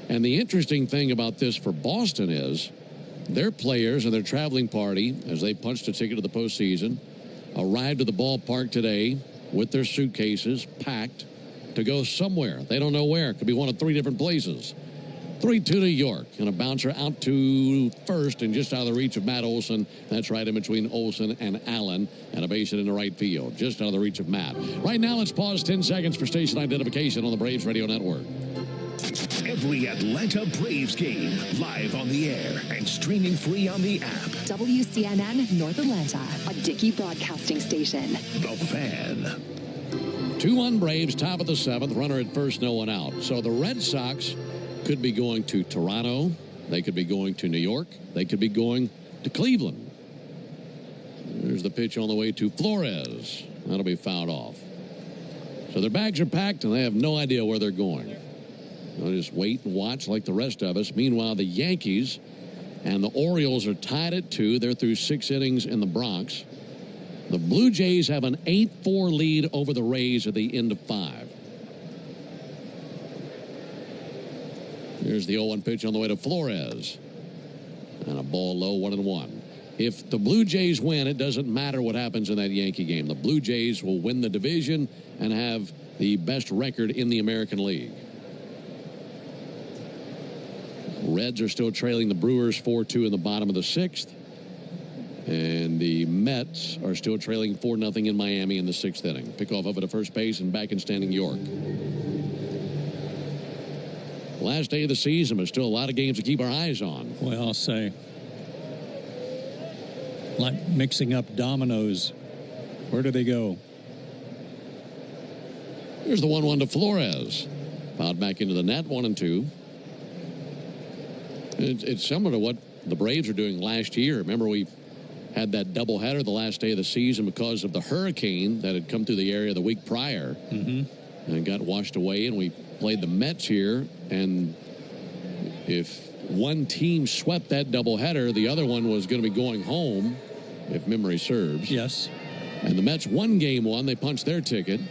And the interesting thing about this for Boston is their players and their traveling party, as they punched a ticket to the postseason, arrived at the ballpark today with their suitcases packed to go somewhere. They don't know where. It could be one of 3 different places. 3-2 to York, and a bouncer out to first and just out of the reach of Matt Olson. That's right in between Olson and Allen, and a base hit into right field, just out of the reach of Matt. Right now, let's pause 10 seconds for station identification on the Braves Radio Network. Every Atlanta Braves game, live on the air and streaming free on the app. WCNN North Atlanta, a Dickey broadcasting station. The Fan. 2-1 Braves, top of the 7th, runner at first, no one out. So the Red Sox could be going to Toronto. They could be going to New York. They could be going to Cleveland. There's the pitch on the way to Flores. That'll be fouled off. So their bags are packed, and they have no idea where they're going. They'll just wait and watch like the rest of us. Meanwhile, the Yankees and the Orioles are tied at 2. They're through 6 innings in the Bronx. The Blue Jays have an 8-4 lead over the Rays at the end of 5. Here's the 0-1 pitch on the way to Flores. And a ball low, 1-1. If the Blue Jays win, it doesn't matter what happens in that Yankee game. The Blue Jays will win the division and have the best record in the American League. Reds are still trailing the Brewers 4-2 in the bottom of the 6th. And the Mets are still trailing 4-0 in Miami in the 6th inning. Pickoff over to first base and back in standing York. Last day of the season, but still a lot of games to keep our eyes on. Well, I'll say, like mixing up dominoes. Where do they go? Here's the 1-1 to Flores. Fouled back into the net, 1-2. It's similar to what the Braves were doing last year. Remember, we had that doubleheader the last day of the season because of the hurricane that had come through the area the week prior. And it got washed away, and we played the Mets here. And if one team swept that doubleheader, the other one was going to be going home if memory serves. Yes. And the Mets won game 1. They punched their ticket.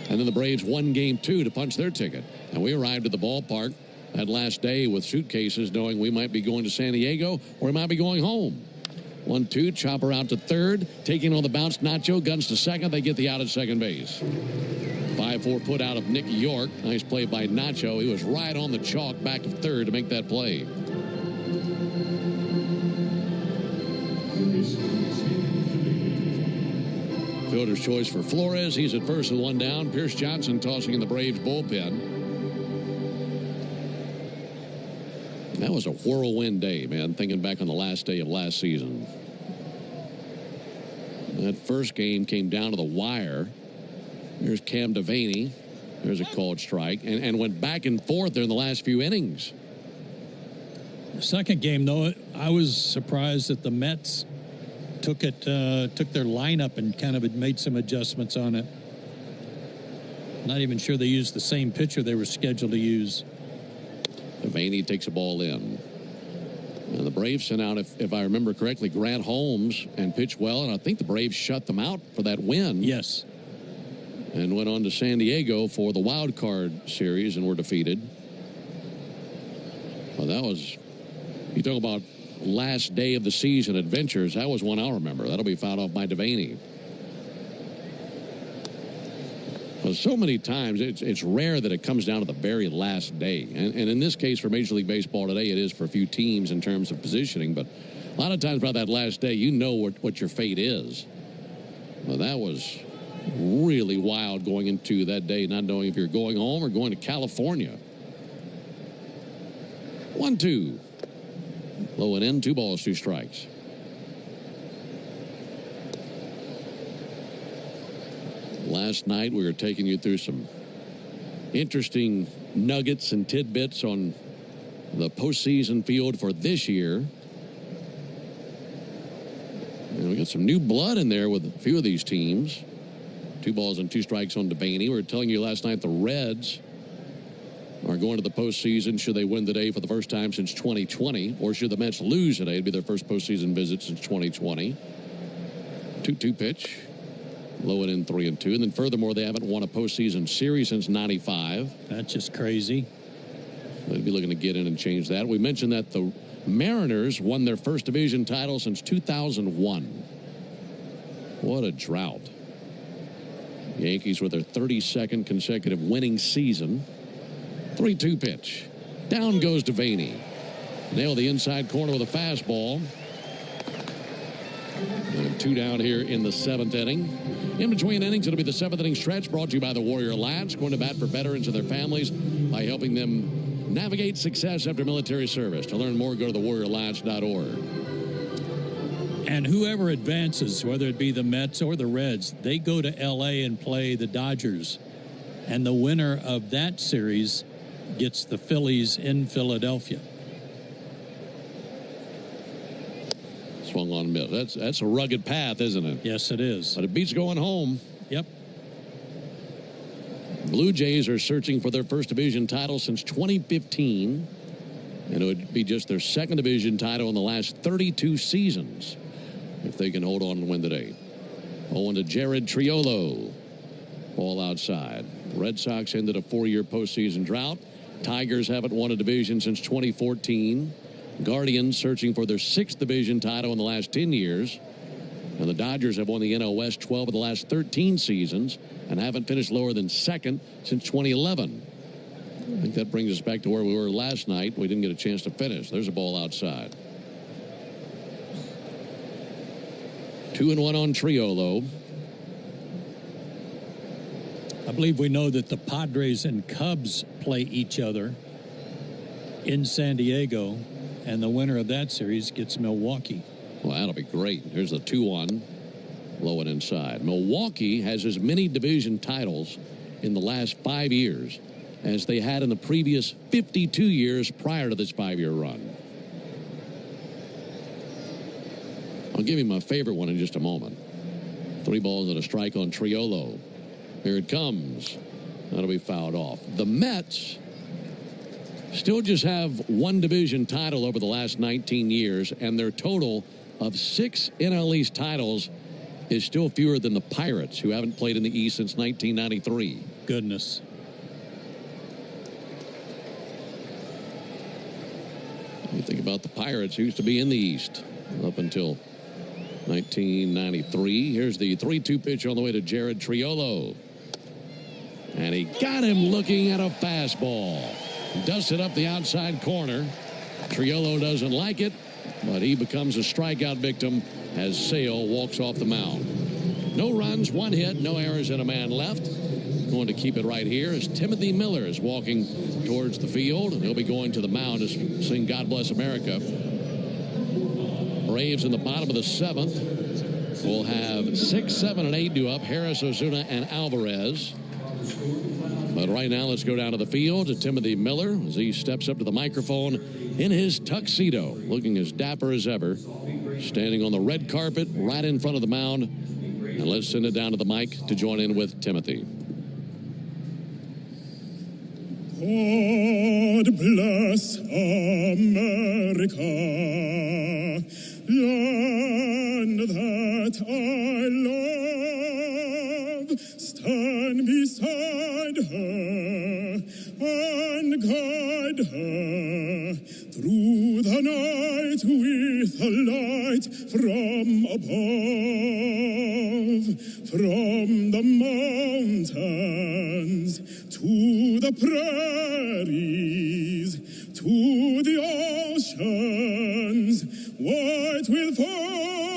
And then the Braves won game 2 to punch their ticket. And we arrived at the ballpark that last day with suitcases, knowing we might be going to San Diego or we might be going home. 1-2, chopper out to third, taking on the bounce. Nacho guns to second. They get the out at second base. 5-4 put out of Nick York. Nice play by Nacho. He was right on the chalk back of third to make that play. Fielder's choice for Flores. He's at first with one down. Pierce Johnson tossing in the Braves bullpen. That was a whirlwind day, man, thinking back on the last day of last season. That first game came down to the wire. There's Cam Devaney. There's a called strike. And went back and forth there in the last few innings. The second game, though, I was surprised that the Mets took their lineup and kind of made some adjustments on it. Not even sure they used the same pitcher they were scheduled to use. Devaney takes a ball in. And the Braves sent out, if I remember correctly, Grant Holmes and pitched well, and I think the Braves shut them out for that win. Yes. And went on to San Diego for the wild card series and were defeated. Well, that was, you talk about last day of the season adventures, that was one I'll remember. That'll be fouled off by Devaney. Well, so many times it's rare that it comes down to the very last day. And in this case for Major League Baseball today, it is for a few teams in terms of positioning. But a lot of times about that last day, you know what your fate is. Well, that was really wild going into that day, not knowing if you're going home or going to California. 1-2. Low and in, 2 balls, 2 strikes. Last night, we were taking you through some interesting nuggets and tidbits on the postseason field for this year. And we got some new blood in there with a few of these teams. 2 balls and 2 strikes on Devaney. We were telling you last night the Reds are going to the postseason should they win today for the first time since 2020, or should the Mets lose today. It'd be their first postseason visit since 2020. 2-2 pitch. Low and in 3-2. And then furthermore, they haven't won a postseason series since 95. That's just crazy. They'd be looking to get in and change that. We mentioned that the Mariners won their first division title since 2001. What a drought. Yankees with their 32nd consecutive winning season. 3-2 pitch. Down goes Devaney. Nailed the inside corner with a fastball. And 2 down here in the 7th inning. In between innings, it'll be the 7th inning stretch brought to you by the Warrior Lads, going to bat for veterans and their families by helping them navigate success after military service. To learn more, go to thewarriorlads.org. And whoever advances, whether it be the Mets or the Reds, they go to L.A. and play the Dodgers. And the winner of that series gets the Phillies in Philadelphia. Swung on miss. That's a rugged path, isn't it? Yes, it is. But it beats going home. Yep. Blue Jays are searching for their first division title since 2015. And it would be just their second division title in the last 32 seasons if they can hold on and win today. 0 to Jared Triolo. All outside. Red Sox ended a 4-year postseason drought. Tigers haven't won a division since 2014. Guardians searching for their 6th division title in the last 10 years. And the Dodgers have won the NL West 12 of the last 13 seasons and haven't finished lower than 2nd since 2011. I think that brings us back to where we were last night. We didn't get a chance to finish. There's a ball outside. 2-1 on Triolo. I believe we know that the Padres and Cubs play each other in San Diego, and the winner of that series gets Milwaukee. Well, that'll be great. Here's the 2-1. Low and inside. Milwaukee has as many division titles in the last 5 years as they had in the previous 52 years prior to this 5-year run. I'll give you my favorite one in just a moment. 3 balls and a strike on Triolo. Here it comes. That'll be fouled off. The Mets still just have 1 division title over the last 19 years, and their total of 6 NL East titles is still fewer than the Pirates, who haven't played in the East since 1993. Goodness. You think about the Pirates, who used to be in the East up until 1993. Here's the 3-2 pitch on the way to Jared Triolo. And he got him looking at a fastball. Dusted up the outside corner. Triolo doesn't like it, but he becomes a strikeout victim as Sale walks off the mound. No runs, 1 hit, no errors, and a man left. Going to keep it right here as Timothy Miller is walking towards the field. He'll be going to the mound to sing God Bless America. Braves in the bottom of the 7th will have 6, 7, and 8 due up. Harris, Ozuna, and Alvarez. But right now, let's go down to the field to Timothy Miller as he steps up to the microphone in his tuxedo, looking as dapper as ever, standing on the red carpet right in front of the mound. And let's send it down to the mic to join in with Timothy. God bless America, land that I love. Stand beside her and guide her through the night with a light from above, from the mountains to the prairies, to the oceans, white with foam.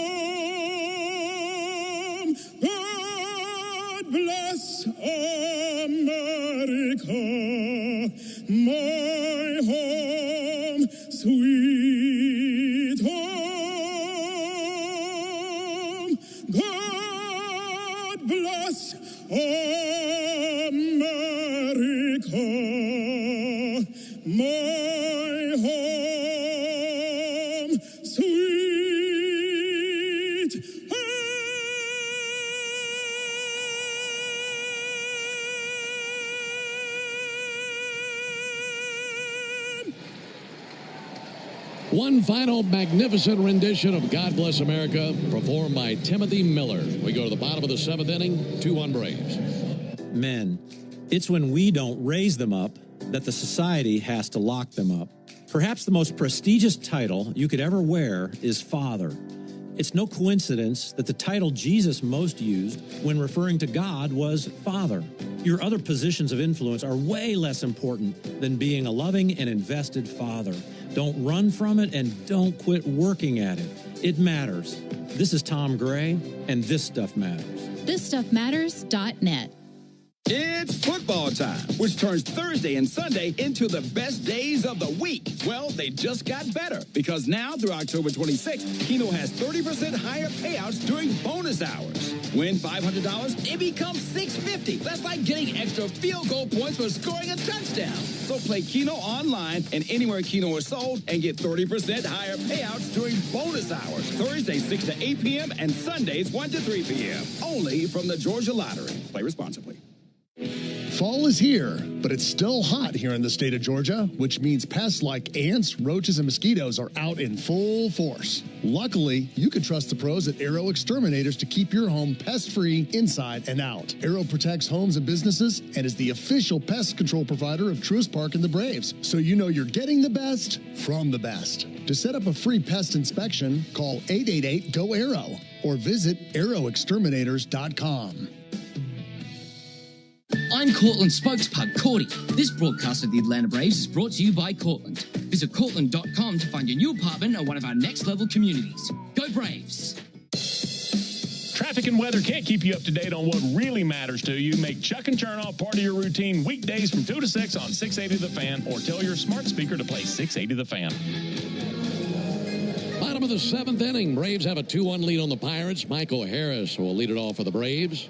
God bless America, my home, sweet home. God bless America, my home, sweet home. One final magnificent rendition of God Bless America, performed by Timothy Miller. We go to the bottom of the 7th inning, 2-1 Braves. Men, it's when we don't raise them up that the society has to lock them up. Perhaps the most prestigious title you could ever wear is Father. It's no coincidence that the title Jesus most used when referring to God was Father. Your other positions of influence are way less important than being a loving and invested father. Don't run from it and don't quit working at it. It matters. This is Tom Gray, and This Stuff Matters. ThisStuffMatters.net. It's football time, which turns Thursday and Sunday into the best days of the week. Well, they just got better, because now through October 26th, Keno has 30% higher payouts during bonus hours. Win $500, it becomes $650. That's like getting extra field goal points for scoring a touchdown. So play Keno online and anywhere Keno is sold and get 30% higher payouts during bonus hours. Thursdays 6 to 8 p.m. and Sundays 1 to 3 p.m. Only from the Georgia Lottery. Play responsibly. Fall is here, but it's still hot here in the state of Georgia, which means pests like ants, roaches, and mosquitoes are out in full force. Luckily, you can trust the pros at Arrow Exterminators to keep your home pest-free inside and out. Arrow protects homes and businesses and is the official pest control provider of Truist Park and the Braves, so you know you're getting the best from the best. To set up a free pest inspection, call 888-GO-ARROW or visit arrowexterminators.com. I'm Cortland spokespug Cordy. This broadcast of the Atlanta Braves is brought to you by Cortland. Visit Cortland.com to find your new apartment or one of our next-level communities. Go Braves! Traffic and weather can't keep you up to date on what really matters to you. Make Chuck and Chernoff part of your routine weekdays from 2 to 6 on 680 The Fan, or tell your smart speaker to play 680 The Fan. Bottom of the 7th inning, Braves have a 2-1 lead on the Pirates. Michael Harris will lead it off for the Braves.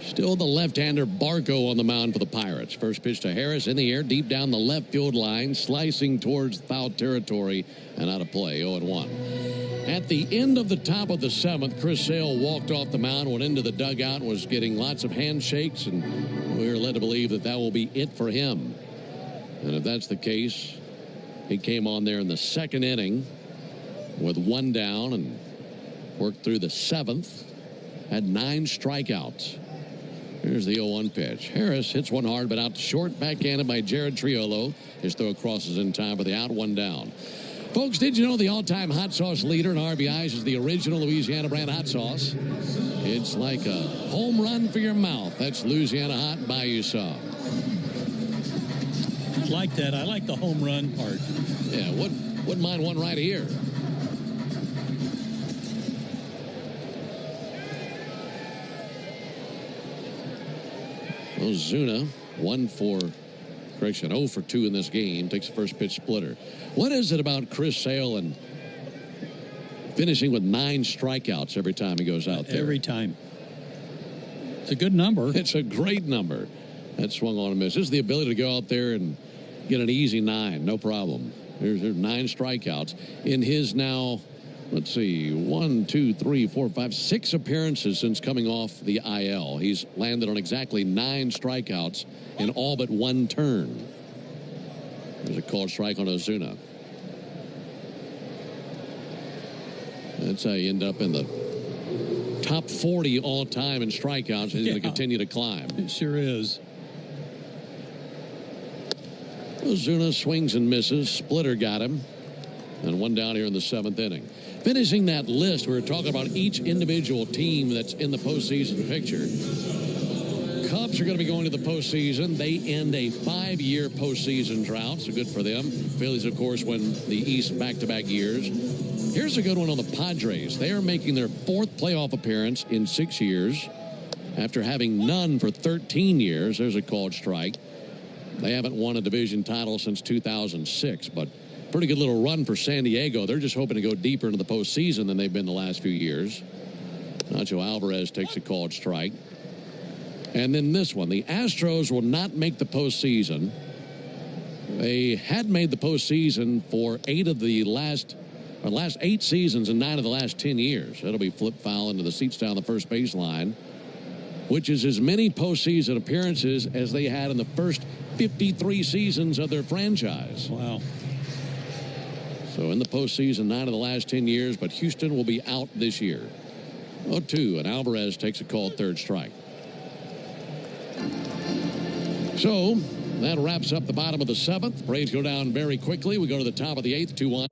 Still the left-hander Barco on the mound for the Pirates. First pitch to Harris in the air, deep down the left field line, slicing towards foul territory and out of play, 0-1. At the end of the top of the 7th, Chris Sale walked off the mound, went into the dugout, was getting lots of handshakes, and we were led to believe that that will be it for him. And if that's the case, he came on there in the 2nd inning with one down and worked through the seventh. Had 9 strikeouts. Here's the 0-1 pitch. Harris hits one hard, but out to short, backhanded by Jared Triolo. His throw crosses in time for the out, 1 down. Folks, did you know the all-time hot sauce leader in RBIs is the original Louisiana brand hot sauce? It's like a home run for your mouth. That's Louisiana Hot Bayou Sauce. I like that. I like the home run part. Yeah, wouldn't mind one right here. Ozuna, 0 for 2 in this game. Takes the first pitch splitter. What is it about Chris Sale and finishing with 9 strikeouts every time he goes out there? Every time. It's a good number. It's a great number. That swung on a miss. This is the ability to go out there and get an easy 9, no problem. There's 9 strikeouts in his now, let's see, 6 appearances since coming off the IL. He's landed on exactly 9 strikeouts in all but 1 turn. There's a called strike on Ozuna. That's how you end up in the top 40 all-time in strikeouts. He's going to continue to climb. It sure is. Ozuna swings and misses. Splitter got him. And 1 down here in the 7th inning. Finishing that list, we were talking about each individual team that's in the postseason picture. Cubs are going to be going to the postseason. They end a 5-year postseason drought, so good for them. Phillies, of course, win the East back-to-back years. Here's a good one on the Padres. They are making their 4th playoff appearance in 6 years after having none for 13 years. There's a called strike. They haven't won a division title since 2006, but pretty good little run for San Diego. They're just hoping to go deeper into the postseason than they've been the last few years. Nacho Alvarez takes a called strike. And then this one, the Astros will not make the postseason. They had made the postseason for 8 of the last 8 seasons and 9 of the last 10 years. That'll be flip foul into the seats down the first baseline, which is as many postseason appearances as they had in the first 53 seasons of their franchise. Wow. So in the postseason, 9 of the last 10 years, but Houston will be out this year. 0-2, and Alvarez takes a called 3rd strike. So that wraps up the bottom of the 7th. Braves go down very quickly. We go to the top of the 8th, 2-1.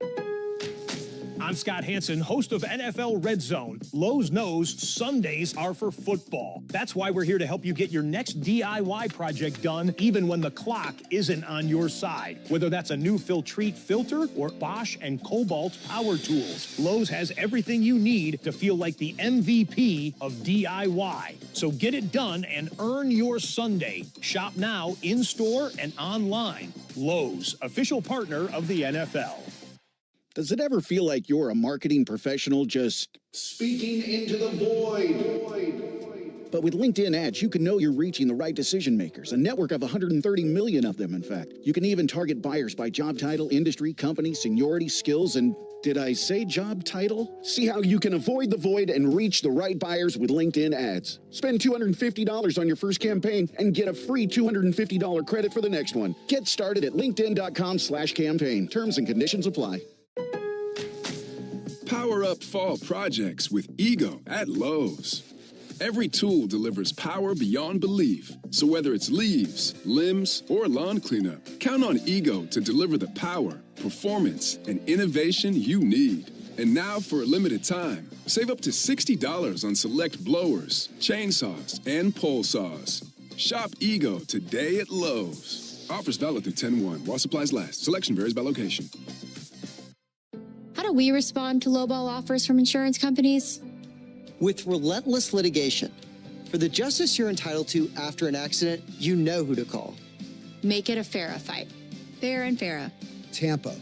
I'm Scott Hansen, host of NFL Red Zone. Lowe's knows Sundays are for football. That's why we're here to help you get your next DIY project done, even when the clock isn't on your side. Whether that's a new Filtrete filter or Bosch and Cobalt power tools, Lowe's has everything you need to feel like the MVP of DIY. So get it done and earn your Sunday. Shop now, in-store and online. Lowe's, official partner of the NFL. Does it ever feel like you're a marketing professional just Speaking into the void. But with LinkedIn ads, you can know you're reaching the right decision makers, a network of 130 million of them, in fact. You can even target buyers by job title, industry, company, seniority, skills, and did I say job title? See how you can avoid the void and reach the right buyers with LinkedIn ads. Spend $250 on your first campaign and get a free $250 credit for the next one. Get started at linkedin.com/campaign. Terms and conditions apply. Power up fall projects with Ego at Lowe's. Every tool delivers power beyond belief. So whether it's leaves, limbs, or lawn cleanup, count on Ego to deliver the power, performance, and innovation you need. And now for a limited time, save up to $60 on select blowers, chainsaws, and pole saws. Shop Ego today at Lowe's. Offers valid through 10/1 while supplies last. Selection varies by location. How do we respond to lowball offers from insurance companies? With relentless litigation. For the justice you're entitled to after an accident, you know who to call. Make it a FARA fight. Fair and FARA. Tampa.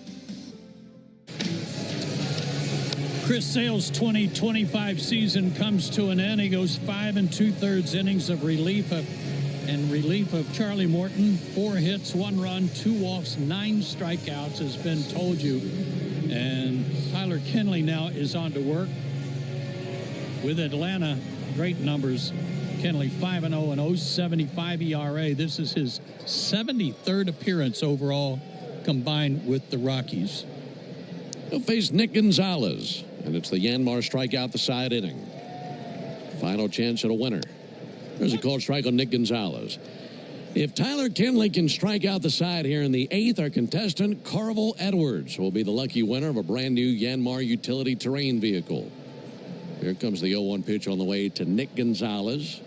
Chris Sale's 2025 season comes to an end. He goes 5 2/3 innings of relief of Charlie Morton. 4 hits, 1 run, 2 walks, 9 strikeouts has been told you. And Tyler Kenley now is on to work with Atlanta. Great numbers. Kenley 5-0 and 0.75 ERA. This is his 73rd appearance overall combined with the Rockies. He'll face Nick Gonzalez, and it's the Yanmar strikeout the side inning. Final chance at a winner. There's a called strike on Nick Gonzalez. If Tyler Kinley can strike out the side here in the 8th, our contestant, Carvel Edwards, will be the lucky winner of a brand new Yanmar utility terrain vehicle. Here comes the 0-1 pitch on the way to Nick Gonzalez.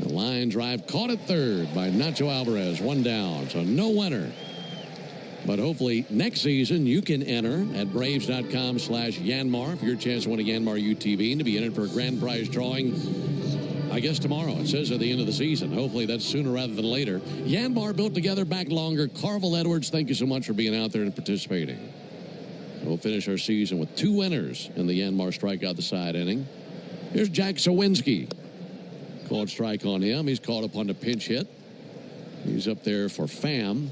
The line drive caught at third by Nacho Alvarez. One down, so no winner. But hopefully next season you can enter at Braves.com/Yanmar for your chance to win a Yanmar UTV and to be entered for a grand prize drawing, I guess tomorrow. It says at the end of the season. Hopefully that's sooner rather than later. Yanmar built together, back longer. Carvel Edwards, thank you so much for being out there and participating. We'll finish our season with 2 winners in the Yanmar strikeout the side inning. Here's Jack Sawinski. Called strike on him. He's called upon to pinch hit. He's up there for Pham.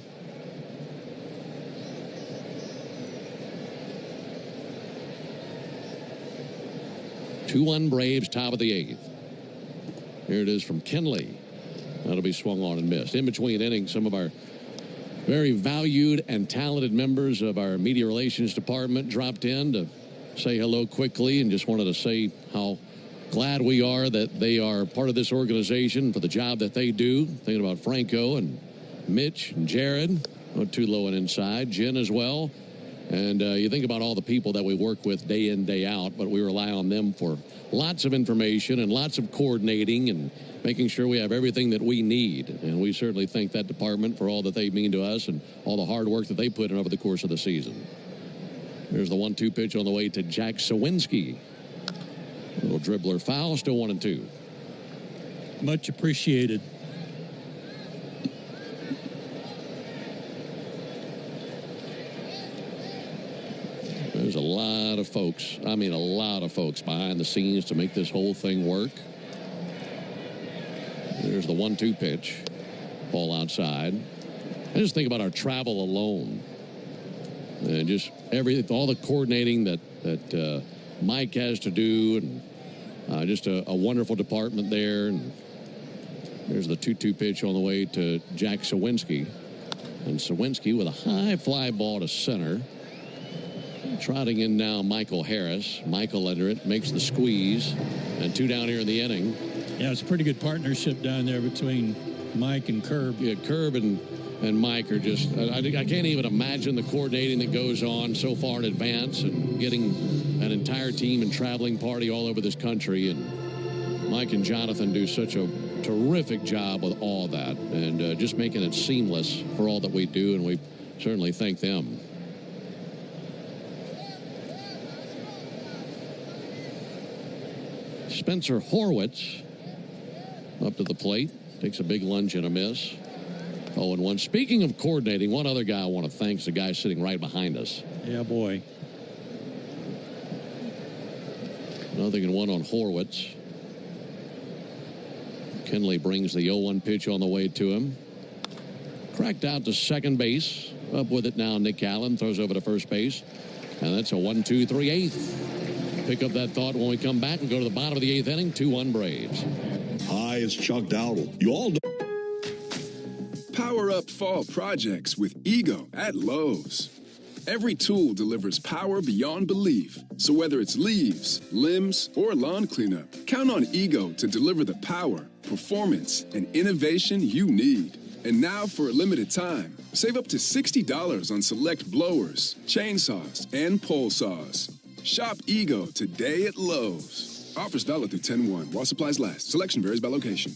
Two-one Braves, top of the 8th. Here it is from Kinley. That'll be swung on and missed. In between innings, some of our very valued and talented members of our media relations department dropped in to say hello quickly and just wanted to say how glad we are that they are part of this organization for the job that they do. Thinking about Franco and Mitch and Jared. Not too low and inside. Jen as well. And you think about all the people that we work with day in, day out, but we rely on them for lots of information and lots of coordinating and making sure we have everything that we need. And we certainly thank that department for all that they mean to us and all the hard work that they put in over the course of the season. There's the 1-2 pitch on the way to Jack Sawinski. Little dribbler foul, still 1-2. Much appreciated. There's a lot of folks, a lot of folks behind the scenes to make this whole thing work. There's the 1-2 pitch. Ball outside. I just think about our travel alone. And just all the coordinating that Mike has to do, and just a wonderful department there. And there's the 2-2 pitch on the way to Jack Sawinski. And Sawinski with a high fly ball to center. Trotting in now Michael Harris. Michael under it, makes the squeeze. And 2 down here in the inning. Yeah, it's a pretty good partnership down there between Mike and Curb. Yeah, Curb and Mike are just, I can't even imagine the coordinating that goes on so far in advance and getting an entire team and traveling party all over this country. And Mike and Jonathan do such a terrific job with all that and just making it seamless for all that we do. And we certainly thank them. Spencer Horwitz up to the plate. Takes a big lunge and a miss. 0-1. Speaking of coordinating, one other guy I want to thank is the guy sitting right behind us. Yeah, boy. 0-1 on Horwitz. Kinley brings the 0-1 pitch on the way to him. Cracked out to second base. Up with it now, Nick Allen. Throws over to first base. And that's a 1-2-3-8. Pick up that thought when we come back and go to the bottom of the 8th inning. 2-1 Braves. Hi, it's Chuck Dowdle. You all Power up fall projects with Ego at Lowe's. Every tool delivers power beyond belief. So whether it's leaves, limbs, or lawn cleanup, count on Ego to deliver the power, performance, and innovation you need. And now for a limited time, save up to $60 on select blowers, chainsaws, and pole saws. Shop Ego today at Lowe's. Offers valid through 10/1 while supplies last. Selection varies by location.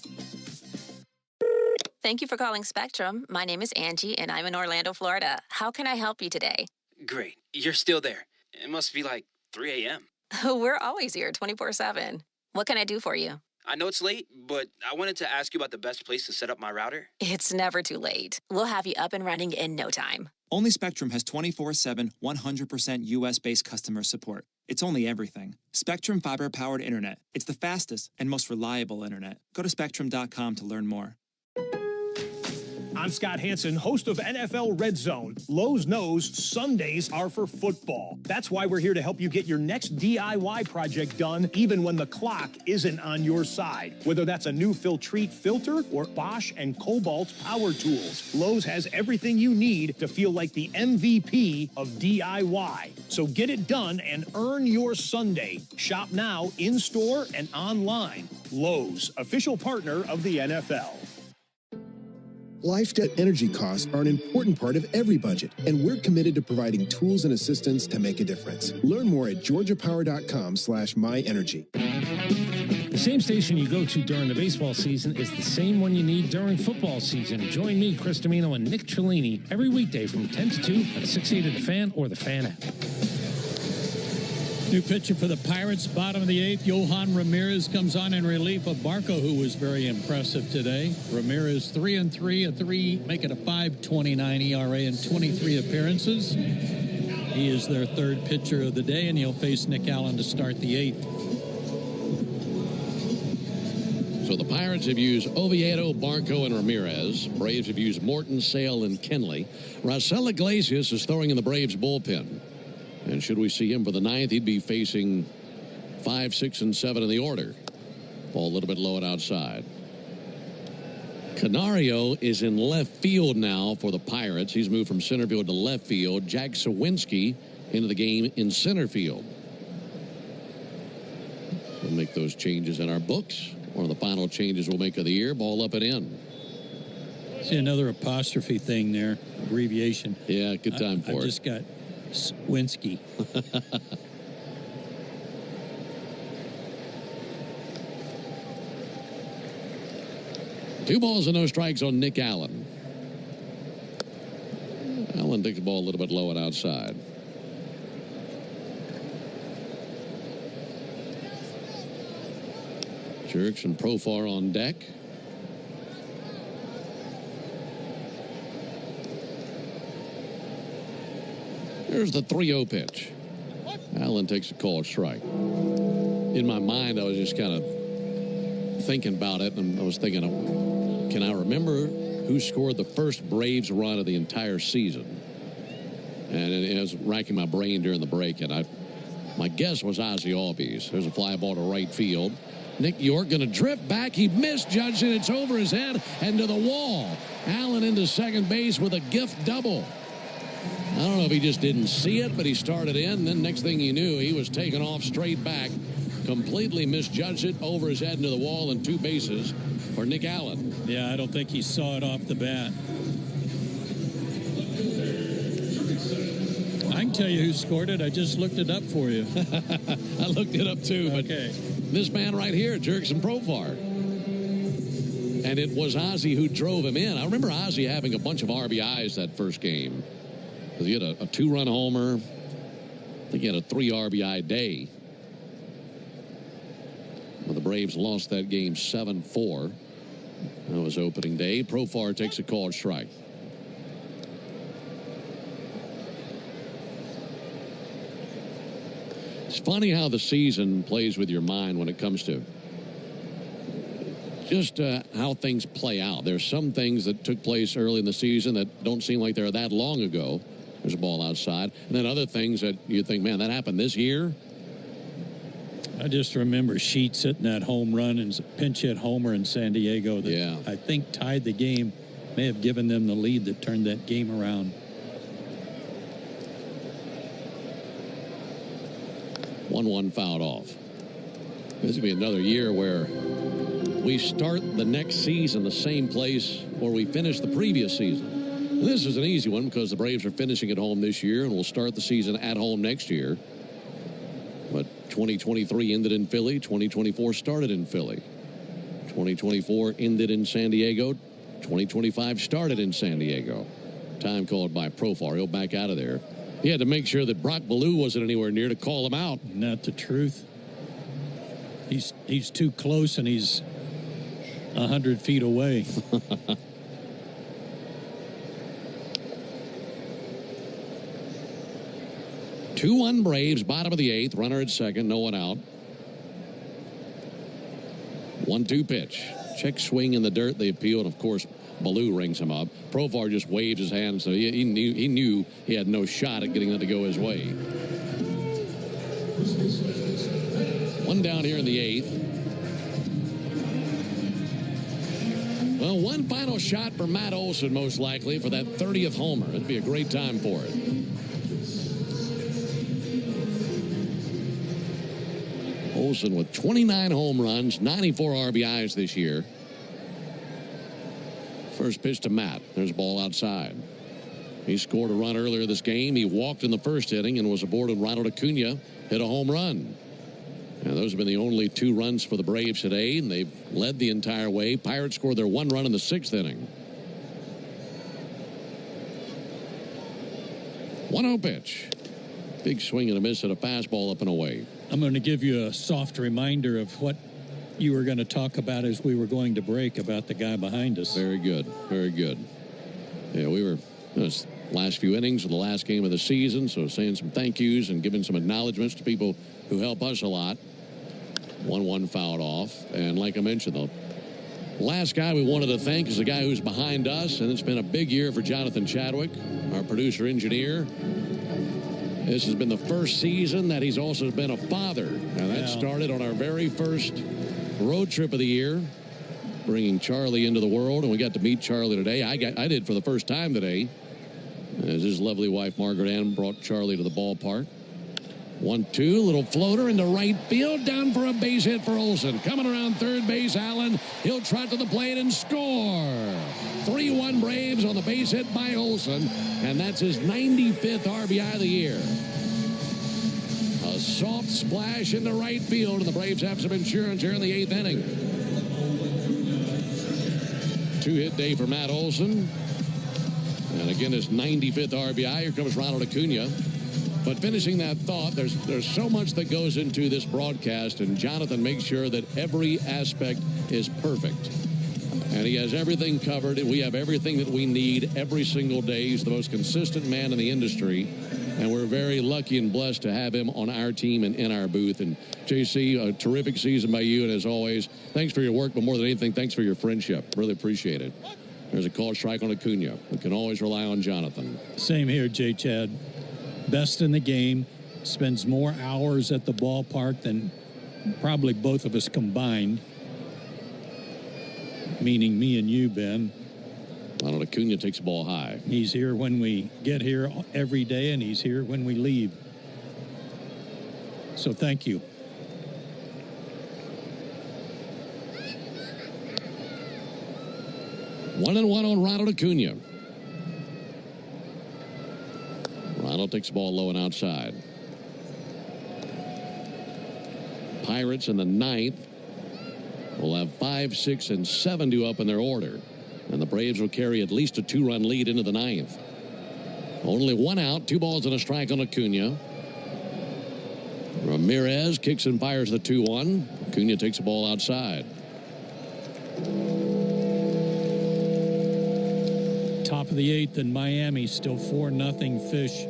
Thank you for calling Spectrum. My name is Angie, and I'm in Orlando, Florida. How can I help you today? Great. You're still there. It must be like 3 a.m. We're always here 24/7. What can I do for you? I know it's late, but I wanted to ask you about the best place to set up my router. It's never too late. We'll have you up and running in no time. Only Spectrum has 24/7, 100% U.S.-based customer support. It's only everything. Spectrum fiber-powered internet. It's the fastest and most reliable internet. Go to Spectrum.com to learn more. I'm Scott Hansen, host of NFL Red Zone. Lowe's knows Sundays are for football. That's why we're here to help you get your next DIY project done, even when the clock isn't on your side. Whether that's a new Filtrete filter or Bosch and Cobalt power tools, Lowe's has everything you need to feel like the MVP of DIY. So get it done and earn your Sunday. Shop now, in-store and online. Lowe's, official partner of the NFL. Life debt energy costs are an important part of every budget, and we're committed to providing tools and assistance to make a difference. Learn more at georgiapower.com/myenergy. The same station you go to during the baseball season is the same one you need during football season. Join me, Chris Domino, and Nick Cellini every weekday from 10 to 2 on 680 The Fan or The Fan app. New pitcher for the Pirates, bottom of the 8th. Johan Ramirez comes on in relief of Barco, who was very impressive today. Ramirez 3-3, making a 5.29 ERA in 23 appearances. He is their third pitcher of the day, and he'll face Nick Allen to start the 8th. So the Pirates have used Oviedo, Barco, and Ramirez. Braves have used Morton, Sale, and Kenley. Raisel Iglesias is throwing in the Braves bullpen. And should we see him for the 9th, he'd be facing 5, 6, and 7 in the order. Ball a little bit low and outside. Canario is in left field now for the Pirates. He's moved from center field to left field. Jack Sawinski into the game in center field. We'll make those changes in our books. One of the final changes we'll make of the year. Ball up and in. See another apostrophe thing there. Abbreviation. Yeah, good time for it. I just got Swinsky. 2 balls and no strikes on Nick Allen. Allen takes the ball a little bit low and outside. Jerks and Profar on deck. Here's the 3-0 pitch. Allen takes a called strike. In my mind, I was just kind of thinking about it, and I was thinking, can I remember who scored the first Braves run of the entire season? And I was racking my brain during the break, and my guess was Ozzie Albies. There's a fly ball to right field. Nick York going to drift back. He misjudged it. It's over his head and to the wall. Allen into second base with a gift double. I don't know if he just didn't see it, but he started in. And then next thing you knew, he was taken off straight back. Completely misjudged it, over his head into the wall, and 2 bases for Nick Allen. Yeah, I don't think he saw it off the bat. I can tell you who scored it. I just looked it up for you. I looked it up too. Okay. But this man right here, Jerks and Profar. And it was Ozzie who drove him in. I remember Ozzie having a bunch of RBIs that first game. He had a 2-run homer. I think he had a 3 RBI day. Well, the Braves lost that game 7-4. That was opening day. Profar takes a called strike. It's funny how the season plays with your mind when it comes to just how things play out. There's some things that took place early in the season that don't seem like they're that long ago. There's a ball outside. And then other things that you think, man, that happened this year. I just remember Sheets hitting that home run and pinch hit homer in San Diego that I think tied the game, may have given them the lead that turned that game around. 1-1 fouled off. This will be another year where we start the next season the same place where we finished the previous season. And this is an easy one because the Braves are finishing at home this year and will start the season at home next year. But 2023 ended in Philly. 2024 started in Philly. 2024 ended in San Diego. 2025 started in San Diego. Time called by Profar. He'll back out of there. He had to make sure that Brock Ballou wasn't anywhere near to call him out. Not the truth. He's too close, and he's 100 feet away. 2-1 Braves, bottom of the 8th, runner at second, no one out. 1-2 pitch. Check swing in the dirt. They appeal, and of course, Baloo rings him up. Profar just waves his hand, so he knew he had no shot at getting that to go his way. One down here in the 8th. Well, one final shot for Matt Olson, most likely, for that 30th homer. It'd be a great time for it. Olson with 29 home runs, 94 RBIs this year. First pitch to Matt. There's a ball outside. He scored a run earlier this game. He walked in the first inning and was aboard with Ronald Acuna, hit a home run. And those have been the only 2 runs for the Braves today, and they've led the entire way. Pirates scored their 1 run in the 6th inning. 1-0 pitch. Big swing and a miss at a fastball up and away. I'm going to give you a soft reminder of what you were going to talk about as we were going to break about the guy behind us. Very good. Very good. Yeah, we were those last few innings of the last game of the season, so saying some thank yous and giving some acknowledgments to people who help us a lot. 1-1 fouled off. And like I mentioned, the last guy we wanted to thank is the guy who's behind us, and it's been a big year for Jonathan Chadwick, our producer engineer. This has been the first season that he's also been a father. Now that started on our very first road trip of the year, bringing Charlie into the world, and we got to meet Charlie today. I did for the first time today, as his lovely wife Margaret Ann brought Charlie to the ballpark. 1-2, little floater into right field, down for a base hit for Olson. Coming around third base, Allen. He'll trot to the plate and score. 3-1 Braves on the base hit by Olson, and that's his 95th RBI of the year. A soft splash into right field, and the Braves have some insurance here in the 8th inning. 2-hit day for Matt Olson. And again, his 95th RBI. Here comes Ronald Acuna. But finishing that thought, there's so much that goes into this broadcast, and Jonathan makes sure that every aspect is perfect. And he has everything covered, and we have everything that we need every single day. He's the most consistent man in the industry, and we're very lucky and blessed to have him on our team and in our booth. And JC, a terrific season by you, and as always, thanks for your work, but more than anything, thanks for your friendship. Really appreciate it. There's a called strike on Acuna. We can always rely on Jonathan. Same here, J. Chad. Best in the game, spends more hours at the ballpark than probably both of us combined, meaning me and you, Ben. Ronald Acuna takes the ball high. He's here when we get here every day, and he's here when we leave. So thank you. One and one on Ronald Acuna. Ronald takes the ball low and outside. Pirates in the 9th will have 5, 6, and 7 due up in their order. And the Braves will carry at least a 2-run lead into the 9th. Only 1 out, 2 balls and a strike on Acuna. Ramirez kicks and fires the 2-1. Acuna takes the ball outside. Top of the 8th in Miami, still 4-0 Fish.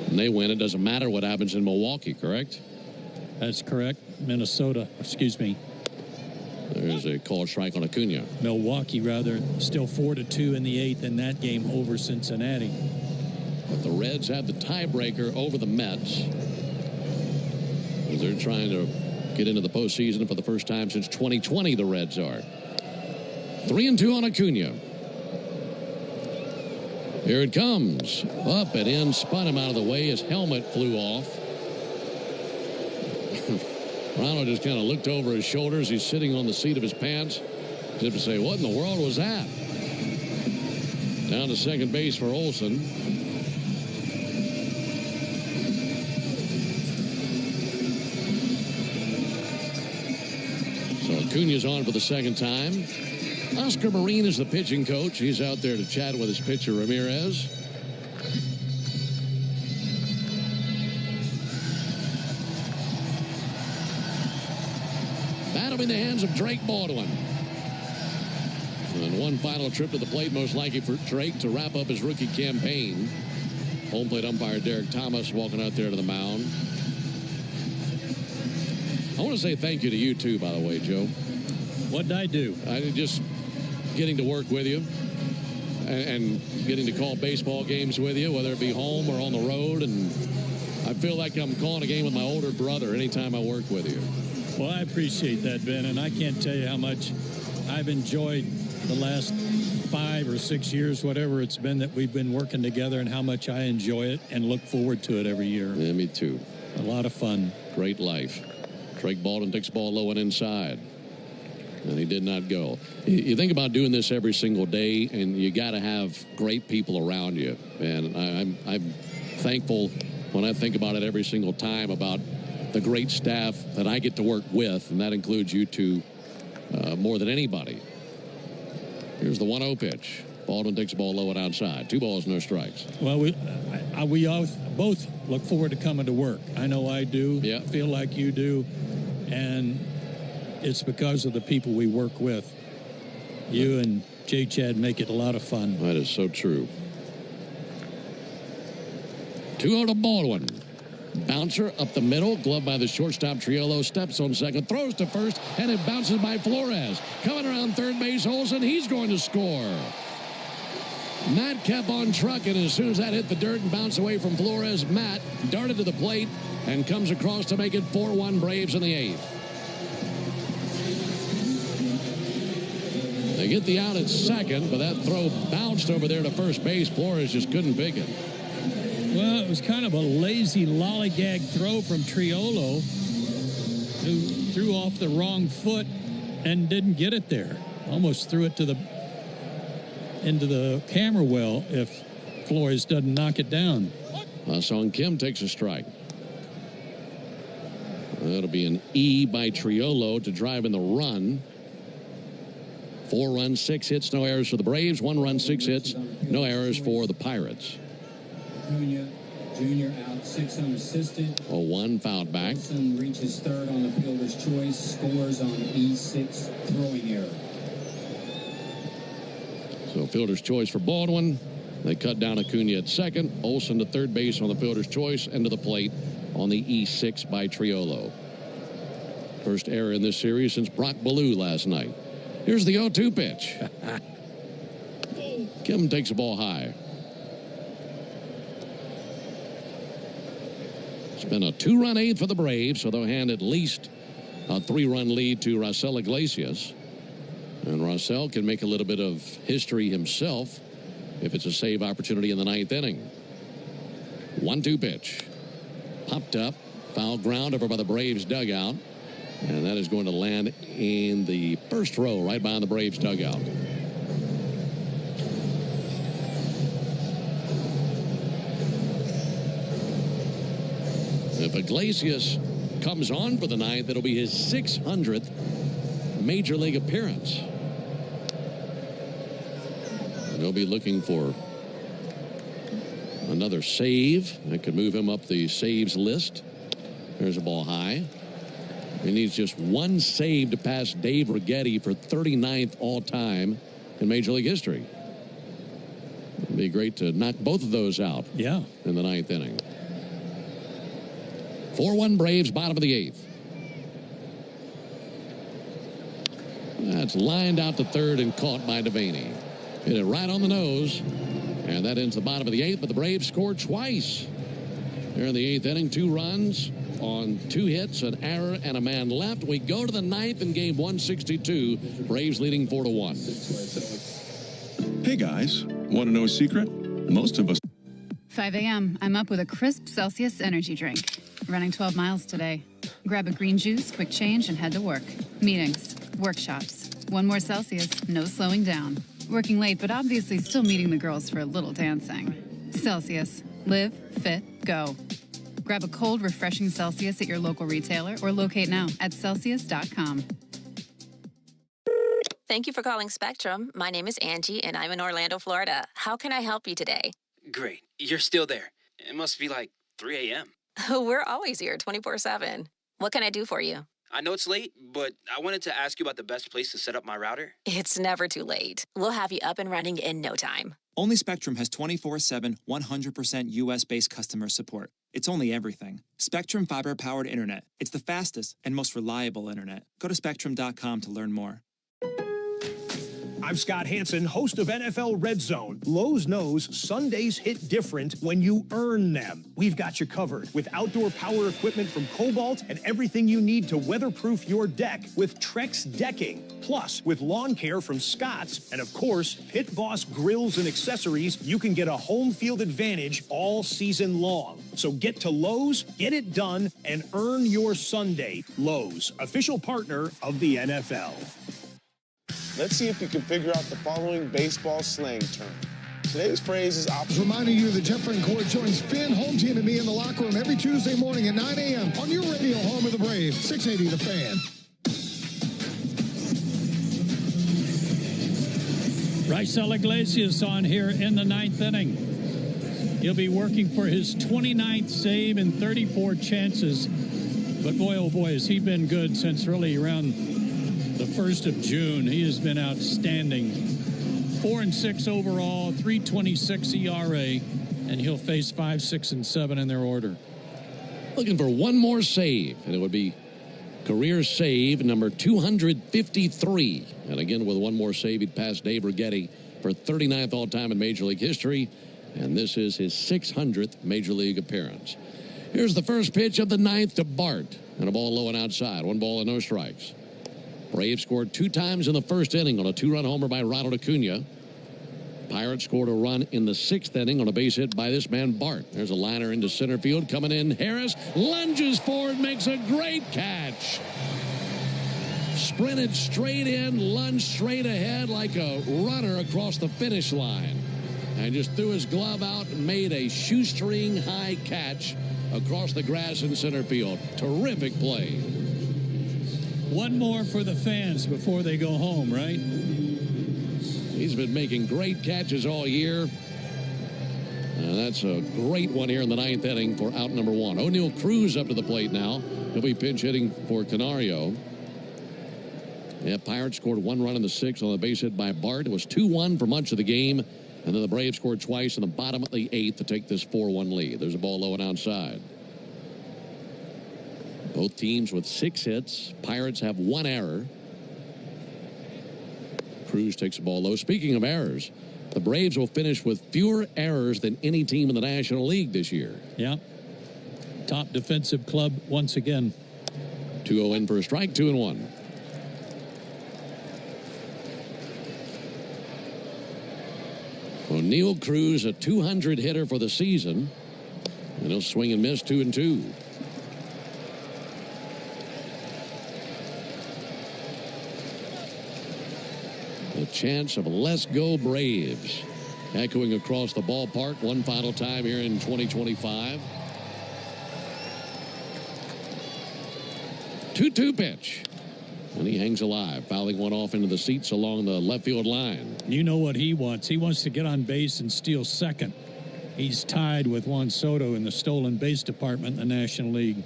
And they win. It doesn't matter what happens in Milwaukee, correct? That's correct. Minnesota, excuse me. There's a called strike on Acuna. Milwaukee, rather, still 4-2 in the 8th in that game over Cincinnati. But the Reds have the tiebreaker over the Mets, as they're trying to get into the postseason for the first time since 2020, the Reds are. 3-2 on Acuna. Here it comes. Up and in, spun him out of the way. His helmet flew off. Ronald just kind of looked over his shoulders. He's sitting on the seat of his pants. As if to say, what in the world was that? Down to second base for Olson. So Acuna's on for the second time. Oscar Marin is the pitching coach. He's out there to chat with his pitcher, Ramirez. Battle in the hands of Drake Baldwin. And one final trip to the plate, most likely for Drake to wrap up his rookie campaign. Home plate umpire Derek Thomas walking out there to the mound. I want to say thank you to you, too, by the way, Joe. What'd I do? Just getting to work with you and getting to call baseball games with you, whether it be home or on the road. And I feel like I'm calling a game with my older brother anytime I work with you. Well, I appreciate that, Ben, and I can't tell you how much I've enjoyed the last 5 or 6 years, whatever it's been that we've been working together, and how much I enjoy it and look forward to it every year. Yeah, me too. A lot of fun. Great life. Craig Baldwin takes the ball low and inside. And he did not go. You think about doing this every single day, and you got to have great people around you. And I'm thankful when I think about it every single time about the great staff that I get to work with, and that includes you two more than anybody. Here's the 1-0 pitch. Baldwin takes the ball low and outside. 2 balls, no strikes. Well, we all both look forward to coming to work. I know I do. Yeah. I feel like you do. And it's because of the people we work with. You and J. Chad make it a lot of fun. That is so true. 2-0 to Baldwin. Bouncer up the middle, gloved by the shortstop. Triolo steps on second, throws to first, and it bounces by Flores. Coming around third base, Olsen, he's going to score. Matt kept on trucking. As soon as that hit the dirt and bounced away from Flores, Matt darted to the plate and comes across to make it 4-1 Braves in the 8th. They get the out at second, but that throw bounced over there to first base. Flores just couldn't pick it. Well, it was kind of a lazy lollygag throw from Triolo, who threw off the wrong foot and didn't get it there. Almost threw it into the camera well if Flores doesn't knock it down. Song Kim takes a strike. That'll be an E by Triolo to drive in the run. 4 runs, 6 hits, no errors for the Braves. 1 run, 6 hits, no errors for the Pirates. Junior out, 6 unassisted. 0-1 fouled back. Wilson reaches third on the fielder's choice, scores on E6 throwing error. So fielder's choice for Baldwin. They cut down Acuna at second. Olsen to third base on the fielder's choice and to the plate on the E6 by Triolo. First error in this series since Brock Ballou last night. Here's the 0-2 pitch. Kim takes the ball high. It's been a 2-run 8th for the Braves, so they'll hand at least a 3-run lead to Raisel Iglesias. And Raisel can make a little bit of history himself if it's a save opportunity in the 9th inning. 1-2 pitch. Popped up. Foul ground over by the Braves dugout. And that is going to land in the first row right behind the Braves dugout. If Iglesias comes on for the 9th, it'll be his 600th Major League appearance. And he'll be looking for another save that could move him up the saves list. There's a ball high. He needs just 1 save to pass Dave Righetti for 39th all-time in Major League history. It'd be great to knock both of those out. Yeah. In the 9th inning. 4-1 Braves, bottom of the 8th. That's lined out to third and caught by Devaney. Hit it right on the nose. And that ends the bottom of the 8th, but the Braves scored twice. They're in the 8th inning, 2 runs on 2 hits, an error, and a man left. We go to the 9th in game 162. Braves leading 4-1. Hey guys, want to know a secret? Most of us. 5 a.m. I'm up with a crisp Celsius energy drink. Running 12 miles today. Grab a green juice, quick change, and head to work. Meetings, workshops. 1 more Celsius, no slowing down. Working late, but obviously still meeting the girls for a little dancing. Celsius. Live, fit, go. Grab a cold, refreshing Celsius at your local retailer or locate now at Celsius.com. Thank you for calling Spectrum. My name is Angie, and I'm in Orlando, Florida. How can I help you today? Great. You're still there. It must be like 3 a.m. We're always here 24/7. What can I do for you? I know it's late, but I wanted to ask you about the best place to set up my router. It's never too late. We'll have you up and running in no time. Only Spectrum has 24/7, 100% U.S.-based customer support. It's only everything. Spectrum fiber-powered internet. It's the fastest and most reliable internet. Go to Spectrum.com to learn more. I'm Scott Hanson, host of NFL Red Zone. Lowe's knows Sundays hit different when you earn them. We've got you covered with outdoor power equipment from Cobalt and everything you need to weatherproof your deck with Trex Decking. Plus, with lawn care from Scott's and, of course, Pit Boss grills and accessories, you can get a home field advantage all season long. So get to Lowe's, get it done, and earn your Sunday. Lowe's, official partner of the NFL. Let's see if you can figure out the following baseball slang term. Today's phrase is optional. Reminding you that Jeff Van Court joins Finn, Home Team, and me in the locker room every Tuesday morning at 9 a.m. on your radio home of the Braves, 680 The Fan. Raisel Iglesias on here in the ninth inning. He'll be working for his 29th save in 34 chances. But boy, oh boy, has he been good since really around the 1st of June. He has been outstanding. 4-6 overall, 3.26 ERA, and he'll face 5, 6, and 7 in their order. Looking for one more save, and it would be career save number 253. And again, with one more save, he'd pass Dave Righetti for 39th all-time in Major League history, and this is his 600th Major League appearance. Here's the first pitch of the ninth to Bart, and a ball low and outside. 1 ball and no strikes. Braves scored 2 times in the first inning on a 2-run homer by Ronald Acuna. Pirates scored a run in the 6th inning on a base hit by this man, Bart. There's a liner into center field. Coming in, Harris lunges forward, makes a great catch. Sprinted straight in, lunged straight ahead like a runner across the finish line. And just threw his glove out and made a shoestring high catch across the grass in center field. Terrific play. One more for the fans before they go home, right? He's been making great catches all year. And that's a great one here in the 9th inning for out number 1. O'Neill Cruz up to the plate now. He'll be pinch hitting for Canario. Yeah, Pirates scored 1 run in the 6th on the base hit by Bart. It was 2-1 for much of the game. And then the Braves scored twice in the bottom of the 8th to take this 4-1 lead. There's a ball low and outside. Both teams with 6 hits. Pirates have 1 error. Cruz takes the ball low. Speaking of errors, the Braves will finish with fewer errors than any team in the National League this year. Yeah. Top defensive club once again. 2-0 in for a strike, 2-1. O'Neill Cruz, a 200 hitter for the season. And he'll swing and miss, 2-2. The chants of "Let's go Braves" echoing across the ballpark one final time here in 2025. 2-2 pitch. And he hangs alive, fouling one off into the seats along the left field line. You know what he wants. He wants to get on base and steal second. He's tied with Juan Soto in the stolen base department in the National League.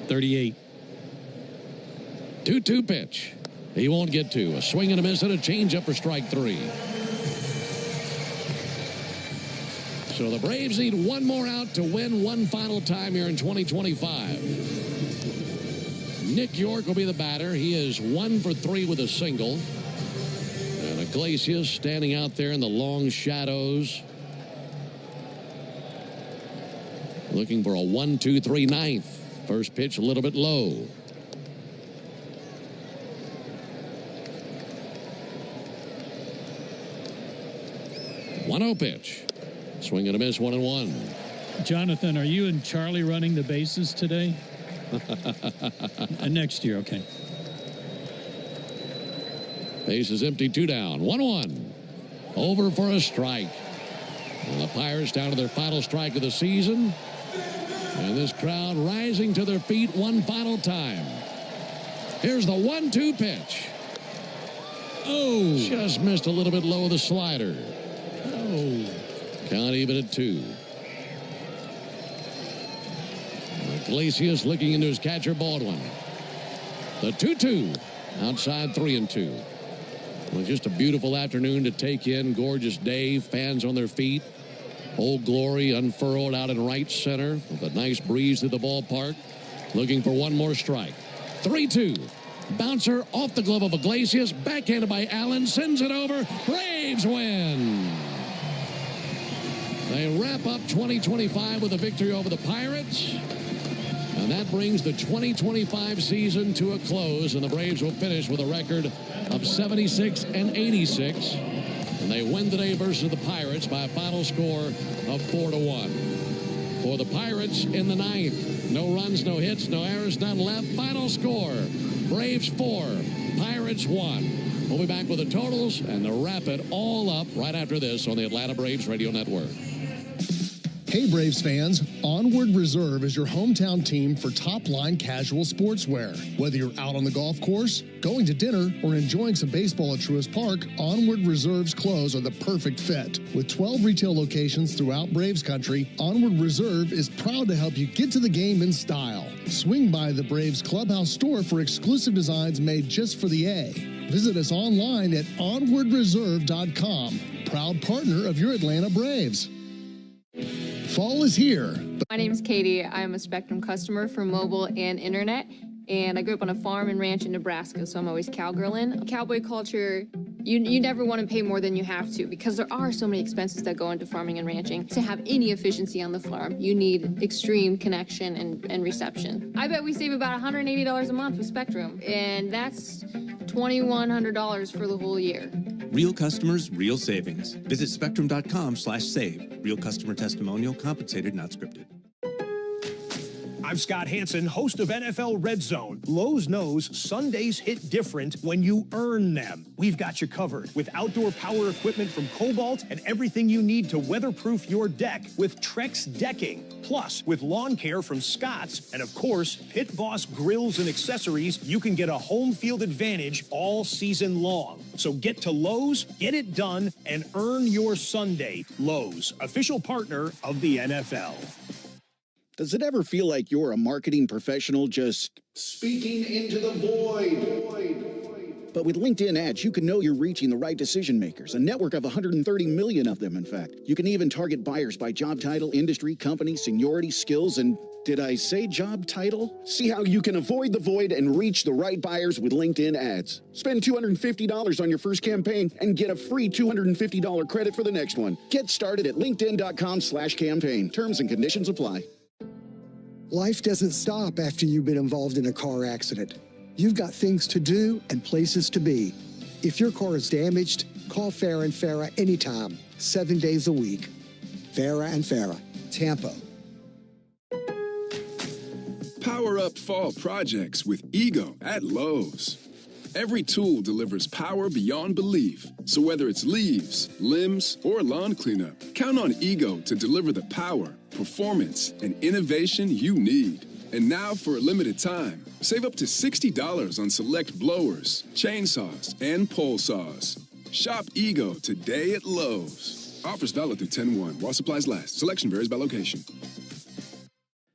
38. 2-2 pitch. He won't get to. A swing and a miss and a changeup for strike 3. So the Braves need one more out to win one final time here in 2025. Nick York will be the batter. He is 1 for 3 with a single. And Iglesias standing out there in the long shadows. Looking for a 1-2-3 ninth. First pitch a little bit low. One-0 pitch. Swing and a miss, 1-1. Jonathan, are you and Charlie running the bases today? Next year, okay. Base is empty, 2 down. 1-1. Over for a strike. And the Pirates down to their final strike of the season. And this crowd rising to their feet one final time. Here's the 1-2 pitch. Oh! Just missed a little bit low of the slider. Oh. Count even at 2. Iglesias looking into his catcher, Baldwin. The 2-2. Outside 3-2. Well, just a beautiful afternoon to take in. Gorgeous day. Fans on their feet. Old Glory unfurled out in right center with a nice breeze through the ballpark. Looking for one more strike. 3-2. Bouncer off the glove of Iglesias. Backhanded by Allen. Sends it over. Braves win. They wrap up 2025 with a victory over the Pirates. And that brings the 2025 season to a close. And the Braves will finish with a record of 76 and 86. And they win today versus the Pirates by a final score of 4-1. For the Pirates in the ninth, no runs, no hits, no errors, none left. Final score, Braves 4, Pirates 1. We'll be back with the totals and to wrap it all up right after this on the Atlanta Braves Radio Network. Hey Braves fans, Onward Reserve is your hometown team for top-line casual sportswear. Whether you're out on the golf course, going to dinner, or enjoying some baseball at Truist Park, Onward Reserve's clothes are the perfect fit. With 12 retail locations throughout Braves country, Onward Reserve is proud to help you get to the game in style. Swing by the Braves Clubhouse store for exclusive designs made just for the A. Visit us online at onwardreserve.com. Proud partner of your Atlanta Braves. Fall is here. My name is Katie. I'm a Spectrum customer for mobile and internet, and I grew up on a farm and ranch in Nebraska, so I'm always cowgirling. Cowboy culture, you never want to pay more than you have to because there are so many expenses that go into farming and ranching. To have any efficiency on the farm, you need extreme connection and reception. I bet we save about $180 a month with Spectrum, and that's $2,100 for the whole year. Real customers, real savings. Visit spectrum.com/save. Real customer testimonial, compensated, not scripted. I'm Scott Hansen, host of NFL Red Zone. Lowe's knows Sundays hit different when you earn them. We've got you covered with outdoor power equipment from Cobalt and everything you need to weatherproof your deck with Trex Decking. Plus, with lawn care from Scott's and, of course, Pit Boss grills and accessories, you can get a home field advantage all season long. So get to Lowe's, get it done, and earn your Sunday. Lowe's, official partner of the NFL. Does it ever feel like you're a marketing professional just speaking into the void? But with LinkedIn ads, you can know you're reaching the right decision makers, a network of 130 million of them, in fact. You can even target buyers by job title, industry, company, seniority, skills, and did I say job title? See how you can avoid the void and reach the right buyers with LinkedIn ads. Spend $250 on your first campaign and get a free $250 credit for the next one. Get started at linkedin.com/campaign. Terms and conditions apply. Life doesn't stop after you've been involved in a car accident. You've got things to do and places to be. If your car is damaged, call Farah & Farah anytime, 7 days a week. Farah & Farah, Tampa. Power up fall projects with Ego at Lowe's. Every tool delivers power beyond belief. So whether it's leaves, limbs, or lawn cleanup, count on Ego to deliver the power, performance, and innovation you need. And now for a limited time, save up to $60 on select blowers, chainsaws, and pole saws. Shop Ego today at Lowe's. Offers valid through 10/1 while supplies last. Selection varies by location.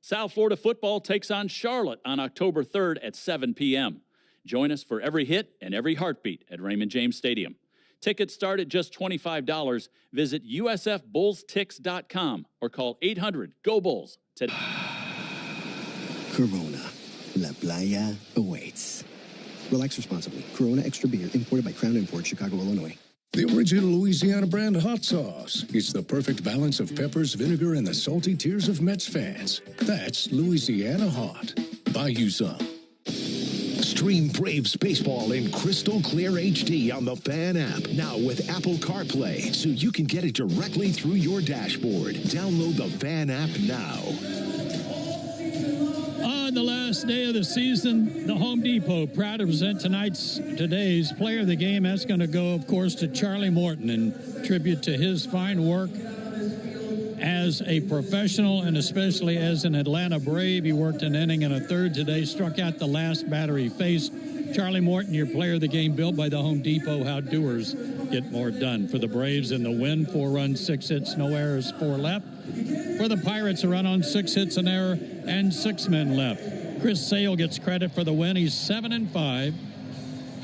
South Florida football takes on Charlotte on October 3rd at 7 p.m. Join us for every hit and every heartbeat at Raymond James Stadium. Tickets start at just $25. Visit usfbullstix.com or call 800-GO-BULLS today. Corona. La Playa awaits. Relax responsibly. Corona Extra Beer, imported by Crown Imports, Chicago, Illinois. The original Louisiana brand hot sauce. It's the perfect balance of peppers, vinegar, and the salty tears of Mets fans. That's Louisiana Hot. Buy you some. Stream Braves baseball in crystal clear HD on the Fan app. Now with Apple CarPlay, so you can get it directly through your dashboard. Download the Fan app now. On the last day of the season, the Home Depot proud to present today's player of the game. That's going to go, of course, to Charlie Morton in tribute to his fine work as a professional and especially as an Atlanta Brave. He worked an inning and a third today, struck out the last batter he faced. Charlie Morton, your player of the game, built by the Home Depot. How doers get more done. For the Braves in the win, 4 runs, 6 hits, no errors, 4 left. For the Pirates, a run on 6 hits, an error, and 6 men left. Chris Sale gets credit for the win. He's 7-5.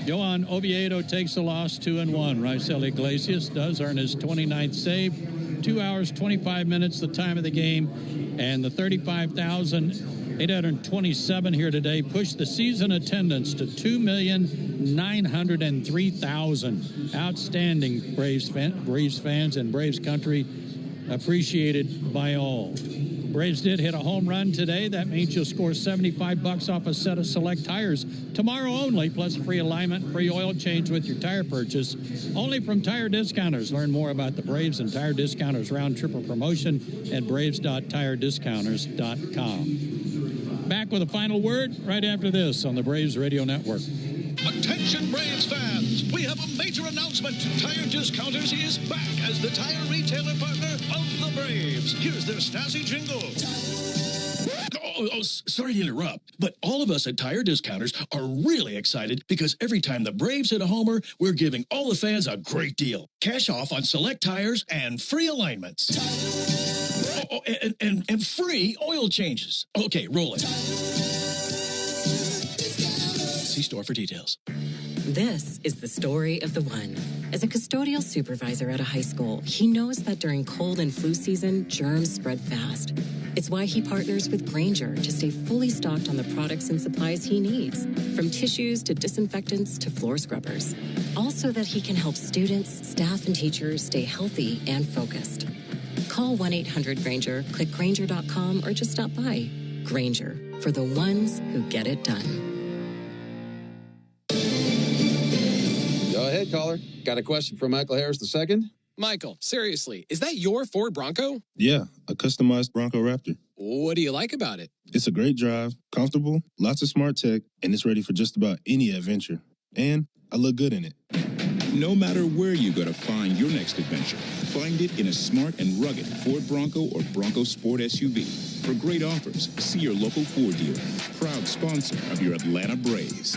Johan Oviedo takes the loss, 2-1. Raisel Iglesias does earn his 29th save. 2 hours, 25 minutes, the time of the game. And the 35,827 here today pushed the season attendance to 2,903,000. Outstanding Braves fans and Braves country, appreciated by all. Braves did hit a home run today. That means you'll score $75 off a set of Select tires tomorrow only, plus free alignment, free oil change with your tire purchase. Only from Tire Discounters. Learn more about the Braves and Tire Discounters round trip promotion at braves.tirediscounters.com. Back with a final word right after this on the Braves Radio Network. Attention Braves fans, we have a major announcement. Tire Discounters is back as the tire retailer partner of the Braves. Here's their Stasi jingle. Sorry to interrupt, but all of us at Tire Discounters are really excited because every time the Braves hit a homer, we're giving all the fans a great deal. Cash off on select tires and free alignments. And free oil changes. Okay, roll it. See store for details. This is the story of the one. As a custodial supervisor at a high school, he knows that during cold and flu season, germs spread fast. It's why he partners with Grainger to stay fully stocked on the products and supplies he needs, from tissues to disinfectants to floor scrubbers. All so that he can help students, staff, and teachers stay healthy and focused. Call 1-800-GRAINGER, click Grainger.com, or just stop by. Grainger, for the ones who get it done. Go ahead, caller. Got a question for Michael Harris II? Michael, seriously, is that your Ford Bronco? Yeah, a customized Bronco Raptor. What do you like about it? It's a great drive, comfortable, lots of smart tech, and it's ready for just about any adventure. And I look good in it. No matter where you go to find your next adventure, find it in a smart and rugged Ford Bronco or Bronco Sport SUV. For great offers, see your local Ford dealer. Proud sponsor of your Atlanta Braves.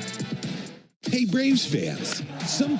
Hey, Braves fans. Some